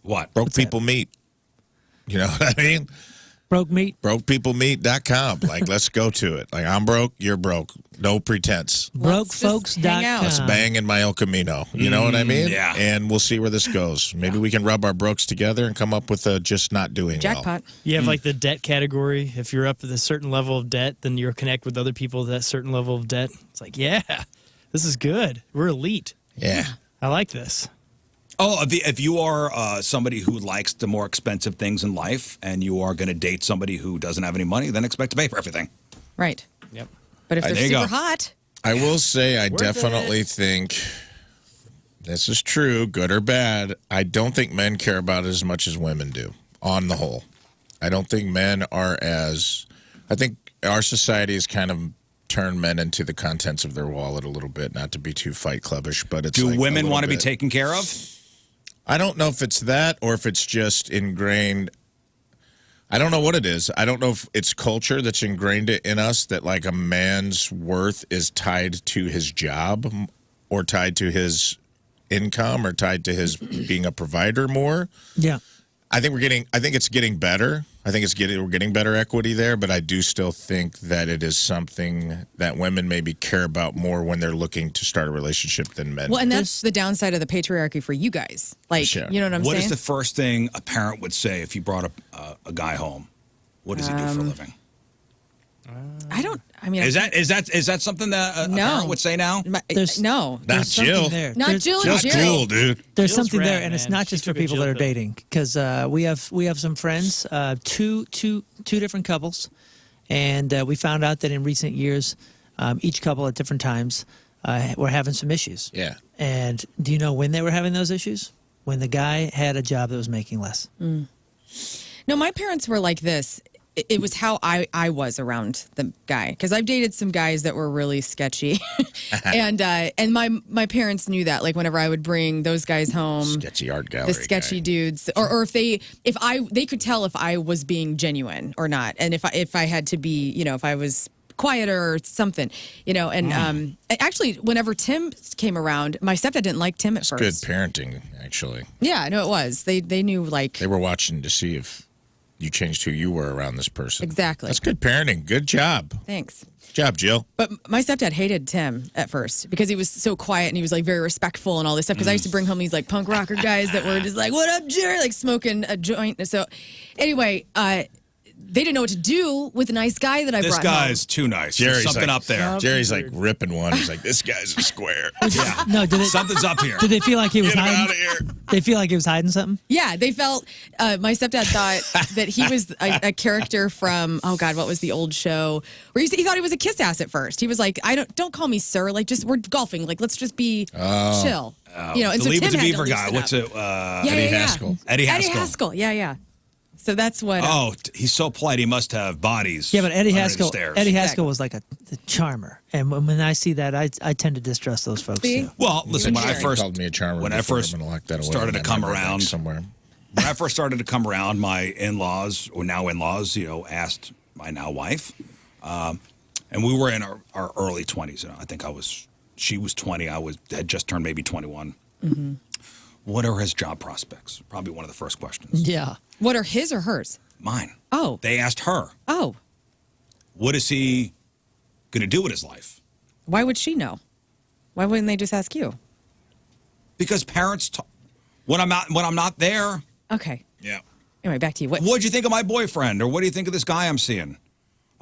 What? Broke people meet. You know what I mean? Broke meat. BrokePeopleMeet.com. Like, let's go to it. Like, I'm broke, you're broke. No pretense. hang out. Let's bang in my El Camino. You know what I mean? Yeah. And we'll see where this goes. Maybe we can rub our brokes together and come up with a just not doing well. Jackpot. You have like the debt category. If you're up at a certain level of debt, then you'll connect with other people at that certain level of debt. It's like, yeah, this is good. We're elite. Yeah. I like this. Oh, if you are somebody who likes the more expensive things in life and you are going to date somebody who doesn't have any money, then expect to pay for everything. Right. Yep. But if they're there you super go. hot, I will say I Worth definitely think this is true, good or bad. I don't think men care about it as much as women do, on the whole. I don't think men are as... I think our society has kind of turned men into the contents of their wallet a little bit, not to be too fight clubbish, but it's Do like women want to be bit. taken care of? I don't know if it's that or if it's just ingrained. I don't know what it is. I don't know if it's culture that's ingrained it in us that like a man's worth is tied to his job or tied to his income or tied to his being a provider more. Yeah. I think it's getting better. We're getting better equity there, but I do still think that it is something that women maybe care about more when they're looking to start a relationship than men. well, and that's the downside of the patriarchy for you guys. Like, Sure. you know what I'm What saying? is the first thing a parent would say if you brought a guy home? What does he do for a living? I mean, Is that something that a No. parent would say now? There's- no. Not There's something Jill. there. Not There's- Jill. Just Jill. cool, dude. There's Jill's something there, rad, and it's man. not She just for took a people that Jill are pill. dating. Because we have some friends, two different couples, and we found out that in recent years, each couple at different times were having some issues. Yeah. And do you know when they were having those issues? When the guy had a job that was making less. No, my parents were like this. It was how I was around the guy, because I've dated some guys that were really sketchy, and my parents knew that. Like whenever I would bring those guys home, Sketchy art gallery. the sketchy guy. dudes, or if they could tell if I was being genuine or not, and if I had to be, if I was quieter or something, and actually whenever Tim came around, my stepdad didn't like Tim at Good first. parenting, actually. Yeah, no, it was. They knew like They were watching to see if you changed who you were around this person. exactly. That's good parenting. Good job. Thanks. Good job, Jill. But my stepdad hated Tim at first because he was so quiet and he was like very respectful and all this stuff. Because I used to bring home these like punk rocker guys that were just like, "What up, Jerry?" Like smoking a joint. So anyway, they didn't know what to do with a nice guy that I This brought guy's too nice. There's Jerry's something like- up there. Jerry's like ripping one. He's like, this guy's a square. Yeah. No, Something's up here. did they feel like he was Get him hiding? out of here. They feel like he was hiding something. Yeah, they felt. My stepdad thought that he was a character from what was the old show where he thought he was a kiss ass at first. He was like, don't call me sir. Like just we're golfing. Like let's just be chill. And the so Leave Tim It to had Beaver to guy. loosen What's up. it? Eddie Haskell. Eddie Eddie Haskell. Haskell. Yeah. So that's what. He's so polite. He must have bodies. Yeah, but Eddie under the Haskell. stairs. Eddie Haskell was like a charmer, and when I see that, I tend to distrust those folks See? too. Well, listen. When I Jerry. first called me a charmer when I before. first I'm gonna lock that away started to in come my bag around somewhere. When I first started to come around, my in-laws, or now in-laws, asked my now wife, and we were in our early 20s. I think she was 20. Had just turned maybe 21. Mm-hmm. What are his job prospects? Probably one of the first questions. Yeah. What are his or hers? Mine. Oh. They asked her, Oh. what is he going to do with his life? Why would she know? Why wouldn't they just ask you? Because parents, when I'm not there. Okay. Yeah. Anyway, back to you. What'd you think of my boyfriend, or what do you think of this guy I'm seeing?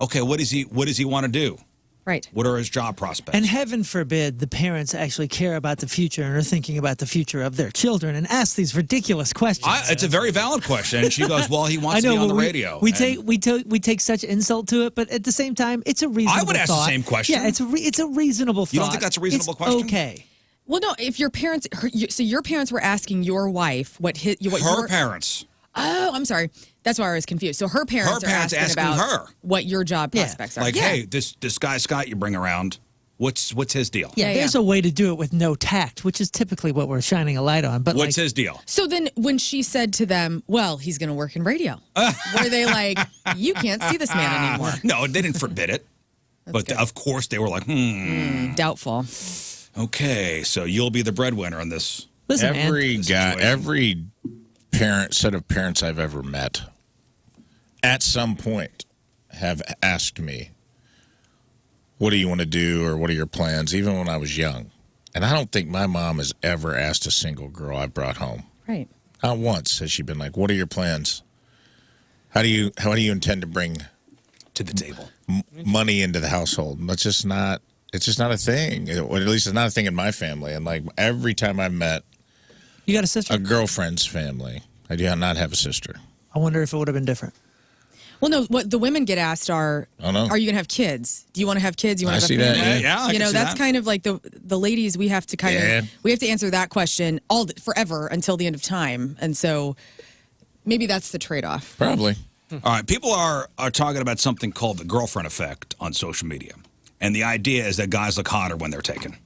Okay, what does he want to do? Right. What are his job prospects? And heaven forbid the parents actually care about the future and are thinking about the future of their children and ask these ridiculous questions. It's a very valid question. And she goes, "Well, he wants I know, to be on the but radio." We And take such insult to it, but at the same time, it's a reasonable. I would ask the thought. same question. Yeah, it's a reasonable thought. You don't think that's a reasonable It's question? Okay. Well, no. If your parents, so your parents were asking your wife what her your parents. Oh, I'm sorry. That's why I was confused. So her parents, Her parents are asking asking about her. what your job Yeah. prospects are. Like, Yeah. hey, this guy Scott you bring around, what's his deal? Yeah, there's a way to do it with no tact, which is typically what we're shining a light on. But What's his deal? So then when she said to them, well, he's going to work in radio, were they like, you can't see this man anymore? No, they didn't forbid it. But good. of course they were like, Doubtful. okay, so you'll be the breadwinner in this. listen, Every man, guy, every set of parents I've ever met, at some point, have asked me, "What do you want to do?" or "What are your plans?" Even when I was young, and I don't think my mom has ever asked a single girl I brought home. Right. Not once has she been like, "What are your plans? How do you intend to bring To the table. money into the household?" That's just not. It's just not a thing. Or at least it's not a thing in my family. And like every time I met You got a sister? a girlfriend's family, I do not have a sister. I wonder if it would have been different. Well, no, what the women get asked are, Oh, no. are you going to have kids? Do you want to have kids? You want I to have see a that, family? yeah. I You can know, see that's that. kind of like the ladies, we have to kind Yeah. of, we have to answer that question forever until the end of time. And so maybe that's the trade-off. Probably. All right, people are talking about something called the girlfriend effect on social media. And the idea is that guys look hotter when they're taken.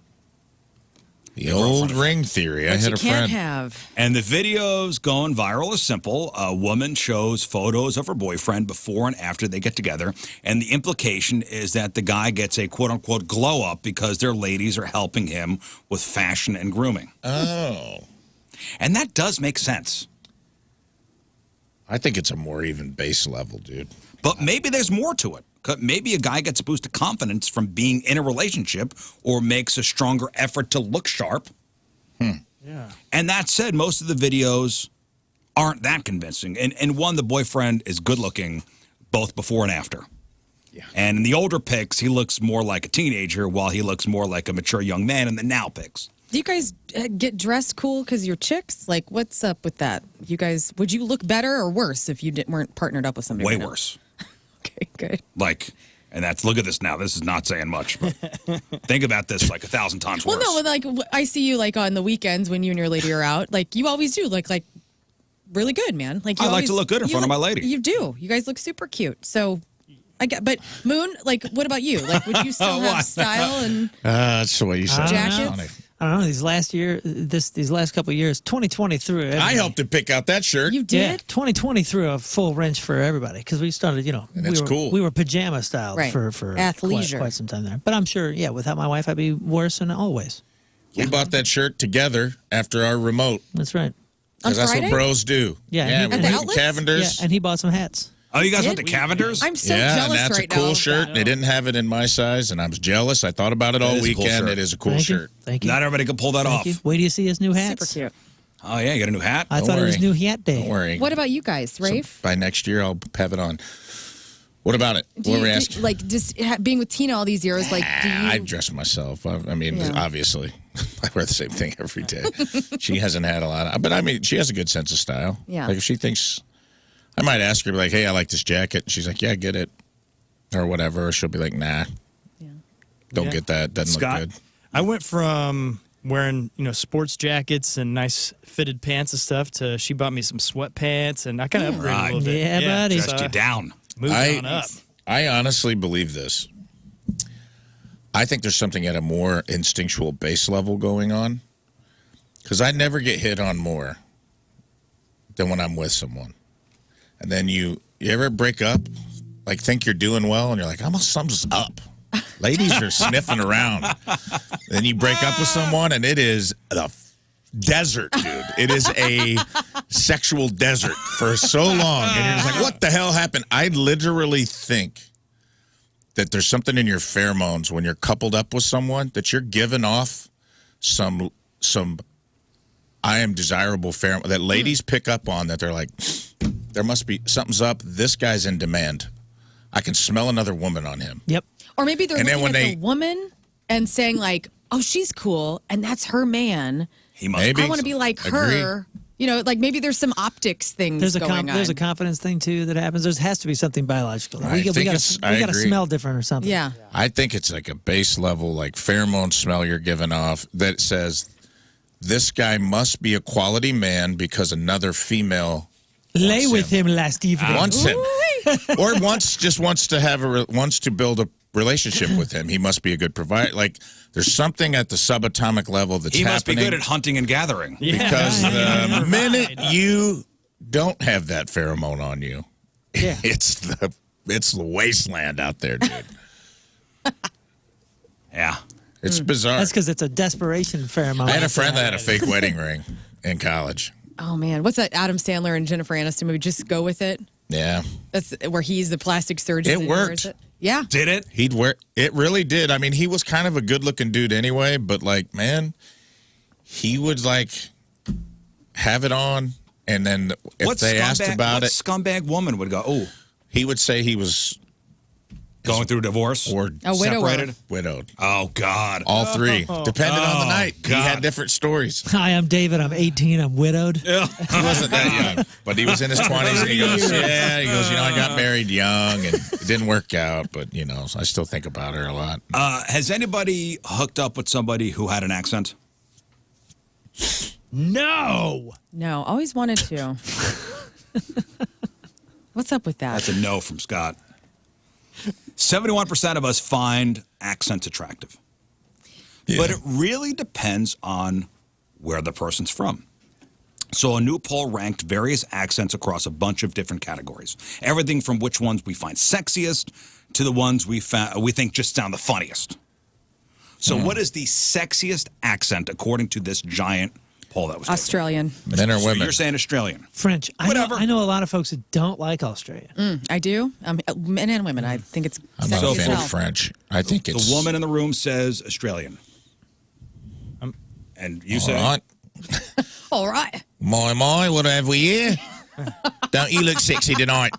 The old ring theory. I But had you a can't friend. have. And the videos going viral is simple. A woman shows photos of her boyfriend before and after they get together. And the implication is that the guy gets a quote-unquote glow-up because their ladies are helping him with fashion and grooming. Oh. And that does make sense. I think it's a more even base level, dude. But maybe there's more to it. Maybe a guy gets a boost of confidence from being in a relationship or makes a stronger effort to look sharp. Yeah. And that said, most of the videos aren't that convincing. And one, the boyfriend is good looking both before and after. Yeah. And in the older pics, he looks more like a teenager while he looks more like a mature young man in the now pics. Do you guys get dressed cool because you're chicks? Like, what's up with that? You guys, would you look better or worse if you weren't partnered up with somebody? Way right now? worse. Okay, good. Like, and that's, look at this now. This is not saying much, but think about this like 1,000 times Well, worse. no, like I see you like on the weekends when you and your lady are out. Like you always do, like really good, man. Like you I like always, to look good in you front of look- my lady. You do. You guys look super cute. So I get. But Moon, like, what about you? Like, would you still have style and That's the way you said it. jackets? I don't know. These last couple of years, 2020 threw it. I helped him pick out that shirt. You Yeah, did? 2020 threw a full wrench for everybody because we started, And it's cool. We were pajama style Right. for Athleisure. quite some time there. But I'm sure, yeah, without my wife, I'd be worse than always. We bought that shirt together after our remote. That's right. On Because that's what Friday? bros do. Yeah, yeah and we he- went At the to outlets? Cavender's. Yeah, and he bought some hats. Oh, you guys Did went to we? Cavender's? I'm so Yeah, jealous and that's right a cool now. shirt. They didn't have it in my size, and I was jealous. I thought about it all is a cool weekend. shirt. It is a cool Thank shirt. you. Thank you. Not everybody could pull that Thank off. you. Wait till you see his new hats. Super cute. Oh, yeah, you got a new hat? I Don't thought it was worry. new hat day. Don't worry. What about you guys, Rafe? By next year, I'll have it on. What about it? Do What you- were we do- asking? like just being with Tina all these years, like do you? I dress myself. I mean, Yeah. obviously, I wear the same thing every day. She hasn't had a lot of, but I mean, she has a good sense of style. Yeah. Like if she thinks, I might ask her, like, hey, I like this jacket. And she's like, yeah, get it. Or whatever. Or she'll be like, nah, don't Yeah. get that. Doesn't Scott? look good. I went from wearing, sports jackets and nice fitted pants and stuff to she bought me some sweatpants and I kind of upgraded Right. a little bit. Yeah, buddy. Dressed you down. Moved on up. I honestly believe this. I think there's something at a more instinctual base level going on. Because I never get hit on more than when I'm with someone. And then you ever break up, like think you're doing well, and you're like, almost something's up. Ladies are sniffing around. Then you break up with someone, and it is the desert, dude. It is a sexual desert for so long. And you're just like, what the hell happened? I literally think that there's something in your pheromones when you're coupled up with someone that you're giving off some I am desirable pheromone that ladies pick up on, that they're like, there must be something's up. This guy's in demand. I can smell another woman on him. Yep. Or maybe they're And then looking at when the woman and saying like, "Oh, she's cool," and that's her man. He must Maybe. I want to be like Agree. her. You know, like maybe there's some optics things There's a going on. there's a confidence thing too that happens. There has to be something biological. I We think got it's- I to agree. smell different or something. yeah. I think it's like a base level, like pheromone smell you're giving off that says this guy must be a quality man because another female Lay wants with him last evening. wants him, or wants to build a relationship with him. He must be a good provider. Like there's something at the subatomic level that's He happening. must be good at hunting and gathering. Because the minute you don't have that pheromone on you, Yeah. it's the wasteland out there, dude. Yeah. It's bizarre. That's because it's a desperation pheromone. I had a friend that had a fake wedding ring in college. Oh man, what's that Adam Sandler and Jennifer Aniston movie? Just Go With It. Yeah, That's where he's the plastic surgeon. It and he wears worked. it. Yeah. Did it? he'd wear it. Really did. I mean, he was kind of a good-looking dude anyway, but like, man, he would like have it on, and then if they asked about what it, scumbag woman would go, oh, he would say he was Going through divorce? Or A widower. separated? widowed. Oh, God. All three. Depending on the night. He God. had different stories. Hi, I'm David. I'm 18. I'm widowed. Yeah. He wasn't that young, but he was in his 20s, and he goes, I got married young, and it didn't work out, but, I still think about her a lot. Has anybody hooked up with somebody who had an accent? No. No, always wanted to. What's up with that? That's a no from Scott. 71% of us find accents attractive. Yeah. But it really depends on where the person's from. So a new poll ranked various accents across a bunch of different categories. Everything from which ones we find sexiest to the ones we think just sound the funniest. So what is the sexiest accent according to this giant poll that was taken? Australian. Men or So women? you're saying Australian. French. Whatever. I know a lot of folks who don't like Australia. I do. Men and women. I think it's I'm sexy not a as fan hell. of French. I think it's... The woman in the room says Australian. And you say? All right. All right. My, what have we here? Don't you look sexy tonight?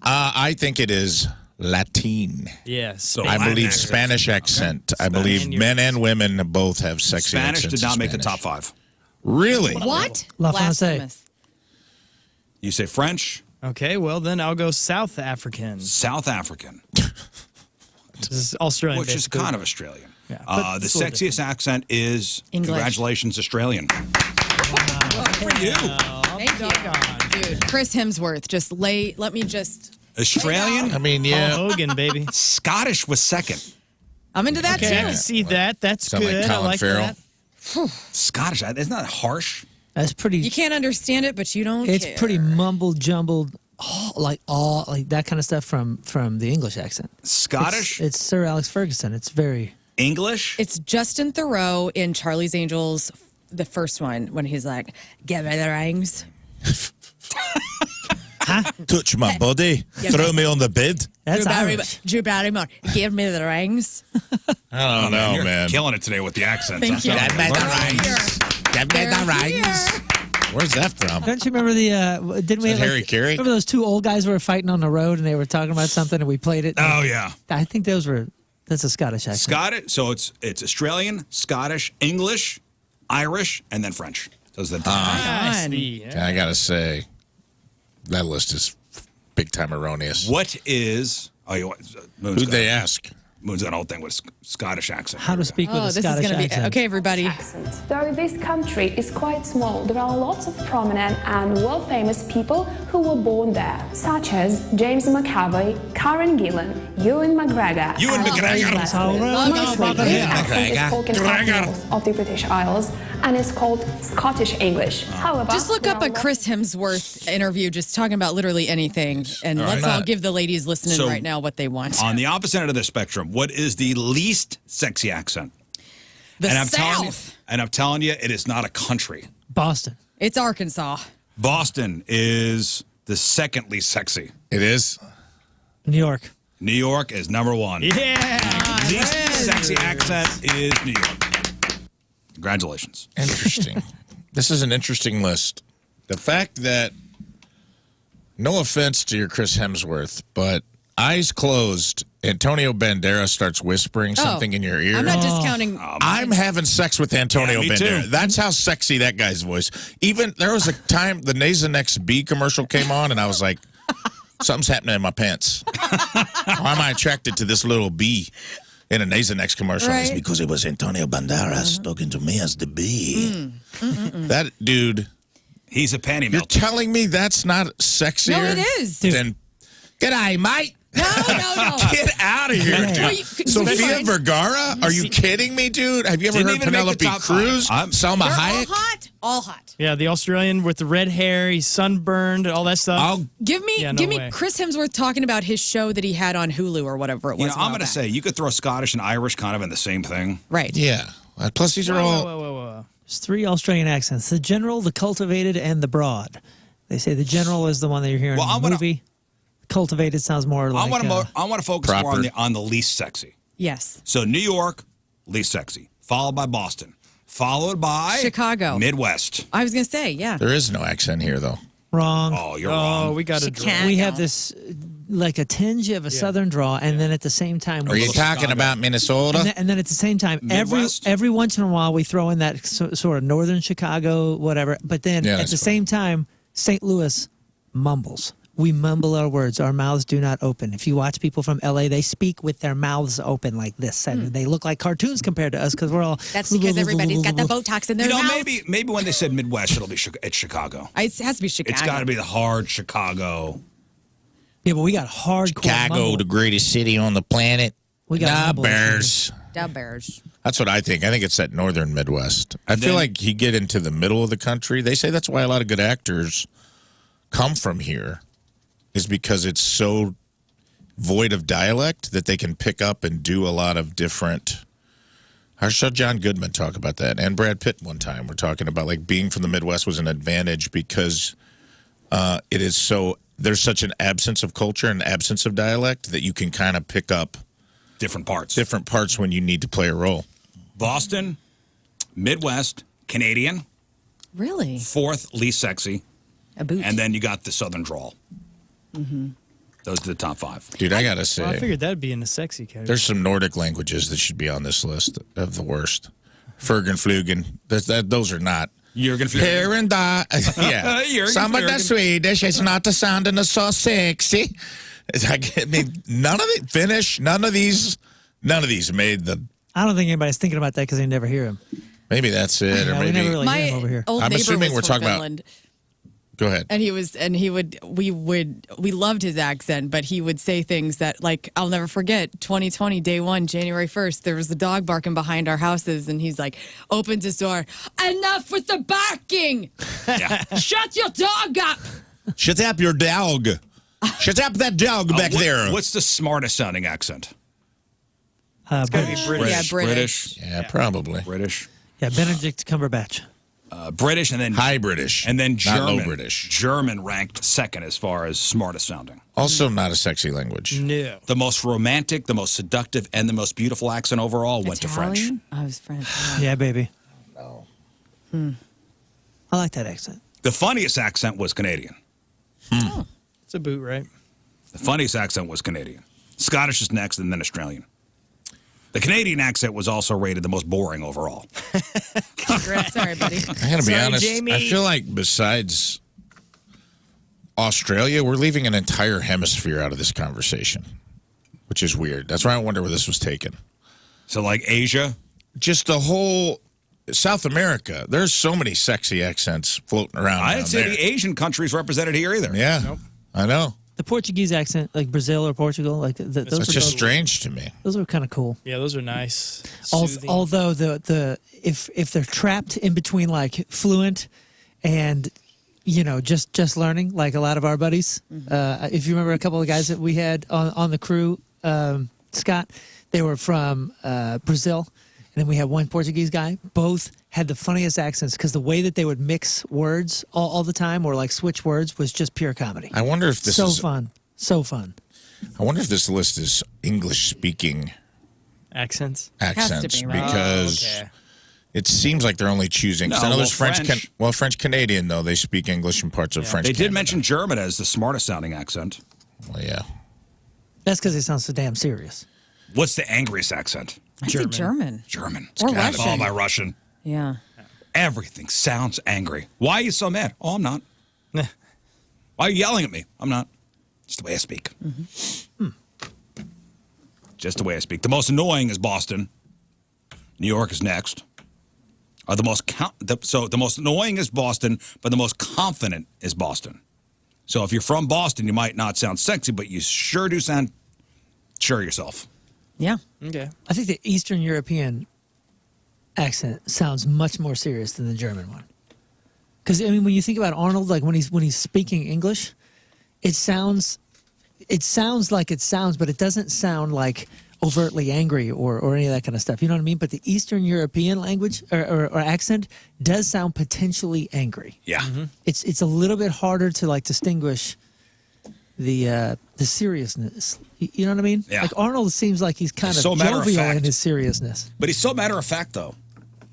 I think it is Latin. Yes. So I Latin believe accent. Spanish accent. I Spanish. believe men and women both have sexy Spanish accents. did not in make the top Spanish. 5. Really? What? La Francais. Blasphemous. You say French, Okay, well, then I'll go South African. South African, This is Australian. which is basically. kind of Australian. Yeah, but The it's a little sexiest accent is, English. congratulations, Australian. Good for you. Thank you. Dude, Chris Hemsworth. Let me just. Australian? I mean, Paul yeah. Hogan, baby. Scottish was second. I'm into that Okay, I too. can see that. That's Sound like good. I Colin like Farrell. that. Scottish, isn't that harsh? That's pretty. You can't understand it, but you don't It's care. pretty mumble jumbled, like that kind of stuff from the English accent. Scottish? It's Sir Alex Ferguson. It's very. English? It's Justin Theroux in Charlie's Angels, the first one, when he's like, "Give me the rings." Touch my body. Throw me on the bed. That's Irish. Drew Barrymore, give me the rings. I don't know, You're man. killing it today with the accents. Thank you. Give me the rings. Give me the They're rings. Where's that from? Don't you remember the? Didn't we? Is that Harry Carey? Remember those two old guys who were fighting on the road and they were talking about something and we played it. Oh, yeah. I think those were. That's a Scottish accent. Scottish, so it's Australian, Scottish, English, Irish, and then French. Those are the I on. see. And I gotta say, that list is big time erroneous. What is... Oh, Who'd they ask? Moon's got an old thing with Scottish accent. How to speak with Oh, a this is Scottish going to be accent. okay, everybody. Though this country is quite small, there are lots of prominent and world-famous people who were born there, such as James McAvoy, Karen Gillan, Ewan McGregor, Ewan and McGregor. Rizz Leslie. Love Mostly, it. this accent is spoken up north of the British Isles and is called Scottish English. However, Just look there up are a Chris Hemsworth interview, just talking about literally anything, and let's all give the ladies listening So, right now what they want. On the opposite end of the spectrum, what is the least sexy accent? The and South. I'm telling you, it is not a country. Boston. It's Arkansas. Boston is the second least sexy. It is? New York. New York is number 1. Yeah. Least sexy accent is New York. Congratulations. Interesting. This is an interesting list. The fact that, no offense to your Chris Hemsworth, but eyes closed, Antonio Banderas starts whispering something in your ear. I'm not discounting. I'm having sex with Antonio Yeah, me Banderas. too. That's how sexy that guy's voice. Even there was a time the Nasonex B commercial came on, and I was like, something's happening in my pants. Why am I attracted to this little bee in a Nasonex commercial? It's Right. because it was Antonio Banderas talking to me as the bee. That dude, He's a panty you're melter. telling me that's not sexier? No, it is. Then, g'day, mate. No. Get out of here, dude. Well, Sofia you- Vergara? Are you kidding me, dude? Have you ever Didn't heard even make the Penelope top Cruz? five. Selma They're all Hayek? hot. All hot. Yeah, the Australian with the red hair, he's sunburned, all that stuff. I'll Give me, Yeah, no give me way. Chris Hemsworth talking about his show that he had on Hulu or whatever it was. You know, a I'm while going to back. say, you could throw Scottish and Irish kind of in the same thing. Right. Yeah. Plus, these are Whoa, all. whoa, whoa, whoa. There's 3 Australian accents: the general, the cultivated, and the broad. They say the general is the one that you're hearing Well, in I'm the gonna- movie. Cultivated sounds more like. I want to focus more proper. on the least sexy. Yes. So New York, least sexy, followed by Boston, followed by Chicago. Midwest. I was going to say, yeah. There is no accent here, though. wrong. Oh, you're Oh, wrong. we got to Chicago. We have this like a tinge of a southern draw, and then at the same time, Are you talking about Minnesota? and then at the same time, Midwest? every once in a while we throw in that sort of northern Chicago, whatever. But then at the same time, St. Louis mumbles. We mumble our words. Our mouths do not open. If you watch people from LA, they speak with their mouths open like this, and they look like cartoons compared to us because we're all. That's because everybody's got the Botox in their mouth. Maybe when they said Midwest, it's Chicago. It has to be Chicago. It's got to be the hard Chicago. Yeah, but we got hardcore. Chicago, mumble. the greatest city on the planet. We got mumble. Bears. Da Bears. That's what I think. I think it's that northern Midwest. I feel like you get into the middle of the country. They say that's why a lot of good actors come from here, is because it's so void of dialect that they can pick up and do a lot of different. I saw John Goodman talk about that, and Brad Pitt one time. We're talking about like being from the Midwest was an advantage because it is so. There's such an absence of culture and absence of dialect that you can kind of pick up different parts when you need to play a role. Boston, Midwest, Canadian. Really? Fourth, least sexy. A boot. And then you got the southern drawl. Mm-hmm. Those are the top 5. Dude, I got to say. Well, I figured that'd be in the sexy category. There's some Nordic languages that should be on this list of the worst. Fergen, Flugen. Those are not. Jürgen Flugen. Here and da. Yeah. Some of the Swedish is not the sounding is so sexy. It's like, I mean, none of the Finnish, none of these made the. I don't think anybody's thinking about that because they never hear him. Maybe that's it, or We maybe. never really hear him over here. Old I'm neighbor assuming was we're from talking about- Finland. Go ahead. We loved his accent, but he would say things that, like, I'll never forget, 2020, day 1, January 1st, there was a dog barking behind our houses, and he's like, opens his door, enough with the barking! Yeah. Shut your dog up! Shut up your dog. Shut up that dog back there. What's the smartest sounding accent? It's got to be British. Yeah, British. Yeah, probably. British. Yeah, Benedict Cumberbatch. British, and then High British. and then not German. low British. German ranked second as far as smartest sounding. Also not a sexy language. No. The most romantic, the most seductive, and the most beautiful accent overall went to French. Italian? I was French. Yeah, baby. No. I like that accent. The funniest accent was Canadian. It's a boot, right? The funniest accent was Canadian. Scottish is next, and then Australian. The Canadian accent was also rated the most boring overall. Sorry, buddy. I gotta be Sorry, honest. Jamie. I feel like besides Australia, we're leaving an entire hemisphere out of this conversation, which is weird. That's why I wonder where this was taken. So, like Asia, Just the whole South America. There's so many sexy accents floating around. I down didn't see there. the Asian countries represented here either. Yeah, I know. The Portuguese accent, like Brazil or Portugal, like those It's are just strange to me. those are kind of cool. Yeah, those are nice. Although if they're trapped in between like fluent and just learning, like a lot of our buddies. If you remember a couple of guys that we had on the crew, Scott, they were from Brazil, and then we had one Portuguese guy. Both had the funniest accents because the way that they would mix words all the time or like switch words was just pure comedy. I wonder if this So is fun. So fun. I wonder if this list is English speaking accents. accents be, right? because Okay. it seems like they're only choosing. 'cause No, I know there's well, French. French Canadian though they speak English in parts of French. They did Canada. mention German as the smartest sounding accent. Well, yeah. That's because it sounds so damn serious. What's the angriest accent? I said German. German. Or God, Russian. Oh, my Russian. Yeah. Everything sounds angry. Why are you so mad? Oh, I'm not. Why are you yelling at me? I'm not. Just the way I speak. Just the way I speak. The most annoying is Boston. New York is next. The most annoying is Boston, but the most confident is Boston. So if you're from Boston, you might not sound sexy, but you sure do sound sure of yourself. Yeah. Okay. I think the Eastern European accent sounds much more serious than the German one. Because I mean, when you think about Arnold, like when he's speaking English, it sounds like it sounds, but it doesn't sound like overtly angry or any of that kind of stuff. You know what I mean? But the Eastern European language or accent does sound potentially angry. Yeah. It's a little bit harder to like distinguish the seriousness. You know what I mean? Yeah. Like Arnold seems like he's kind of so matter of jovial fact. in his seriousness. But he's so matter of fact, though.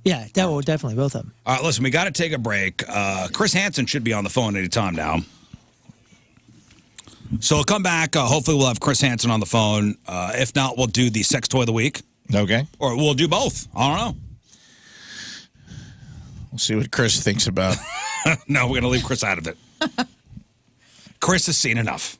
Yeah, definitely both of them. All right, listen, we got to take a break. Chris Hansen should be on the phone any time now. So we'll come back. Hopefully, we'll have Chris Hansen on the phone. If not, we'll do the sex toy of the week. Okay. Or we'll do both. I don't know. We'll see what Chris thinks about. No, we're going to leave Chris out of it. Chris has seen enough.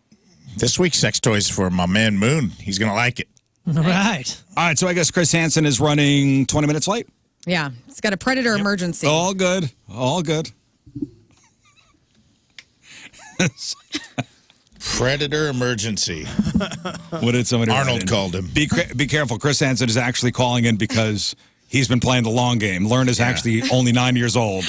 This week's sex toys for my man Moon. He's going to like it. Right. All right, so I guess Chris Hansen is running 20 minutes late. Yeah, it's got a predator emergency. All good. All good. Predator emergency. What did somebody write Arnold in? called him. Be careful. Chris Hansen is actually calling in because he's been playing the long game. Lern is actually only 9 years old.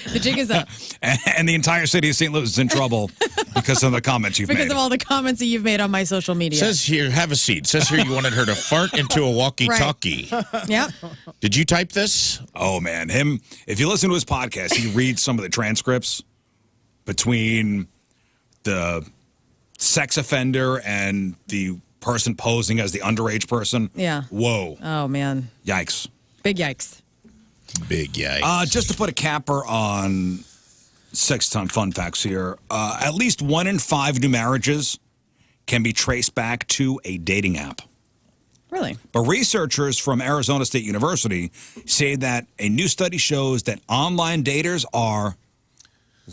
The jig is up. And the entire city of St. Louis is in trouble because of the comments you've Because made. of all the comments that you've made on my social media. Says here, have a seat. Says here you wanted her to fart into a walkie-talkie. Yep. Did you type this? Oh, man. If you listen to his podcast, he reads some of the transcripts between the sex offender and the person posing as the underage person. Yeah. Whoa. Oh, man. Yikes. Big yikes. Big yikes. Just to put a capper on sex-ton fun facts here, at least 1 in 5 new marriages can be traced back to a dating app. Really? But researchers from Arizona State University say that a new study shows that online daters are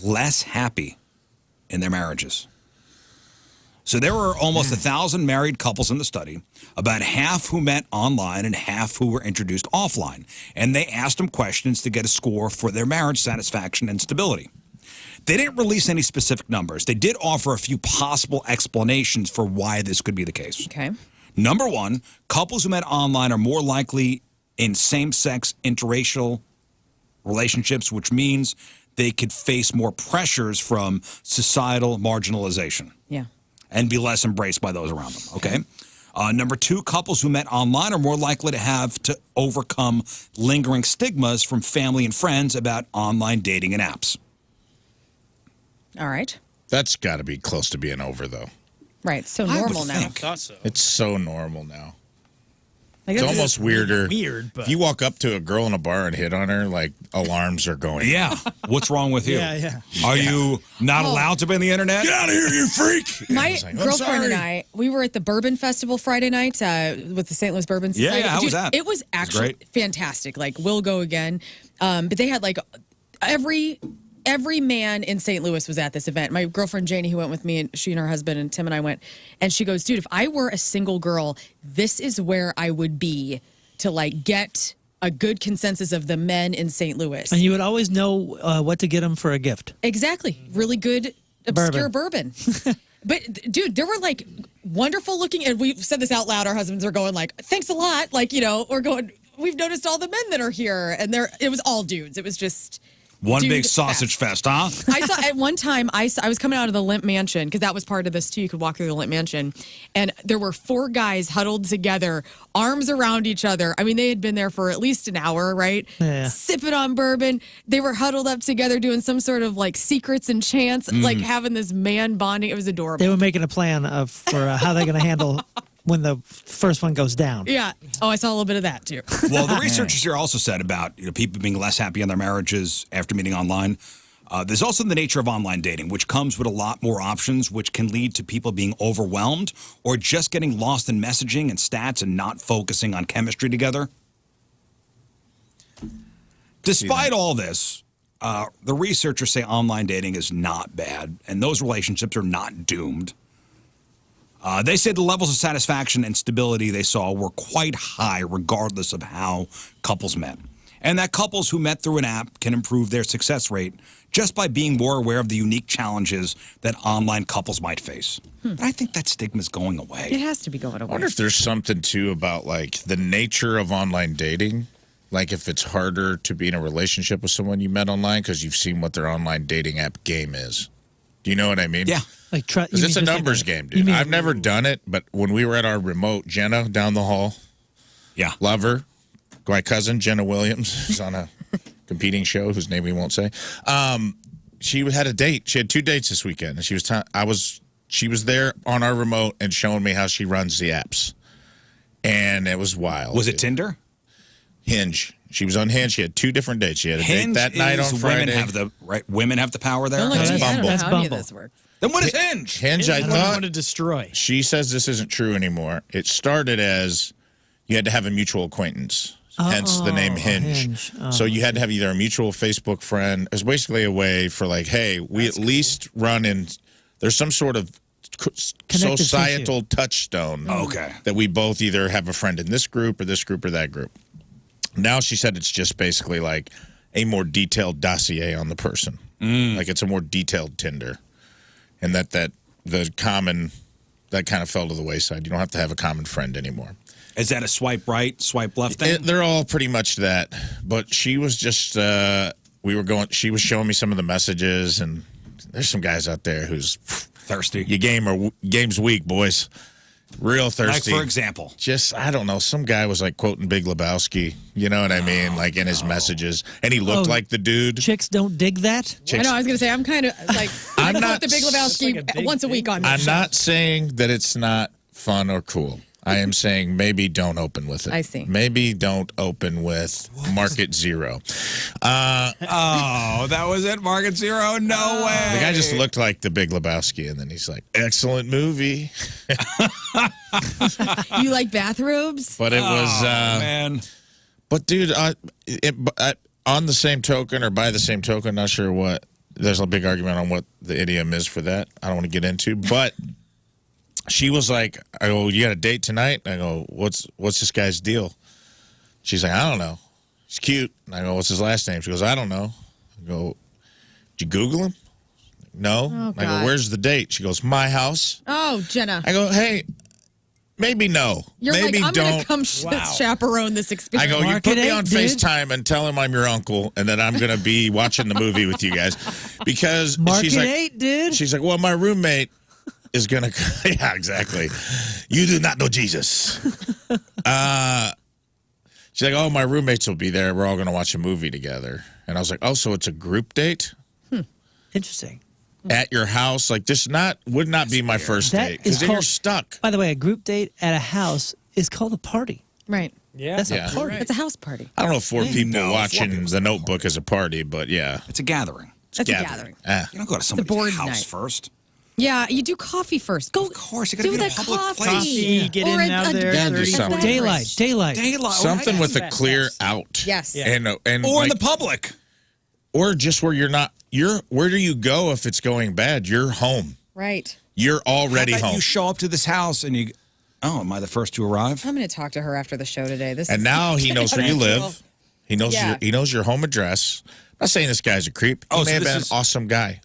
less happy in their marriages. So there were almost 1,000 married couples in the study, about half who met online and half who were introduced offline. And they asked them questions to get a score for their marriage satisfaction and stability. They didn't release any specific numbers. They did offer a few possible explanations for why this could be the case. Okay. Number one, couples who met online are more likely in same-sex interracial relationships, which means they could face more pressures from societal marginalization. Yeah. And be less embraced by those around them, okay? Number two, couples who met online are more likely to have to overcome lingering stigmas from family and friends about online dating and apps. All right. That's got to be close to being over, though. Right. So I would normal now. think. Thought so. It's so normal now. Like, It's that's- almost weirder. Weird, but If you walk up to a girl in a bar and hit on her, like alarms are going. Yeah. What's wrong with you? Yeah. Are you not allowed to be on the internet? Get out of here, you freak! My It's like, I'm girlfriend and sorry. I, we were at the Bourbon Festival Friday night with the St. Louis Bourbon Yeah, Society. yeah, how was Dude, that? It was actually great. fantastic. Like, we'll go again. But they had like every man in St. Louis was at this event. My girlfriend Janie, who went with me, and she and her husband and Tim and I went, and she goes, dude, if I were a single girl, this is where I would be to like get a good consensus of the men in St. Louis. And you would always know what to get them for a gift. Exactly. Really good, obscure bourbon. But, dude, there were, like, wonderful looking, and we've said this out loud, our husbands are going, like, thanks a lot. Like, you know, we've noticed all the men that are here. And it was all dudes. It was just... One dude big sausage fest, huh? I saw at one time I was coming out of the Limp Mansion because that was part of this too. You could walk through the Limp Mansion, and there were 4 guys huddled together, arms around each other. I mean, they had been there for at least an hour, right? Yeah. Sipping on bourbon. They were huddled up together doing some sort of like secrets and chants, like having this man bonding. It was adorable. They were making a plan for how they're going to handle when the first one goes down. Yeah. Oh, I saw a little bit of that too. Well, the researchers here also said about people being less happy in their marriages after meeting online. There's also the nature of online dating, which comes with a lot more options, which can lead to people being overwhelmed or just getting lost in messaging and stats and not focusing on chemistry together. Despite all this, the researchers say online dating is not bad, and those relationships are not doomed. They said the levels of satisfaction and stability they saw were quite high regardless of how couples met. And that couples who met through an app can improve their success rate just by being more aware of the unique challenges that online couples might face. But I think that stigma is going away. It has to be going I away. wonder if there's something, too, about, like, the nature of online dating. Like, if it's harder to be in a relationship with someone you met online because you've seen what their online dating app game is. Do you know what I mean? Yeah. Like Because it's a numbers game, dude. I've never done it, but when we were at our remote, Jenna down the hall, Yeah. love her. My cousin, Jenna Williams, is on a competing show whose name we won't say. She had a date. She had 2 dates this weekend. And she was there on our remote and showing me how she runs the apps. And it was wild. Was it dude. Tinder? Hinge. She was on Hinge. She had 2 different dates. She had a Hinge date that night on is Friday. Women have the power there. Don't look at That's me. I don't know Bumble. how That's any of Bumble. this works. Then what is Hinge? Hinge, I I thought. want to destroy. She says this isn't true anymore. It started as you had to have a mutual acquaintance, hence the name Hinge. So you had to have either a mutual Facebook friend. It was basically a way for like, hey, we at least run in. There's some sort of societal touchstone. Okay. That we both either have a friend in this group or that group. Now she said it's just basically like a more detailed dossier on the person. Like it's a more detailed Tinder. And that the common, that kind of fell to the wayside. You don't have to have a common friend anymore. Is that a swipe right, swipe left thing? They're all pretty much that. But she was just, she was showing me some of the messages, and there's some guys out there who's thirsty. Your game's weak, boys. Real thirsty. Like, for example? Just, I don't know, some guy was like quoting Big Lebowski, you know what I mean? Like in his messages. And he looked like the dude. Chicks don't dig that? I know, I was going to say, I'm kind of like, I'm I not quote the Big Lebowski once a week on this I'm show. not saying that it's not fun or cool. I am saying maybe don't open with it. I see. Maybe don't open with Market Zero. Oh, that was it? Market Zero? No way. The guy just looked like the Big Lebowski, and then he's like, excellent movie. You like bathrobes? But it was, man. But dude, on the same token or by the same token, not sure what, there's a big argument on what the idiom is for that. I don't want to get into, but she was like, I go, you got a date tonight? I go, what's this guy's deal? She's like, I don't know. He's cute. And I go, what's his last name? She goes, I don't know. I go, did you Google him? No. Oh, I go, God. where's the date? She goes, my house. Oh, Jenna. I go, hey, maybe no. You're maybe like, I'm don't. going to come chaperone this I experience. go, you put me on dude. FaceTime and tell him I'm your uncle and that I'm going to be watching the movie with you guys. Because Market she's like, 8, dude. she's like, well, my roommate is going to, yeah, exactly. You do not know Jesus. She's like, oh, my roommates will be there. We're all going to watch a movie together. And I was like, oh, so it's a group date? Interesting. At your house? Like, this would not be my first That date. Because is then you're called- stuck. By the way, a group date at a house is called a party. Right. Yeah. That's Yeah. a party. It's a house party. I don't know if four people No, watching 4 people. The Notebook is a party, but yeah. It's a gathering. That's a gathering. You don't go to somebody's board house night. first. Yeah, you do coffee first. Go. Of course, you gotta do be in a the public coffee. place. Coffee, get in Or and out there. Gotta do a something. beverage. Daylight. Daylight. Something with a Yes. clear out. Yes. And Or in like, the public. or just where you're not. Where do you go if it's going bad? You're home. Right. You're already How about home. you show up to this house and you, oh, am I the first to arrive? I'm going to talk to her after the show today. This And is now he knows where you live. He knows Yeah. he knows your home address. I'm not saying this guy's a creep. He Oh, may so have this been is- an awesome guy.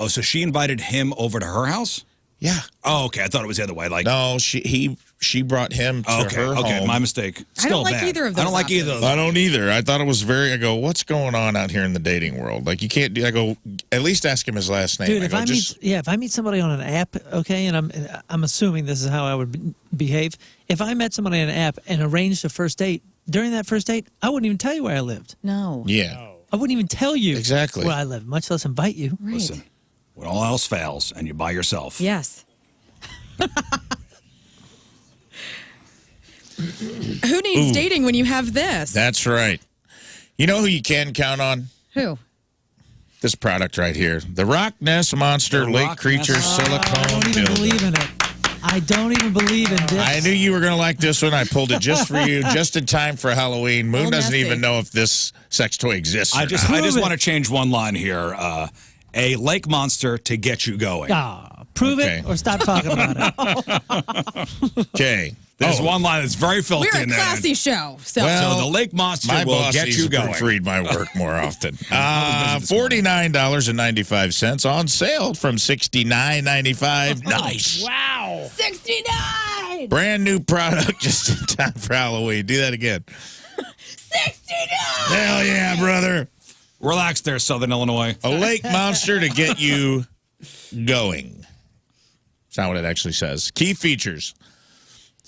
Oh, so she invited him over to her house? Yeah. Oh, okay. I thought it was the other way. Like, No, she brought him to okay, her okay, home. my mistake. I don't Still like bad. either of I don't those like either of I those. don't either. I thought it was very. I go, what's going on out here in the dating world? Like, you can't do. I go, at least ask him his last name. Dude, I if go, if I meet somebody on an app, okay, and I'm assuming this is how I would behave. If I met somebody on an app and arranged a first date, during that first date, I wouldn't even tell you where I lived. No. yeah. I wouldn't even tell you Exactly. where I lived, much less invite you. Right. Listen, when all else fails and you're by yourself. Yes. Who needs dating when you have this? That's right. You know who you can count on? Who? This product right here. The Rock Nest Monster The Lake Rock Creature Nest- I Silicone don't even Dildo. believe in it. I don't even believe in this. I knew you were going to like this one. I pulled it just for you, just in time for Halloween. Moon Oh, doesn't messy. even know if this sex toy exists. I or just not. want to change one line here. A lake monster to get you going. Prove Okay. it or stop talking about it. Okay. There's one line that's very filthy We're a in there. classy show. So Well, So the lake monster My will boss get needs you to going. read my work more often. this morning. $49.95 on sale from $69.95. Nice. Wow. 69. Brand new product just in time for Halloween. Do that again. 69. Hell yeah, brother. Relax there, Southern Illinois. A lake monster to get you going. That's not what it actually says. Key features.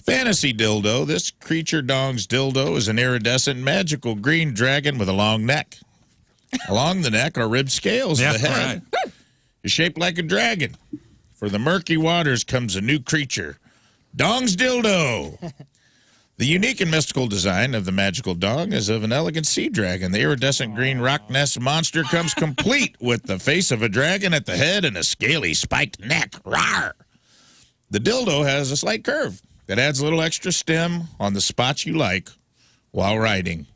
Fantasy dildo. This creature dong's dildo is an iridescent magical green dragon with a long neck. Along the neck are ribbed scales. Yeah, The head right. is shaped like a dragon. For the murky waters comes a new creature. Dong's dildo. The unique and mystical design of the magical dog is of an elegant sea dragon. The iridescent green rock nest monster comes complete with the face of a dragon at the head and a scaly spiked neck. Rawr! The dildo has a slight curve that adds a little extra stem on the spots you like while riding.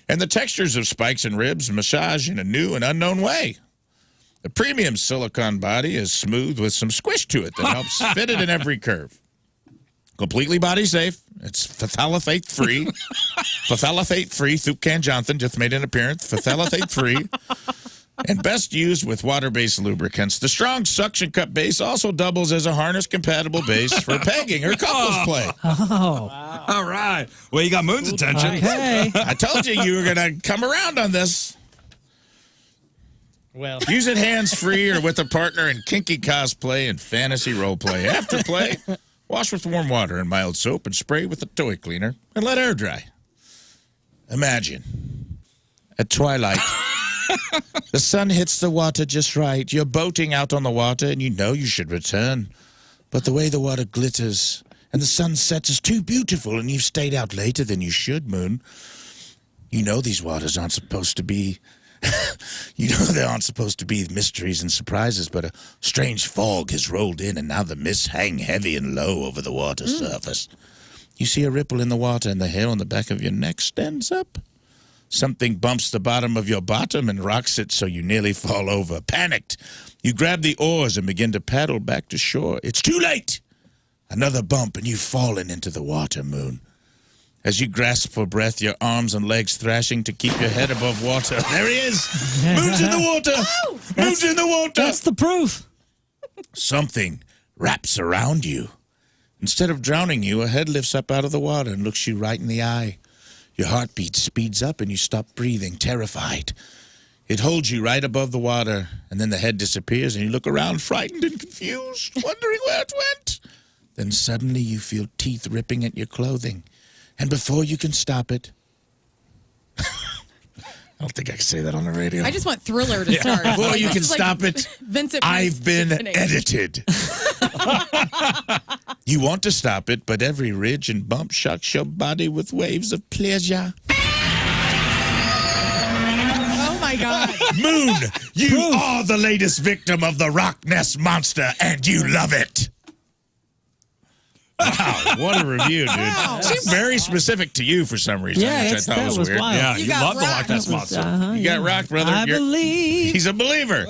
And the textures of spikes and ribs massage in a new and unknown way. The premium silicone body is smooth with some squish to it that helps fit it in every curve. Completely body safe. It's phthalate-free. Phthalate-free. Thupcan Johnson just made an appearance. Phthalate-free. And best used with water-based lubricants. The strong suction cup base also doubles as a harness-compatible base for pegging or couples play. Oh. Wow. All right. Well, you got Moon's attention. Okay. I told you were going to come around on this. Well, Use it hands-free or with a partner in kinky cosplay and fantasy roleplay. After play, wash with warm water and mild soap and spray with a toy cleaner and let air dry. Imagine, at twilight, the sun hits the water just right. You're boating out on the water and you know you should return. But the way the water glitters and the sun sets is too beautiful and you've stayed out later than you should, Moon. You know these waters aren't supposed to be... You know there aren't supposed to be mysteries and surprises, but a strange fog has rolled in, and now the mists hang heavy and low over the water surface. You see a ripple in the water, and the hair on the back of your neck stands up. Something bumps the bottom of your bottom and rocks it so you nearly fall over. Panicked, you grab the oars and begin to paddle back to shore. It's too late! Another bump, and you've fallen into the water, Moon. As you grasp for breath, your arms and legs thrashing to keep your head above water. There he is! Moon's in the water! Moon's in the water! That's the proof. Something wraps around you. Instead of drowning you, a head lifts up out of the water and looks you right in the eye. Your heartbeat speeds up and you stop breathing, terrified. It holds you right above the water, and then the head disappears and you look around frightened and confused, wondering where it went. Then suddenly you feel teeth ripping at your clothing. And before you can stop it... I don't think I can say that on the radio. I just want Thriller to start. Before you This can is like stop it, Vincent Price I've been beginning. edited. You want to stop it, but every ridge and bump shocks your body with waves of pleasure. Oh my God. Moon, you are the latest victim of the Rock Nest Monster, and you love it. Wow, what a review, dude. Wow. She's very specific to you for some reason, Yeah, which I that's- thought that was was weird. wild. Yeah, You you got love the rocked. Loch Ness Monster. You got rocked, brother. I believe. He's a believer.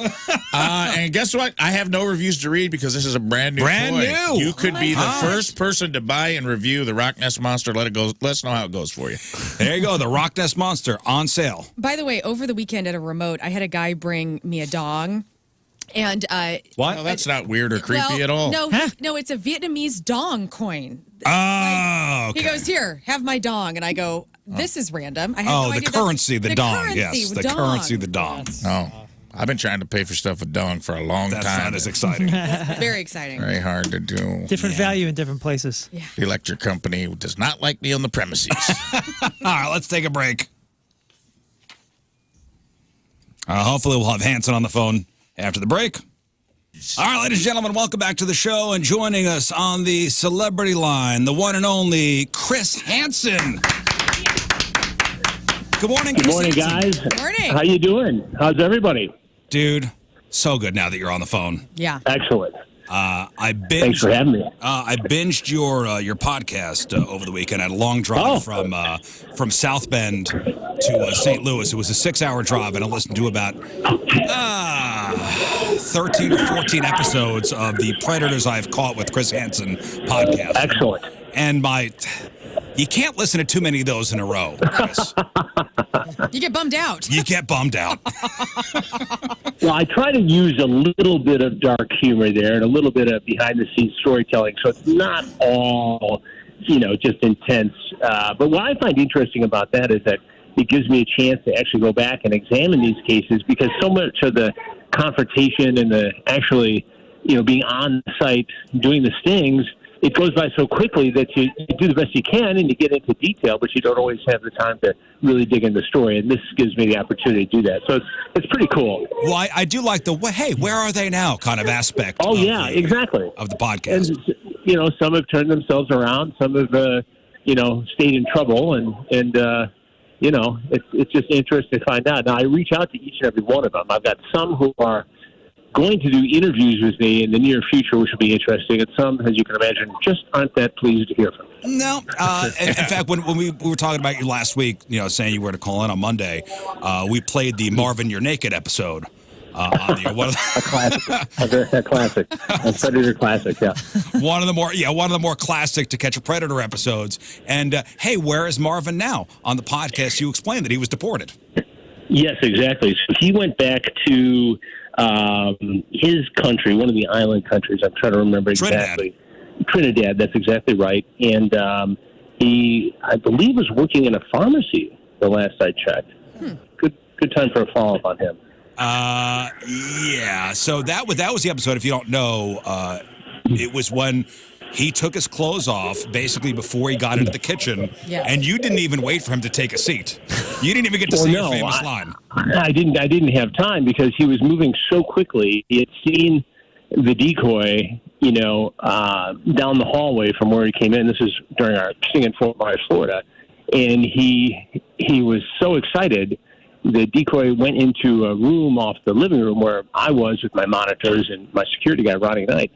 And guess what? I have no reviews to read because this is a brand new Brand toy. new. You could be the gosh. first person to buy and review the Rock Nest Monster. Let us know how it goes for you. There you go. The Rock Nest Monster on sale. By the way, over the weekend at a remote, I had a guy bring me a dong. And What? Well, that's not weird or creepy well, at all. No, Huh? no, it's a Vietnamese dong coin. Oh, okay. He goes, "Here, have my dong," and I go, "This is random." I had Oh, no the idea currency, the dong. currency, Yes, the dong. currency, the dong. Oh, I've been trying to pay for stuff with dong for a long That's time. not as exciting. Very exciting. Very hard to do. Different value in different places. Yeah. The electric company does not like me on the premises. All right, let's take a break. Hopefully, we'll have Hansen on the phone after the break. All right, ladies and gentlemen, welcome back to the show. And joining us on the celebrity line, the one and only Chris Hansen. Good morning, Chris. Good morning, Hansen. guys. Morning. How you doing? How's everybody? Dude, so good now that you're on the phone. Yeah. Excellent. Thanks for having me. I binged your podcast over the weekend. I had a long drive from South Bend to St. Louis. It was a 6-hour drive, and I listened to about 13 or 14 episodes of the Predators I've Caught with Chris Hansen podcast. Excellent. And you can't listen to too many of those in a row, Chris. You get bummed out. You get bummed out. Well, I try to use a little bit of dark humor there and a little bit of behind-the-scenes storytelling, so it's not all, just intense. But what I find interesting about that is that it gives me a chance to actually go back and examine these cases because so much of the confrontation and the actually, being on site doing the stings, it goes by so quickly that you do the best you can and you get into detail, but you don't always have the time to really dig into the story. And this gives me the opportunity to do that. So it's pretty cool. Well, I do like the, hey, where are they now kind of aspect Oh, yeah, exactly. of the podcast. And, some have turned themselves around. Some have, stayed in trouble, and it's just interesting to find out. Now I reach out to each and every one of them. I've got some who are going to do interviews with me in the near future, which will be interesting, and some, as you can imagine, just aren't that pleased to hear from me. No. In fact, when we were talking about you last week, saying you were to call in on Monday, we played the Marvin You're Naked episode. On the, a classic. A classic. A Predator classic, yeah. One of the more classic To Catch a Predator episodes. And, hey, where is Marvin now? On the podcast, you explained that he was deported. Yes, exactly. So he went back to his country, one of the island countries. I'm trying to remember exactly. Trinidad, that's exactly right. And he, I believe, was working in a pharmacy the last I checked. Good time for a follow-up on him. Yeah. So that was the episode. If you don't know, it was when he took his clothes off basically before he got into the kitchen, and you didn't even wait for him to take a seat. You didn't even get to say your famous line. I didn't have time because he was moving so quickly. He had seen the decoy, down the hallway from where he came in. This is during our thing in Fort Myers, Florida, and he was so excited. The decoy went into a room off the living room where I was with my monitors and my security guy, Ronnie Knight.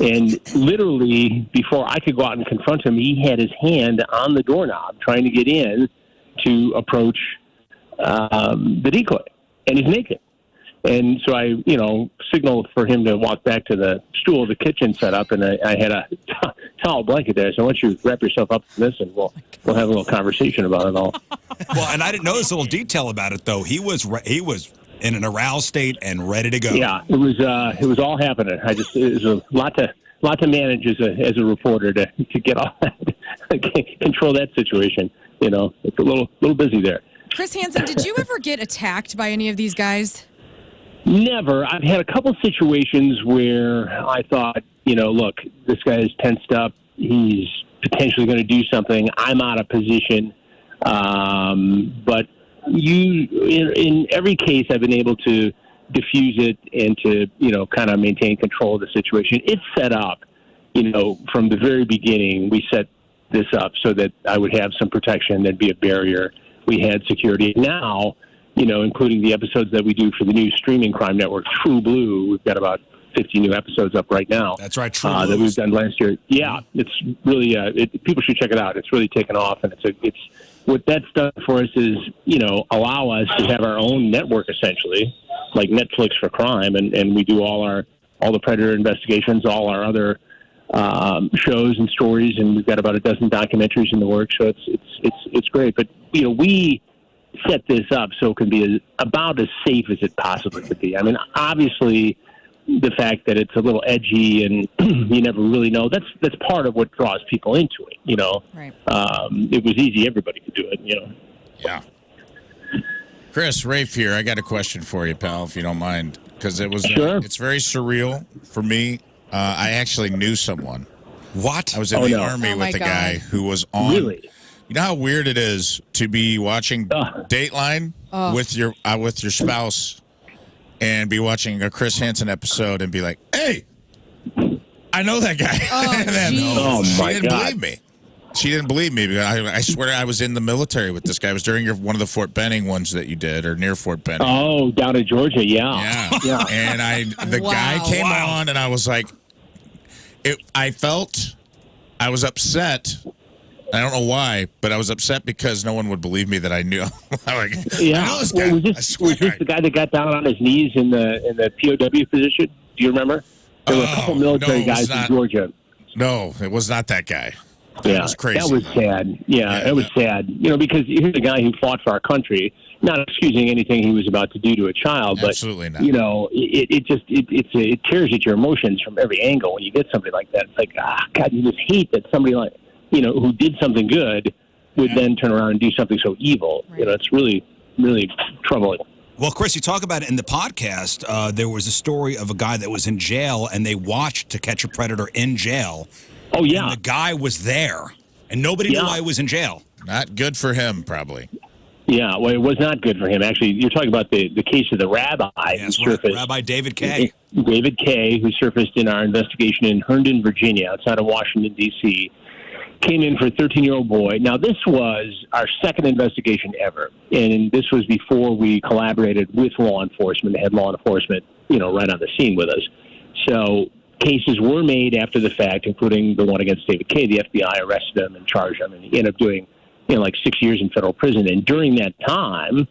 And literally, before I could go out and confront him, he had his hand on the doorknob trying to get in to approach the decoy. And he's naked. And so I, signaled for him to walk back to the stool the kitchen set up, and I had a towel blanket there. So why don't you wrap yourself up in this, and we'll have a little conversation about it all. Well, and I didn't know this little detail about it, though. He was in an aroused state and ready to go. Yeah, it was all happening. It was a lot to manage as a reporter to get all control that situation. It's a little busy there. Chris Hansen, did you ever get attacked by any of these guys? Never. I've had a couple situations where I thought, look, this guy is tensed up. He's potentially going to do something. I'm out of position. But in every case, I've been able to diffuse it and to, kind of maintain control of the situation. It's set up, from the very beginning. We set this up so that I would have some protection. There'd be a barrier. We had security. Now, including the episodes that we do for the new streaming crime network, True Blue. We've got about 50 new episodes up right now. That's right, True Blue. That we've done last year. Yeah, it's really, people should check it out. It's really taken off, and it's what that's done for us is, allow us to have our own network, essentially, like Netflix for crime, and we do all the Predator investigations, all our other shows and stories, and we've got about a dozen documentaries in the works, so it's great. But, we set this up so it can be about as safe as it possibly could be. I mean, obviously, the fact that it's a little edgy and you never really know, that's part of what draws people into it, Right. It was easy. Everybody could do it, Yeah. Chris, Rafe here. I got a question for you, pal, if you don't mind, because it's very surreal for me. I actually knew someone. What? I was in the Army with a guy who was on. Really? You know how weird it is to be watching Dateline with your spouse and be watching a Chris Hansen episode and be like, "Hey, I know that guy." My she didn't God. believe me. She didn't believe me because I swear I was in the military with this guy. It was during one of the Fort Benning ones that you did, or near Fort Benning. Oh, down in Georgia, yeah. And the guy came on, and I was like, I was upset. I don't know why, but I was upset because no one would believe me that I knew. I know this guy. Was this the guy that got down on his knees in the POW position? Do you remember? There were a couple military guys in Georgia. No, it was not that guy. That was crazy. That was sad. Yeah, it was sad. Because here's a guy who fought for our country, not excusing anything he was about to do to a child, but absolutely not. It tears at your emotions from every angle when you get somebody like that. It's like, God, you just hate that somebody like who did something good would then turn around and do something so evil. Right. It's really, really troubling. Well, Chris, you talk about it in the podcast. There was a story of a guy that was in jail, and they watched To Catch a Predator in jail. Oh, yeah. And the guy was there, and nobody knew why he was in jail. Not good for him, probably. Yeah, well, it was not good for him. Actually, you're talking about the case of the rabbi who surfaced. Rabbi David Kay. David Kay, who surfaced in our investigation in Herndon, Virginia, outside of Washington, D.C., came in for a 13-year-old boy. Now, this was our second investigation ever, and this was before we collaborated with law enforcement. They had law enforcement, right on the scene with us. So cases were made after the fact, including the one against David Kay. The FBI arrested him and charged him, and he ended up doing, like 6 years in federal prison. And during that time,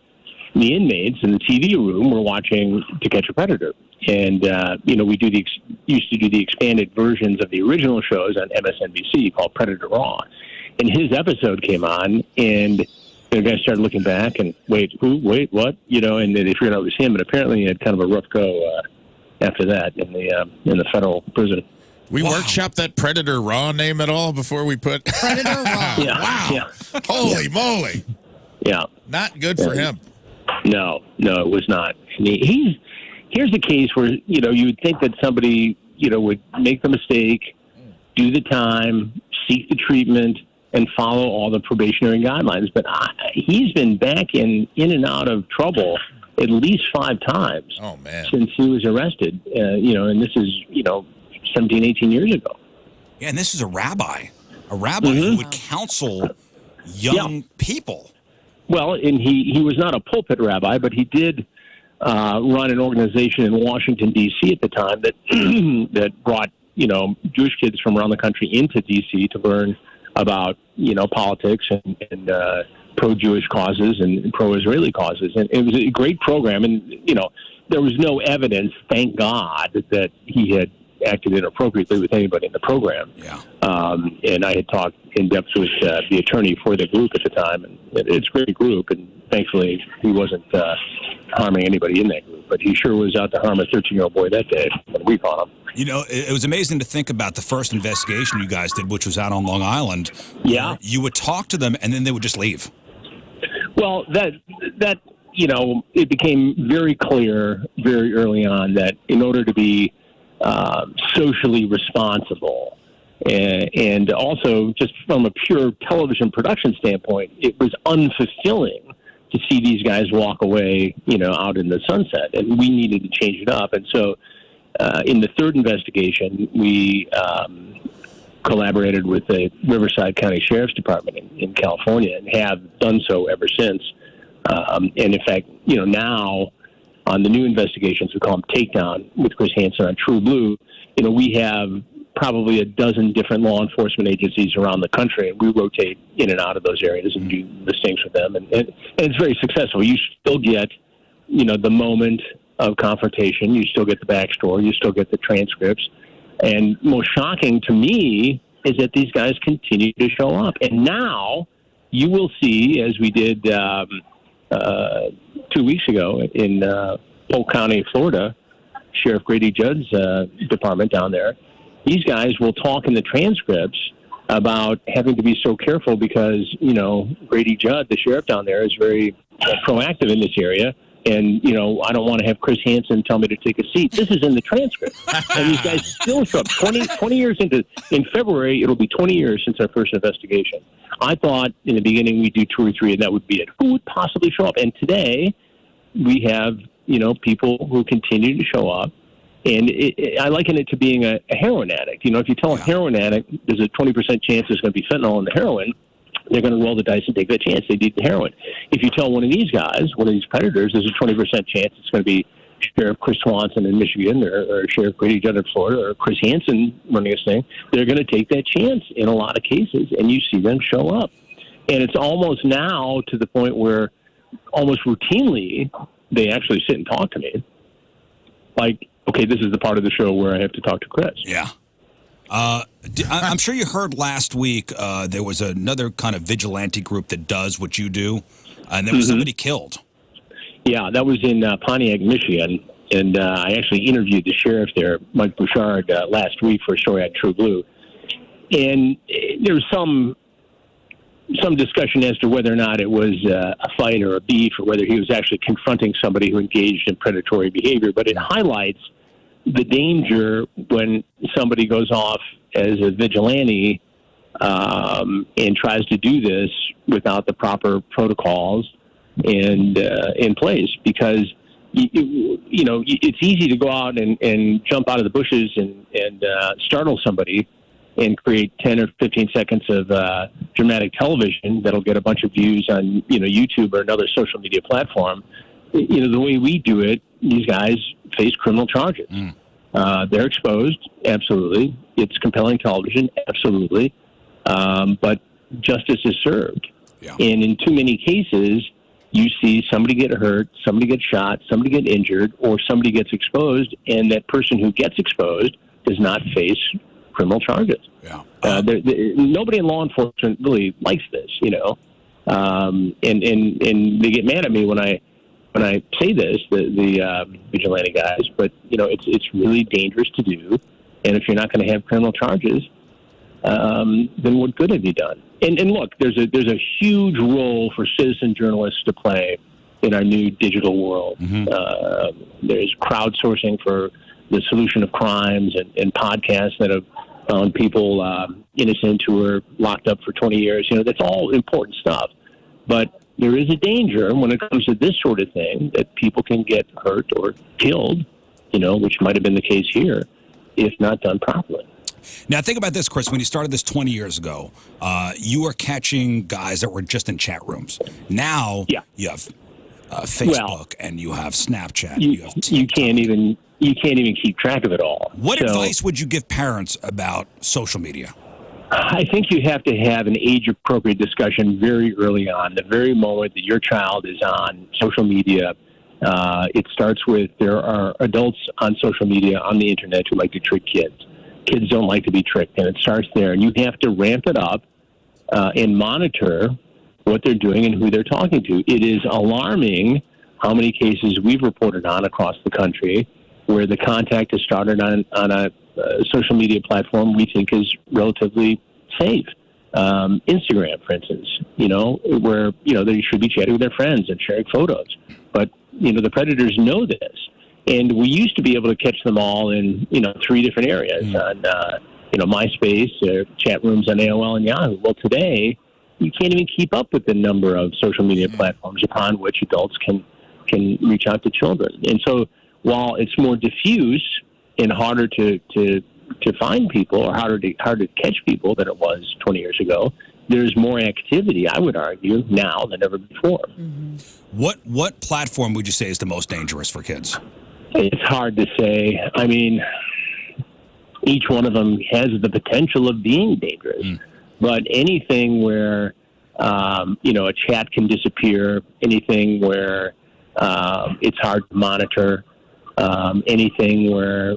the inmates in the TV room were watching To Catch a Predator. And, we used to do the expanded versions of the original shows on MSNBC called Predator Raw. And his episode came on, and the guys started looking back and, wait, who? Wait, what? And they figured out it was him. And apparently he had kind of a rough go after that in the federal prison. We workshopped that Predator Raw name at all before we put... Predator Raw. Yeah. Holy moly. Yeah. Not good for him. No, it was not. And here's a case where, you would think that somebody, would make the mistake, do the time, seek the treatment, and follow all the probationary guidelines. But he's been back in and out of trouble at least 5 times since he was arrested, and this is, 17, 18 years ago. Yeah, and this is a rabbi who would counsel young people. Well, and he was not a pulpit rabbi, but he did run an organization in Washington, D.C. at the time that brought, Jewish kids from around the country into D.C. to learn about, politics and pro-Jewish causes and pro-Israeli causes. And it was a great program. And, there was no evidence, thank God, that he had acted inappropriately with anybody in the program. Yeah. And I had talked in depth with the attorney for the group at the time, and it's a great group, and thankfully he wasn't harming anybody in that group, but he sure was out to harm a 13-year-old boy that day when we caught him. It was amazing to think about the first investigation you guys did, which was out on Long Island. Yeah. You would talk to them, and then they would just leave. Well, that it became very clear very early on that in order to be socially responsible, and also just from a pure television production standpoint, it was unfulfilling to see these guys walk away, out in the sunset, and we needed to change it up. And so in the third investigation, we collaborated with the Riverside County Sheriff's Department in California and have done so ever since. And in fact, now on the new investigations, we call them Takedown with Chris Hansen on True Blue, we have probably a dozen different law enforcement agencies around the country, and we rotate in and out of those areas and do the things with them. And it's very successful. You still get, the moment of confrontation. You still get the backstory. You still get the transcripts. And most shocking to me is that these guys continue to show up. And now you will see, as we did 2 weeks ago in Polk County, Florida, Sheriff Grady Judd's department down there, these guys will talk in the transcripts about having to be so careful because, Grady Judd, the sheriff down there, is very proactive in this area. And, I don't want to have Chris Hansen tell me to take a seat. This is in the transcript. And these guys still show up. 20 years in February, it'll be 20 years since our first investigation. I thought in the beginning we'd do 2 or 3 and that would be it. Who would possibly show up? And today we have, people who continue to show up. And I liken it to being a heroin addict. If you tell a heroin addict there's a 20% chance there's going to be fentanyl in the heroin, they're going to roll the dice and take that chance. They need the heroin. If you tell one of these guys, one of these predators, there's a 20% chance it's going to be Sheriff Chris Swanson in Michigan or Sheriff Grady Judd in Florida or Chris Hansen running this thing, they're going to take that chance in a lot of cases, and you see them show up. And it's almost now to the point where almost routinely they actually sit and talk to me. Like, okay, this is the part of the show where I have to talk to Chris. Yeah. I'm sure you heard last week there was another kind of vigilante group that does what you do, and there was somebody killed. Yeah, that was in Pontiac, Michigan, and I actually interviewed the sheriff there, Mike Bouchard, last week for a story on True Blue. And there was some discussion as to whether or not it was a fight or a beef or whether he was actually confronting somebody who engaged in predatory behavior, but it highlights the danger when somebody goes off as a vigilante and tries to do this without the proper protocols and in place, because it's easy to go out and jump out of the bushes and startle somebody and create 10 or 15 seconds of dramatic television that'll get a bunch of views on, YouTube or another social media platform. The way we do it, these guys face criminal charges. They're exposed, absolutely. It's compelling television, absolutely. But justice is served. Yeah. And in too many cases, you see somebody get hurt, somebody get shot, somebody get injured, or somebody gets exposed, and that person who gets exposed does not face criminal charges. Yeah. Nobody in law enforcement really likes this, and they get mad at me when I say this, the vigilante guys. But it's really dangerous to do, and if you're not going to have criminal charges, then what good have you done? And look, there's a huge role for citizen journalists to play in our new digital world. There's crowdsourcing for the solution of crimes and podcasts that have found people innocent who were locked up for 20 years. That's all important stuff. But there is a danger when it comes to this sort of thing that people can get hurt or killed, which might have been the case here if not done properly. Now, think about this, Chris. When you started this 20 years ago, you were catching guys that were just in chat rooms. Now, you have Facebook and you have Snapchat. You can't even keep track of it all. What advice would you give parents about social media? I think you have to have an age-appropriate discussion very early on. The very moment that your child is on social media, it starts with there are adults on social media, on the internet, who like to trick kids. Kids don't like to be tricked, and it starts there. And you have to ramp it up and monitor what they're doing and who they're talking to. It is alarming how many cases we've reported on across the country where the contact is started on a social media platform we think is relatively safe. Instagram, for instance, where, they should be chatting with their friends and sharing photos. But, the predators know this. And we used to be able to catch them all in, 3 different areas on, MySpace, chat rooms on AOL and Yahoo. Well, today, you can't even keep up with the number of social media platforms upon which adults can reach out to children. And so while it's more diffuse and harder to find people or harder to catch people than it was 20 years ago, there's more activity, I would argue, now than ever before. What platform would you say is the most dangerous for kids? It's hard to say. I mean, each one of them has the potential of being dangerous. But anything where, a chat can disappear, anything where it's hard to monitor, anything where,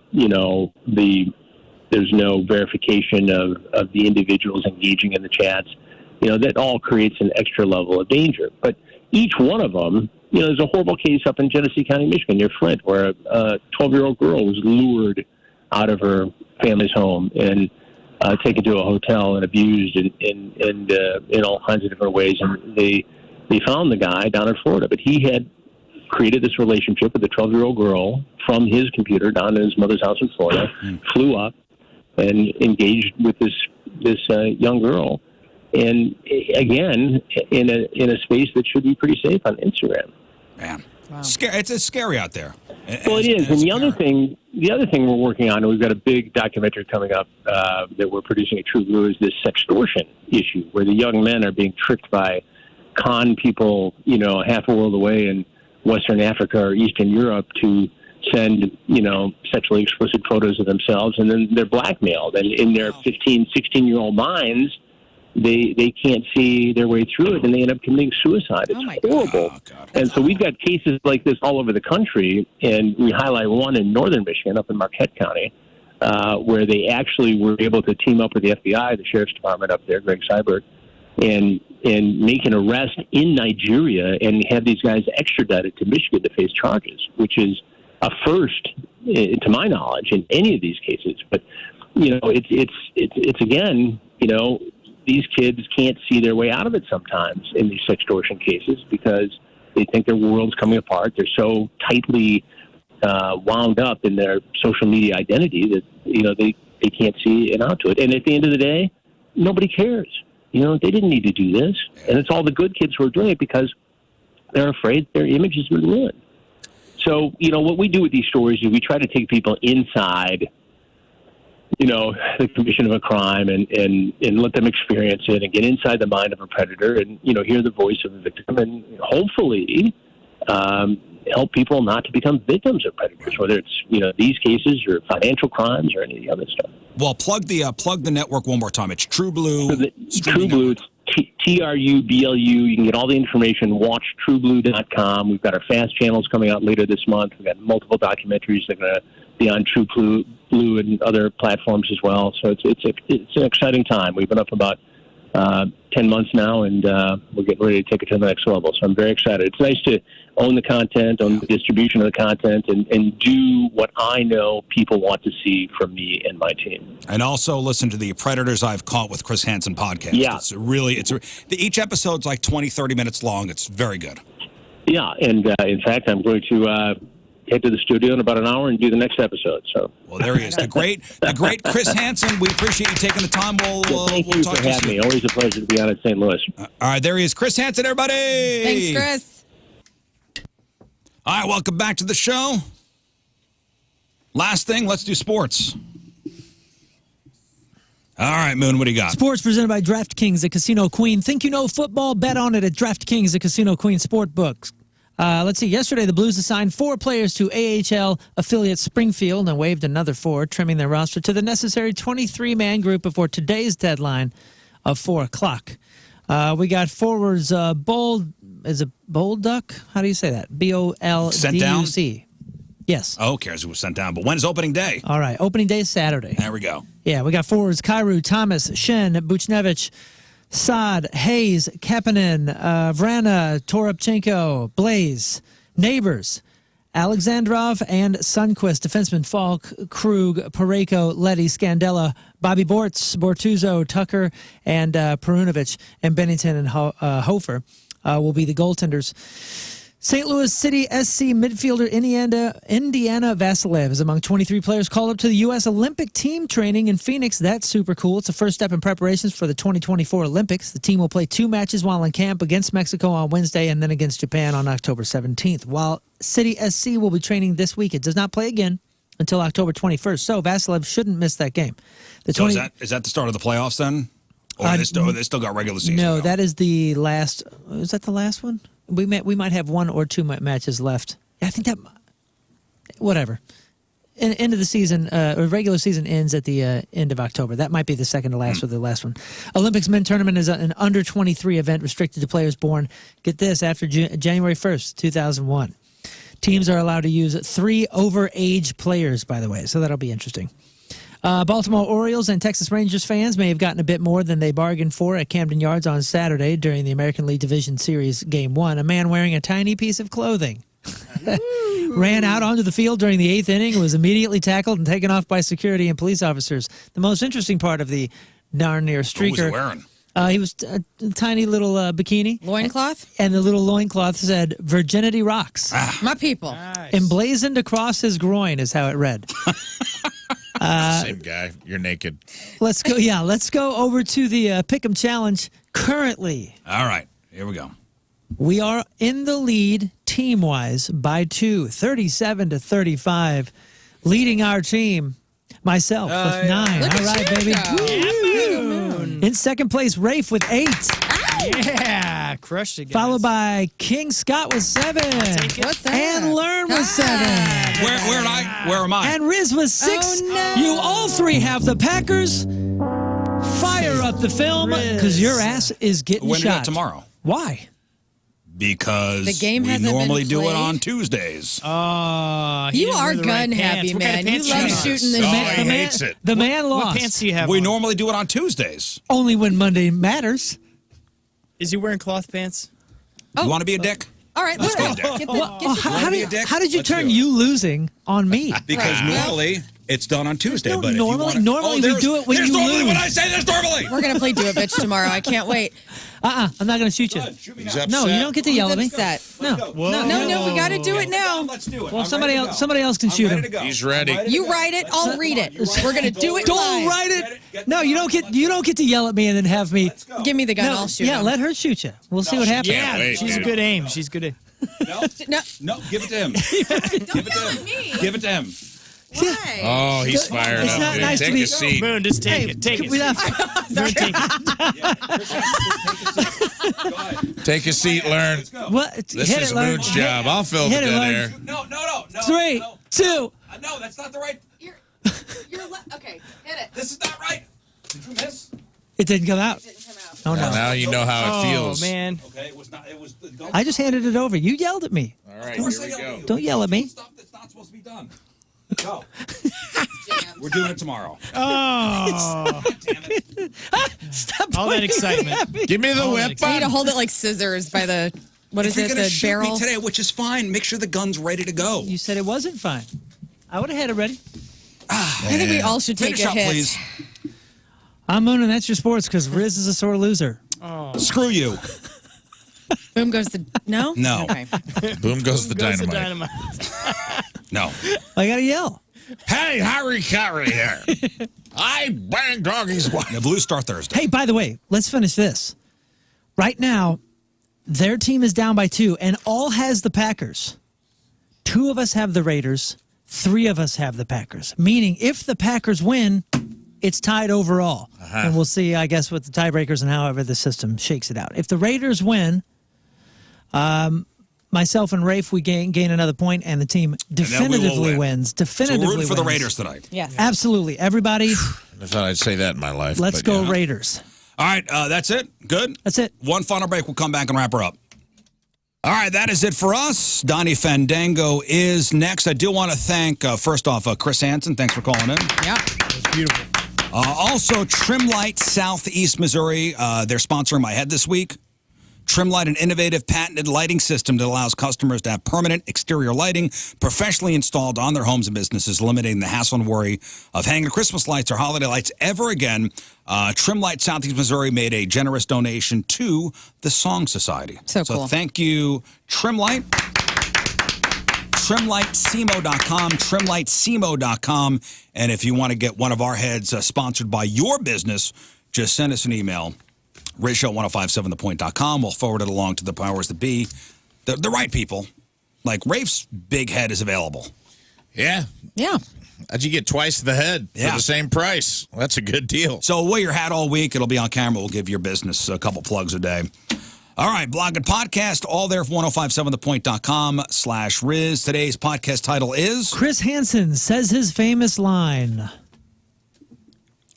there's no verification of the individuals engaging in the chats, that all creates an extra level of danger. But each one of them, there's a horrible case up in Genesee County, Michigan, near Flint, where a 12-year-old girl was lured out of her family's home and taken to a hotel and abused in all kinds of different ways. And they found the guy down in Florida, but he had created this relationship with a 12-year-old girl from his computer down in his mother's house in Florida, flew up and engaged with this young girl. And again, in a space that should be pretty safe on Instagram. Man, it's scary out there. Well, it is. And the other thing we're working on, and we've got a big documentary coming up that we're producing at True Blue, is this sextortion issue, where the young men are being tricked by con people, half a world away in Western Africa or Eastern Europe to send, sexually explicit photos of themselves, and then they're blackmailed. And in their 15, 16-year-old minds, they can't see their way through it, and they end up committing suicide. It's horrible. And so we've got cases like this all over the country, and we highlight one in northern Michigan, up in Marquette County, where they actually were able to team up with the FBI, the sheriff's department up there, Greg Seibert, and make an arrest in Nigeria and have these guys extradited to Michigan to face charges, which is a first, to my knowledge, in any of these cases. But it's again, these kids can't see their way out of it sometimes in these sextortion cases because they think their world's coming apart. They're so tightly wound up in their social media identity that they can't see an out to it. And at the end of the day, nobody cares. They didn't need to do this, and it's all the good kids who are doing it because they're afraid their image has been ruined. So, what we do with these stories is we try to take people inside the commission of a crime and let them experience it and get inside the mind of a predator and, hear the voice of the victim and hopefully help people not to become victims of predators, whether it's, these cases or financial crimes or any of the other stuff. Well, plug the network one more time. It's True Blue. True Blue, it's TRUBLU. You can get all the information. Watch trueblue.com. We've got our fast channels coming out later this month. We've got multiple documentaries that are going to be on True Blue and other platforms as well. So it's an exciting time. We've been up about 10 months now, and we're getting ready to take it to the next level. So I'm very excited. It's nice to own the content, own the distribution of the content, and do what I know people want to see from me and my team. And also listen to the Predators I've Caught with Chris Hansen podcast. Yeah. Each episode's like 20, 30 minutes long. It's very good. Yeah, and in fact, I'm going to head to the studio in about an hour and do the next episode. So, well, there he is, the great Chris Hansen. We appreciate you taking the time. Thank you for having me. Always a pleasure to be on at St. Louis. All right, there he is, Chris Hansen. Everybody, thanks, Chris. All right, welcome back to the show. Last thing, let's do sports. All right, Moon, what do you got? Sports presented by DraftKings, the Casino Queen. Think you know football? Bet on it at DraftKings, the Casino Queen Sportbooks. Let's see. Yesterday, the Blues assigned 4 players to AHL affiliate Springfield and waived another 4, trimming their roster to the necessary 23-man group before today's deadline of 4 o'clock. We got forwards Bolduc? How do you say that? BOLDUC. Sent down? Yes. Oh, who cares who was sent down? But when's opening day? All right. Opening day is Saturday. There we go. Yeah, we got forwards Kyrou, Thomas, Shen, Buchnevich, Saad, Hayes, Kapanen, Vrana, Toropchenko, Blaze, Neighbors, Alexandrov, and Sundquist. Defenseman Falk, Krug, Pareko, Letty, Scandella, Bobby Bortz, Bortuzzo, Tucker, and Perunovic, and Bennington and Hofer will be the goaltenders. St. Louis City SC midfielder Indiana Vasilev is among 23 players called up to the U.S. Olympic team training in Phoenix. That's super cool. It's the first step in preparations for the 2024 Olympics. The team will play 2 matches while in camp against Mexico on Wednesday and then against Japan on October 17th. While City SC will be training this week, it does not play again until October 21st. So Vasilev shouldn't miss that game. Is that the start of the playoffs then? Or they still got regular season? No, that is the last. Is that the last one? We might have 1 or 2 matches left. I think that. Whatever. End of the season, or regular season ends at the end of October. That might be the second to last or the last one. Olympics men tournament is an under 23 event restricted to players born. Get this, after January 1st, 2001. Teams are allowed to use 3 overage players, by the way, so that'll be interesting. Baltimore Orioles and Texas Rangers fans may have gotten a bit more than they bargained for at Camden Yards on Saturday during the American League Division Series Game 1. A man wearing a tiny piece of clothing ran out onto the field during the 8th inning and was immediately tackled and taken off by security and police officers. The most interesting part of the darn near streaker. What was he wearing? He was a tiny little bikini. Loincloth? And the little loincloth said, "Virginity rocks." My people. Nice. Emblazoned across his groin is how it read. Same guy. You're naked. Let's go. Yeah, let's go over to the Pick'em Challenge. Currently, All right, here we go. we are in the lead team-wise by 2, 37-35, leading our team. Myself with 9. Look All at right, you baby. go. In second place, Rafe with 8, Yeah, crushed it, guys. followed by King Scott with 7, What's that? and Lern with 7. Where am I? And Rizz was 6. Oh, no. You all 3 have the Packers. Fire up the film because your ass is getting When do we shot go tomorrow? Why? Because The game we hasn't been normally do it played? on Tuesdays. He You didn't are wear the gun right happy, pants. What man. kind of You pants love have? shooting the Oh, shit. he hates it. The man What lost. pants do you have We on? normally do it on Tuesdays. Only when Monday matters. Is he wearing cloth pants? You want to be a dick? All right, Let's let's go, go. Dick. How be a dick? did you Let's turn do it. you losing on me? Because normally it's done on Tuesday. no but if you normally- wanna- normally we there's- do it when there's you normally lose. when I say there's normally. We're going to play Do It Bitch tomorrow. I can't wait. I'm not going to shoot you. He's upset. No, you don't get to yell at me. Upset. No. No, we got to do it now. Let's do it. Well, somebody else can shoot him. He's ready. You write it, I'll read it. We're going to do it Don't live. write it. No, you don't get to yell at me and then have me. Give me the gun, No, I'll shoot yeah, him. let her shoot you. We'll see what happens. Yeah, wait, she's dude. a good aim. She's good aim. No. No, give it to him. Give it to him. Give it to him. Why? Oh, he's fired It's up. not Dude. nice to Take be- a seat. Moon, just take Hey, it. Take can it. we not- Moon, take it. Take a seat, Lern. What? This Hit is it, Lern. Moon's job. I'll fill the Hit it, dead Lern. air. No. 3, 2. No, that's not the right. Okay, hit it. This is not right. Did you miss? It didn't come out. Oh, Well, no. now you know how it Oh, feels. man. Okay, it was not. It was. I just handed it over. You yelled at me. All right, here we go. Don't yell at me. Stuff that's not supposed to be done. Go. We're doing it tomorrow. Oh, Damn it. Stop all that pointing excitement. at me. Give me the whip. You need to hold it like scissors by the, what If is you're it, gonna the shoot barrel? me today, which is fine, make sure the gun's ready to go. You said it wasn't fine. I would have had it ready. I think we all should take Finish a up, hit. please. I'm Moon, and that's your sports because Rizz is a sore loser. Screw you. Boom goes the, no? No. Okay. Boom goes the goes the dynamite. No. I got to yell. Hey, Harry Carey here. I bang doggies. The Blues start Thursday. Hey, by the way, let's finish this. Right now, their team is down by 2, and all has the Packers. 2 of us have the Raiders. 3 of us have the Packers. Meaning, if the Packers win, it's tied overall. And we'll see, I guess, with the tiebreakers and however the system shakes it out. If the Raiders win, myself and Rafe, we gain another point, and the team definitively win. wins. So Definitively we're rooting for the wins. Raiders tonight. Yes. Absolutely. Everybody, I thought I'd say that in my life. let's but go yeah. Raiders. All right, that's it. Good. That's it. One final break. We'll come back and wrap her up. All right, that is it for us. Donnie Fandango is next. I do want to thank, first off, Chris Hansen. Thanks for calling in. Yeah. It's beautiful. Also, Trimlight Southeast Missouri. They're sponsoring my head this week. Trimlight, an innovative patented lighting system that allows customers to have permanent exterior lighting professionally installed on their homes and businesses, eliminating the hassle and worry of hanging Christmas lights or holiday lights ever again. Trimlight Southeast Missouri made a generous donation to the Song Society. So cool. Thank you, Trimlight. TrimlightSemo.com, TrimlightSemo.com. And if you want to get one of our heads sponsored by your business, just send us an email. RizShow1057thepoint.com. We'll forward it along to the powers that be. The right people. Like Rafe's big head is available. Yeah. Yeah. How'd you get twice the head for Yeah. the same price? Well, that's a good deal. So wear your hat all week. It'll be on camera. We'll give your business a couple plugs a day. All right, blog and podcast, all there from 1057thepoint.com/Rizz. Today's podcast title is Chris Hansen says his famous line.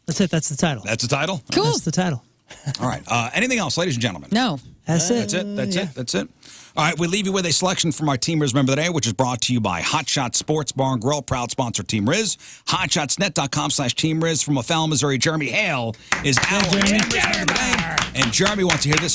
That's it. That's the title. That's the title? Cool. That's the title. All right. Anything else, ladies and gentlemen? No. That's it. That's it. That's it. That's it. All right, we leave you with a selection from our Team Rizz Member of the Day, which is brought to you by Hot Shot Sports Bar and Grill, proud sponsor Team Rizz. HotShotsNet.com/Team Rizz from LaFell, Missouri. Jeremy Hale is our Team Rizz Member of the Day, and Jeremy wants to hear this.